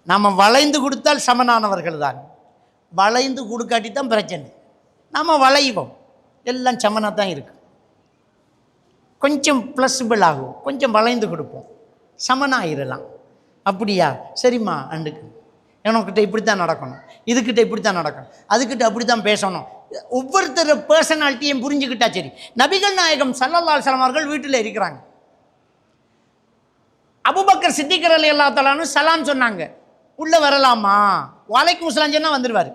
[SPEAKER 1] நம்ம வளைந்து கொடுத்தால் சமனானவர்கள் தான், வளைந்து கொடுக்காட்டி தான் பிரச்சனை. நம்ம வளைவோம், எல்லாம் சமனாக தான் இருக்கு. கொஞ்சம் ப்ளஸ்பிள் ஆகும், கொஞ்சம் வளைந்து கொடுப்போம், சமனாகிடலாம். அப்படியா, சரிம்மா அண்டுக்கு எனக்கிட்ட இப்படி தான் நடக்கணும், இதுக்கிட்ட இப்படி தான் நடக்கணும், அதுக்கிட்ட அப்படி தான் பேசணும். ஒவ்வொருத்தர் பர்சனாலிட்டியும் புரிஞ்சுக்கிட்டா சரி. நபிகள் நாயகம் ஸல்லல்லாஹு அலைஹி வஸல்லம் அவர்கள் வீட்டில் இருக்கிறாங்க. அபூபக்கர் சித்திக் ரலியல்லாஹு தஆலா அன்ஹு சலாம் சொன்னாங்க, உள்ளே வரலாமா, வலைக்கும் சலாம் சொன்னால் வந்துடுவார்.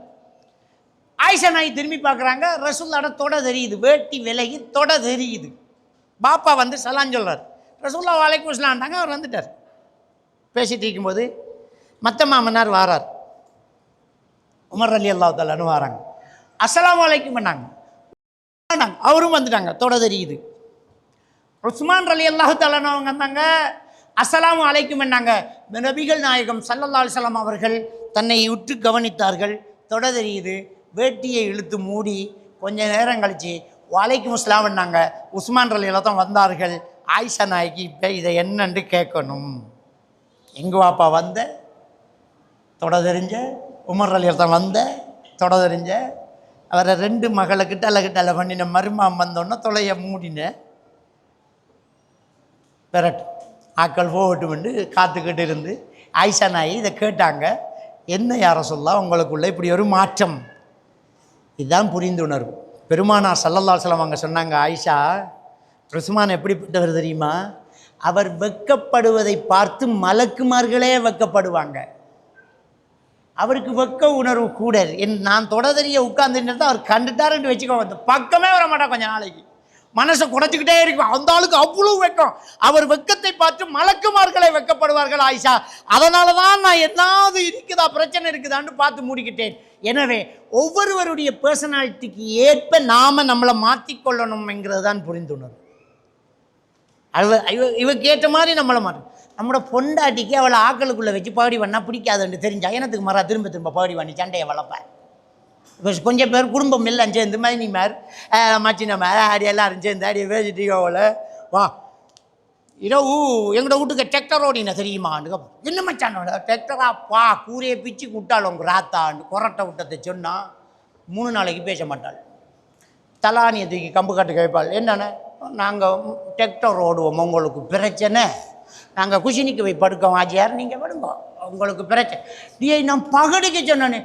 [SPEAKER 1] ஆயிஷா நாய் திரும்பி பார்க்குறாங்க, ரசூலுல்லாஹ்ட தொட தெரியுது, வேட்டி விலகி தொட தெரியுது. பாப்பா வந்து சலாம் சொல்கிறார், ரசூலுல்லாஹ் வலைக்கும் சலாம்ட்டாங்க, அவர் வந்துட்டார். பேசிட்டு இருக்கும்போது மற்ற மாமனார் வாரார், உமர் ரலியல்லாஹு தஆலா அன்ஹு வராங்க, அஸ்ஸலாமு அலைக்கும் பண்ணாங்க, அவரும் வந்துட்டாங்க, தொட தெரியுது. உஸ்மான் ரலியல்லாஹு தஆலா அவங்க வந்தாங்க, அஸ்ஸலாமு அலைக்கும் பண்ணாங்க. நபிகள் நாயகம் ஸல்லல்லாஹு அலைஹி வஸல்லம் அவர்கள் தன்னை உற்று கவனித்தார்கள், தொட தெரியுது, வேட்டியை இழுத்து மூடி கொஞ்ச நேரம் கழிச்சு வலைக்கும் அஸ்ஸலாம் பண்ணாங்க. உஸ்மான் ரலியல்லாஹு தான் வந்தார்கள். ஆயிஷா நாய்க்கு இப்போ இதை என்னன்னு கேட்கணும். எங்கள் வாப்பா வந்த தொட தெரிஞ்ச, உமர் ரலியல்லாஹு தான் வந்த தொட தெரிஞ்ச, அவரை 2 மகளை கிட்டல பண்ணின மருமாம் வந்தோன்னா தொலைய மூடினேன். பெறட்டும் ஆக்கள் போகட்டும் வந்து காத்துக்கிட்டு இருந்து ஆயிஷா நாயி இதை கேட்டாங்க. என்ன யார சொல்லலாம் உங்களுக்குள்ள இப்படி ஒரு மாற்றம்? இதுதான் புரிந்துணர்வு. பெருமானார் ஸல்லல்லாஹு அலைஹி வஸல்லம் அவங்க சொன்னாங்க, ஆயிஷா உஸ்மான் எப்படிப்பட்டவர் தெரியுமா? அவர் வெட்கப்படுவதை பார்த்து மலக்குமார்களே வெட்கப்படுவாங்க. அவருக்கு வெட்க உணர்வு கூட. நான் தொடதறிய உட்கார்ந்துட்டு அவர் கண்டுட்டாருன்னு வச்சுக்கோங்க, அந்த பக்கமே வர மாட்டா. கொஞ்ச நாளைக்கு மனசை குறைச்சிக்கிட்டே இருக்கும். அந்த ஆளுக்கு அவ்வளவு வெட்கம். அவர் வெட்கத்தை பார்த்து மலக்குமார்களை வெட்கப்படுவார்கள் ஆயிஷா. அதனால தான் நான் என்னாவது இருக்குதா, பிரச்சனை இருக்குதான்னு பார்த்து மூடிக்கிட்டேன். எனவே ஒவ்வொருவருடைய பர்சனாலிட்டிக்கு ஏற்ப நாம நம்மளை மாற்றிக்கொள்ளணும்ங்கிறது தான் புரிந்துணர்வு. இவருக்கு ஏற்ற மாதிரி நம்மளை மாற்றணும். நம்மளோட பொண்டாட்டிக்கு அவளை ஆக்களுக்குள்ளே வச்சு பாடி பண்ணா பிடிக்காதுன்னு தெரிஞ்சா எனத்துக்கு மரா திரும்ப பாடி பண்ணி சண்டையை வளர்ப்பேன். இப்போ கொஞ்சம் பேர் குடும்பம் எல்லாம் சேர்ந்து மைனி மார் மச்சின மார் ஆடி எல்லாரும் சேர்ந்து ஆடியை வேஜிட்டியோவில் வா இரவு எங்களோட வீட்டுக்கு டிராக்டர் ஓடினா தெரியுமான்னு. என்ன மச்சானோட டிராக்டரா பா கூரையை பிச்சு விட்டாள் உங்கள் ராத்தான்னு கொரட்டை விட்டத்தை சொன்னால் 3 நாளைக்கு பேச மாட்டாள். தலானியை தூக்கி கம்பு கட்டு கேட்பாள். என்னென்ன நாங்கள் டிராக்டர் ஓடுவோம், உங்களுக்கு பிரச்சனை, நாங்கள் குஷினிக்கு போய் படுக்கோம் ஆஜியார், நீங்கள் படுங்க, உங்களுக்கு பிரச்சனை. டிஐ நான் பகடிக்கு சொன்னேன்னு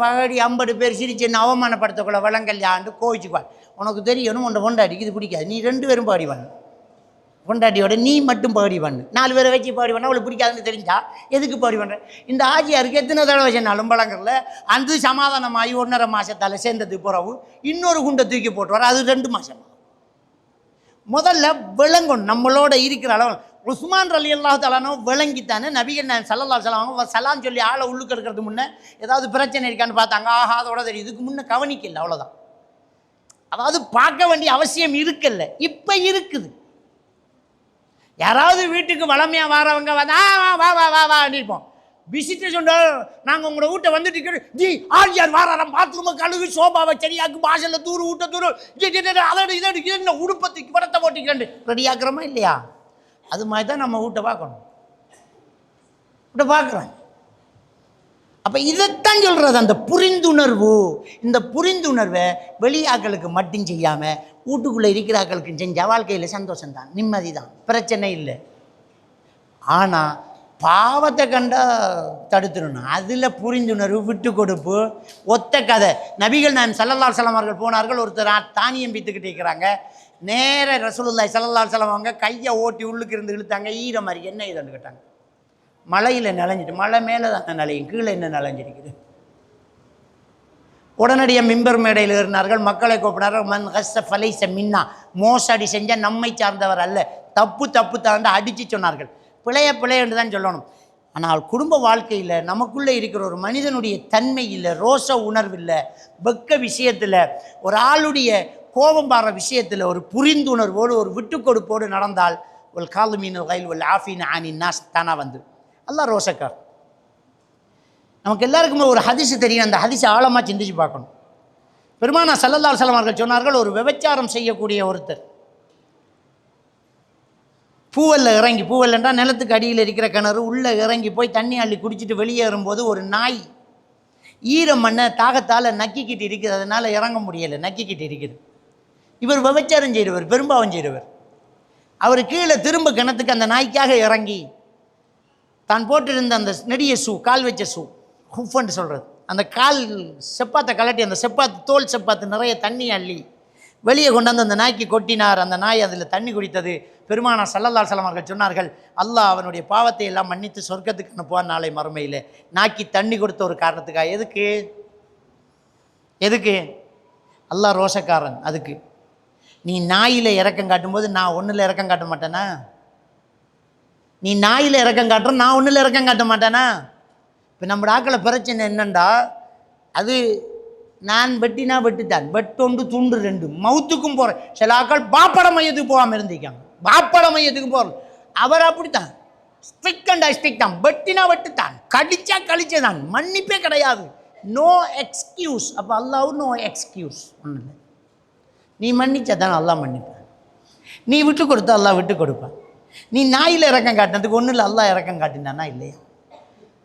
[SPEAKER 1] பகடி 50 பேர் சிரிச்சுன்னு அவமானப்படுத்தக்குள்ள வளங்கல்யாண்டு கோவிச்சுக்குவாள். உனக்கு தெரியணும் உன்னை பொண்டாட்டிக்கு இது பிடிக்காது, நீ 2 பேரும் பாடி பண்ணு, பொண்டாட்டியோட நீ மட்டும் பாடி பண்ணு. 4 பேரை வச்சு பாடி பண்ணால் அவளுக்கு பிடிக்காதுன்னு தெரிஞ்சா எதுக்கு பாடி பண்ணுறேன்? இந்த ஆஜியாருக்கு எத்தனை தடவை சொன்னாலும் பழங்கரில் அந்த சமாதானமாகி 1.5 மாதத்தால் சேர்ந்ததுக்கு பிறகு இன்னொரு குண்டை தூக்கி போட்டுவார். அது 2 மாதம். முதல்ல விளங்கணும் நம்மளோட இருக்கிற அளவு. உஸ்மான் ரலியல்லாஹு தஆலா விளங்கித்தானே நபிகள் நாயகம் ஸல்லல்லாஹு அலைஹி வஸல்லம் சலாம் சொல்லி ஆளை உள்ளுக்கு இருக்கிறது முன்னே ஏதாவது பிரச்சனை இருக்கான்னு பார்த்தாங்க. ஆஹா அதோட தெரியும், இதுக்கு முன்னே கவனிக்கல, அவ்வளோதான். அதாவது பார்க்க வேண்டிய அவசியம் இருக்குல்ல, இப்போ இருக்குது. யாராவது வீட்டுக்கு வளமையாக வாரவங்க வந்தா வா வா வா வா இருப்போம். விசிட்டு சொன்னால் நாங்கள் உங்களோட வீட்டை வந்துட்டு ஜி ஆர்ஜியார் வாரம் பாத்ரூமை கழுவி சோபாவை சரியாக்கு பாசலில் தூரு ஊட்ட தூரு அதோட இதோட என்ன உடுப்பத்துக்கு படத்தை போட்டிக்கிறேன் ரெடியாக்குறோமா இல்லையா? அது மாதிரி தான் நம்ம வீட்டை பார்க்கணும். வீட்டை பார்க்குறோம். அப்போ இதைத்தான் சொல்கிறது அந்த புரிந்துணர்வு. இந்த புரிந்துணர்வை வெளியாக்களுக்கு மட்டும் செய்யாமல் வீட்டுக்குள்ளே இருக்கிற ஆக்களுக்கு செஞ்சால் வாழ்க்கையில் சந்தோஷம்தான், நிம்மதி தான், பிரச்சனை இல்லை. ஆனால் பாவத்தை கண்டா தடுத்துடணும். அதில் புரிந்துணர்வு, விட்டு கொடுப்பு, ஒத்த கதை. நபிகள் நாயகம் ஸல்லல்லாஹு அலைஹி வஸல்லம் அவர்கள் போனார்கள். ஒருத்தர் தானியம் பித்துக்கிட்டு இருக்கிறாங்க. நேர ரசூலுல்லாஹி ஸல்லல்லாஹு அலைஹி வஸல்லம் அவங்க கையை ஓட்டி உள்ளுக்கு இருந்து இழுத்தாங்க. ஈர மாதிரி என்ன இதுன்னு கேட்டாங்க. மழையில் நனைஞ்சிட்டு, மழை மேலே தான் நனையும், கீழே என்ன நனைஞ்சிருக்குது. உடனடியாக மிம்பர் மேடையில் ஏறினார்கள். மக்களை கூப்பினார்கள். மன் கஸ்ஸ ஃபலைஸ மின்னா, மோசடி செஞ்சால் நம்மை சார்ந்தவர் அல்ல, தப்பு தப்பு தாண்ட அடித்து சொன்னார்கள். பிழை என்று தான் சொல்லணும். ஆனால் குடும்ப வாழ்க்கையில் நமக்குள்ளே இருக்கிற ஒரு மனிதனுடைய தன்மை இல்லை, ரோச உணர்வு இல்லை, வெக்க விஷயத்தில், ஒரு ஆளுடைய கோபம் பாடுற விஷயத்தில் ஒரு புரிந்துணர்வோடு ஒரு விட்டு கொடுப்போடு நடந்தால் ஒரு காலுமீனல் கைல் ஒரு ஆஃபீன் ஆனின் நாஸ் தானா வந்து அல்லாஹ் ரோசக்கார். நமக்கு எல்லாருக்குமே ஒரு ஹதீஸ் தெரியும். அந்த ஹதீஸை ஆழமாக சிந்திச்சு பார்க்கணும். பெருமானார் ஸல்லல்லாஹு அலைஹி வஸல்லம் அவர்கள் சொன்னார்கள், ஒரு விபச்சாரம் செய்யக்கூடிய ஒருத்தர் பூவல்ல இறங்கி, பூவல் என்றால் நிலத்துக்கு அடியில் இருக்கிற கிணறு, உள்ளே இறங்கி போய் தண்ணி அள்ளி குடிச்சிட்டு வெளியேறும்போது ஒரு நாய் ஈர மண்ணை தாகத்தால் நக்கிக்கிட்டு இருக்குது, அதனால் இறங்க முடியலை, நக்கிக்கிட்டு இருக்குது. இவர் விபச்சாரம் செய்கிறவர், பெரும்பாவம் செய்கிறவர். அவர் கீழே திரும்ப கிணத்துக்கு அந்த நாய்க்காக இறங்கி தான் போட்டிருந்த அந்த நெடிய ஷூ, கால் வச்ச ஷூ, ஹுஃப்ன்னு சொல்கிறது, அந்த கால் செப்பாத்தை கலட்டி அந்த செப்பாத்து தோல் செப்பாத்து நிறைய தண்ணி அள்ளி வெளியே கொண்டாந்து அந்த நாய்க்கு கொட்டினார். அந்த நாய் அதில் தண்ணி குடித்தது. பெருமானார் ஸல்லல்லாஹு அலைஹி வஸல்லம் அவர்கள் சொன்னார்கள், அல்லாஹ் அவனுடைய பாவத்தை எல்லாம் மன்னித்து சொர்க்கத்துக்கு அனுப்புவான் நாளை மறுமையில். நாய்க்கு தண்ணி கொடுத்த ஒரு காரணத்துக்காக. எதுக்கு அல்லாஹ் ரோஷக்காரன். அதுக்கு நீ நாயில் இறக்கம் காட்டும்போது நான் ஒன்றில் இறக்கம் காட்ட மாட்டேனா? நீ நாயில் இறக்கம் காட்டுற, நான் ஒன்றில் இறக்கம் காட்ட மாட்டேனா? இப்போ நம்ம ஆக்களை பிரச்சனை என்னண்டா, அது நான் வெட்டினா வெட்டுத்தான், வெட்டொண்டு துண்டு 2 மவுத்துக்கும் போகிறேன். சில ஆக்கள் பாப்பட மையத்துக்கு போகாமல் இருந்திருக்காங்க. பாப்பட மையத்துக்கு போகிறது அவர் அப்படித்தான், ஸ்ட்ரிக்ட் அண்ட் ஸ்ட்ரிக்ட் தான். வெட்டினா வெட்டுத்தான், கடிச்சா கழிச்சதான், மன்னிப்பே கிடையாது, நோ எக்ஸ்கியூஸ். அப்போ அல்லாவும் நோ எக்ஸ்கியூஸ் ஒன்றும் இல்லை. நீ மன்னிச்சா தான் அல்லாஹ் மன்னிப்பான், நீ விட்டு கொடுத்தா அல்லாஹ் விட்டு கொடுப்பான். நீ நாயில் இறக்கம் காட்டினதுக்கு ஒன்றும் இல்லை, அல்லாஹ் இறக்கம் காட்டினானா இல்லையா?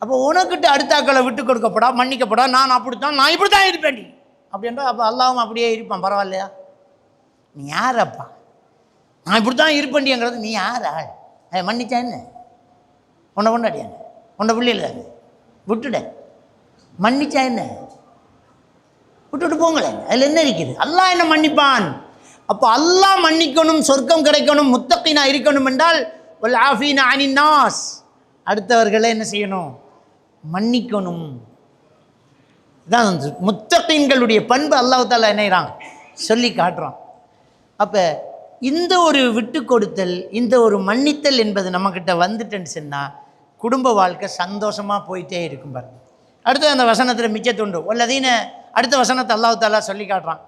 [SPEAKER 1] அப்போ உனக்கிட்ட அடுத்த ஆக்களை விட்டு கொடுக்கப்படா, மன்னிக்கப்படா, நான் அப்படித்தான், நான் இப்படி தான் இருப்பேன். அப்படின்றா அப்போ அல்லாவும் அப்படியே இருப்பான், பரவாயில்லையா? நீ யாரப்பா? நான் இப்படி தான் இருப்பேன்டிங்கிறது. நீ யார் ஆள்? மன்னிச்சா என்ன? உன்னை கொண்டாடியானே, உன்னை பிள்ளைகள் தானே, விட்டுட. மன்னிச்சா என்ன? விட்டுட்டு போங்களேன், அதில் என்ன இருக்குது? அல்லாஹ் என்ன மன்னிப்பான். அப்போ அல்லாஹ் மன்னிக்கணும், சொர்க்கம் கிடைக்கணும், முத்தகீனா இருக்கணும் என்றால் வல் ஆஃபீன அனின் நாஸ், அடுத்தவர்களை என்ன செய்யணும்? மன்னிக்கணும். இதான் முத்தகீன்களுடைய பண்பு. அல்லாஹ் தஆலா என்னைறான் சொல்லி காட்டுறான். அப்போ இந்த ஒரு விட்டு கொடுத்தல், இந்த ஒரு மன்னித்தல் என்பது நம்மக்கிட்ட வந்துட்டேன்னு சொன்னால் குடும்ப வாழ்க்கை சந்தோஷமாக போயிட்டே இருக்கும். பாருங்க, அடுத்து அந்த வசனத்தில் மிச்சத்துண்டு வல்லதீன, அடுத்த வசனத்தை அல்லாஹ் தஆலா சொல்லி காட்டுறான்.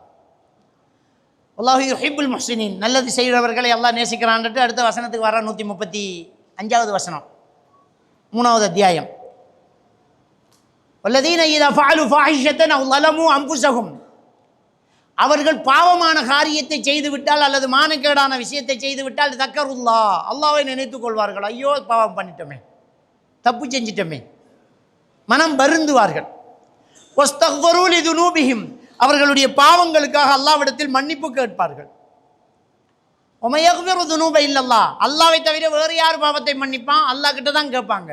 [SPEAKER 1] அல்லாஹு யுஹிப்புல் முஹ்சினீன், நல்லது செய்கிறவர்களை அல்லாஹ் நேசிக்கிறான்ட்டு அடுத்த வசனத்துக்கு வர 135வது வசனம், 3வது அத்தியாயம். வல்லதீன இதா ஃபஅலு ஃபாஹிஷத்தன் அவ் ஸலமு அன்ஃபுஸஹும், அவர்கள் பாவமான காரியத்தை செய்துவிட்டால் அல்லது மானக்கேடான விஷயத்தை செய்துவிட்டால் தக்கருல்லாஹ், அல்லாஹ்வை நினைத்துக் கொள்வார்கள். ஐயோ பாவம் பண்ணிட்டோமே, தப்பு செஞ்சிட்டோமே, மனம் வருந்துவார்கள். வஸ்தக்ஃபரு லிதுனூபிஹிம், அவர்களுடைய பாவங்களுக்காக அல்லாஹ்விடத்தில் மன்னிப்பு கேட்பார்கள். வமை யக்ஃபிரு துனூப இல்லல்லாஹ், அல்லாஹ்வை தவிர வேறு யார் பாவத்தை மன்னிப்பான்? அல்லாஹ் கிட்ட தான் கேட்பாங்க.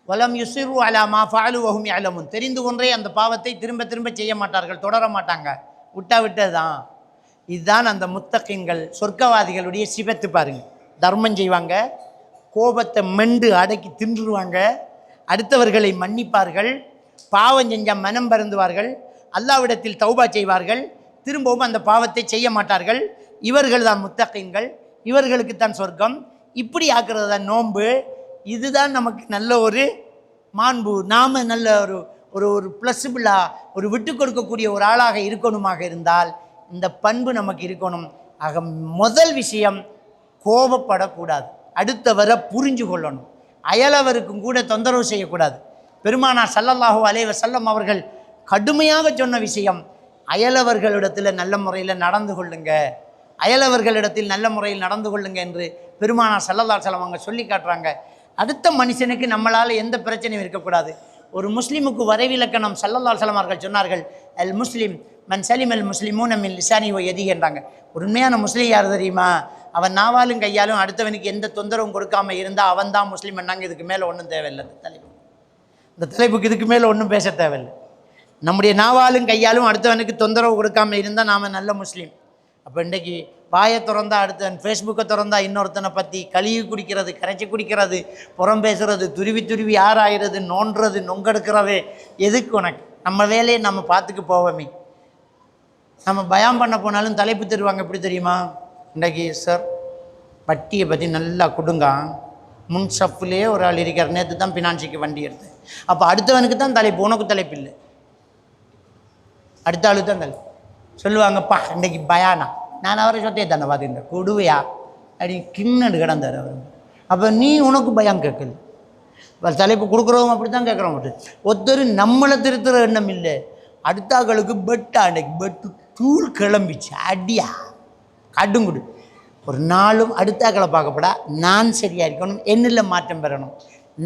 [SPEAKER 1] வலம் யுஸிரு அலா மா ஃபஅலு வஹும் யஅலமுன், தெரிந்து கொண்டே அந்த பாவத்தை திரும்ப திரும்ப செய்ய மாட்டார்கள், தொடர மாட்டாங்க, விட்டது தான். இதுதான் அந்த முத்தகீன்கள், சொர்க்கவாதிகளுடைய சிபத்து. பாருங்க, தர்மம் செய்வாங்க, கோபத்தை மெண்டு அடக்கி தின்றுவாங்க, அடுத்தவர்களை மன்னிப்பார்கள், பாவம் செஞ்சால் மனம் பருந்துவார்கள், அல்லாஹ்விடத்தில் தௌபா செய்வார்கள், திரும்பவும் அந்த பாவத்தை செய்ய மாட்டார்கள். இவர்கள் தான் முத்தகீன்கள், இவர்களுக்கு தான் சொர்க்கம். இப்படி ஆக்குறது தான் நோன்பு. இதுதான் நமக்கு நல்ல ஒரு மாண்பு. நாம் நல்ல ஒரு ஒரு ஒரு ப்ளஸ்பிளாக ஒரு விட்டு கொடுக்கக்கூடிய ஒரு ஆளாக இருக்கணுமாக இருந்தால் இந்த பண்பு நமக்கு இருக்கணும். ஆக முதல் விஷயம், கோபப்படக்கூடாது, அடுத்தவரை புரிஞ்சு கொள்ளணும், அயலவருக்கும் கூட தொந்தரவு செய்யக்கூடாது. பெருமானார் ஸல்லல்லாஹு அலைஹி வஸல்லம் அவர்கள் கடுமையாக சொன்ன விஷயம், அயலவர்களிடத்தில் நல்ல முறையில் நடந்து கொள்ளுங்க, அயலவர்களிடத்தில் நல்ல முறையில் நடந்து கொள்ளுங்க என்று பெருமானார் ஸல்லல்லாஹு அலைஹி வஸல்லம் அவங்க சொல்லி காட்டுறாங்க. அடுத்த மனுஷனுக்கு நம்மளால் எந்த பிரச்சனையும் இருக்கக்கூடாது. ஒரு முஸ்லீமுக்கு வரைவிலக்கணம் ஸல்லல்லாஹு அலைஹி வஸல்லம் அவர்கள் சொன்னார்கள், அல் முஸ்லிம் மன் சலிம் அல் முஸ்லிமூன மின் லிசானி வ யதிஹி என்றாங்க. ஒரு உண்மையான முஸ்லீம் யார் தெரியுமா? அவன் நாவாலும் கையாலும் அடுத்தவனுக்கு எந்த தொந்தரவும் கொடுக்காம இருந்தால் அவன் தான் முஸ்லீம் என்னாங்க. இதுக்கு மேலே ஒன்றும் தேவையில்லை. இந்த தலைப்புக்கு இதுக்கு மேலே ஒன்றும் பேச தேவையில்லை. நம்முடைய நாவாலும் கையாலும் அடுத்தவனுக்கு தொந்தரவு கொடுக்காம இருந்தால் நாம் நல்ல முஸ்லீம். அப்போ இன்றைக்கி வாயை திறந்தா அடுத்தவன், ஃபேஸ்புக்கை திறந்தா இன்னொருத்தனை பற்றி கழுவி குடிக்கிறது, கரைச்சி குடிக்கிறது, புறம் பேசுறது, துருவி துருவி ஆராயிறது, நோண்டுறது, நொங்கெடுக்கிறது, எதுக்கு உனக்கு? நம்ம வேலையை நம்ம பார்த்துக்கு போவோமே. நம்ம பயம் பண்ண போனாலும் தலைப்பு தருவாங்க. எப்படி தெரியுமா? இன்றைக்கி சார் வட்டியை பற்றி நல்லா கொடுங்க, முன் சப்புலேயே ஒரு ஆள் இருக்கார், நேற்று தான் பினான்சிக்கு வண்டி எடுத்து. அப்போ அடுத்தவனுக்கு தான் தலைப்பு, உனக்கு தலைப்பு இல்லை. அடுத்த ஆளு தான் தலைப்பு சொல்லுவாங்கப்பா இன்றைக்கி பயானா, நான் அவரை சொத்தையே தானே பார்த்துட்டேன், கொடுவையா அப்படி கிண்ணடு கிடந்தார் அவர். அப்போ நீ உனக்கு பயம் கேட்கல, தலைப்பு கொடுக்குறவங்க அப்படி தான் கேட்குறவங்க. ஒருத்தர் நம்மளை திருத்துற எண்ணம் இல்லை, அடுத்தாக்களுக்கு பெட்டா, அன்றைக்கி பெட்டு தூள் கிளம்பிச்சு, அடியா கடுங்குடு. ஒரு நாளும் அடுத்தாக்களை பார்க்கப்படா, நான் சரியாக இருக்கணும், என்னில் மாற்றம் பெறணும்,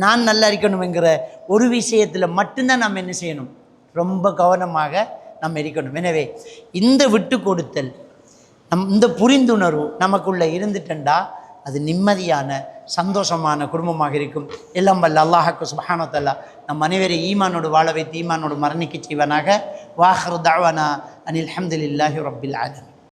[SPEAKER 1] நான் நல்லா இருக்கணுங்கிற ஒரு விஷயத்தில் மட்டும்தான் நம்ம என்ன செய்யணும், ரொம்ப கவனமாக நம்ம இருக்கணும். எனவே இந்த விட்டு கொடுத்தல், இந்த புரிந்துணர்வு நமக்குள்ளே இருந்துட்டா அது நிம்மதியான சந்தோஷமான குடும்பமாக இருக்கும். எல்லாம் வல்ல அல்லாஹ்வுக்கு சுப்ஹானஹு வ தஆலா நம் அனைவரை ஈமானோடு வாழ வைத்து ஈமானோடு மரணிக்க செய்வனாக. வாஹிரு தஅவானா அனில் ஹம்துலில்லாஹி ரப்பில் ஆலமீன்.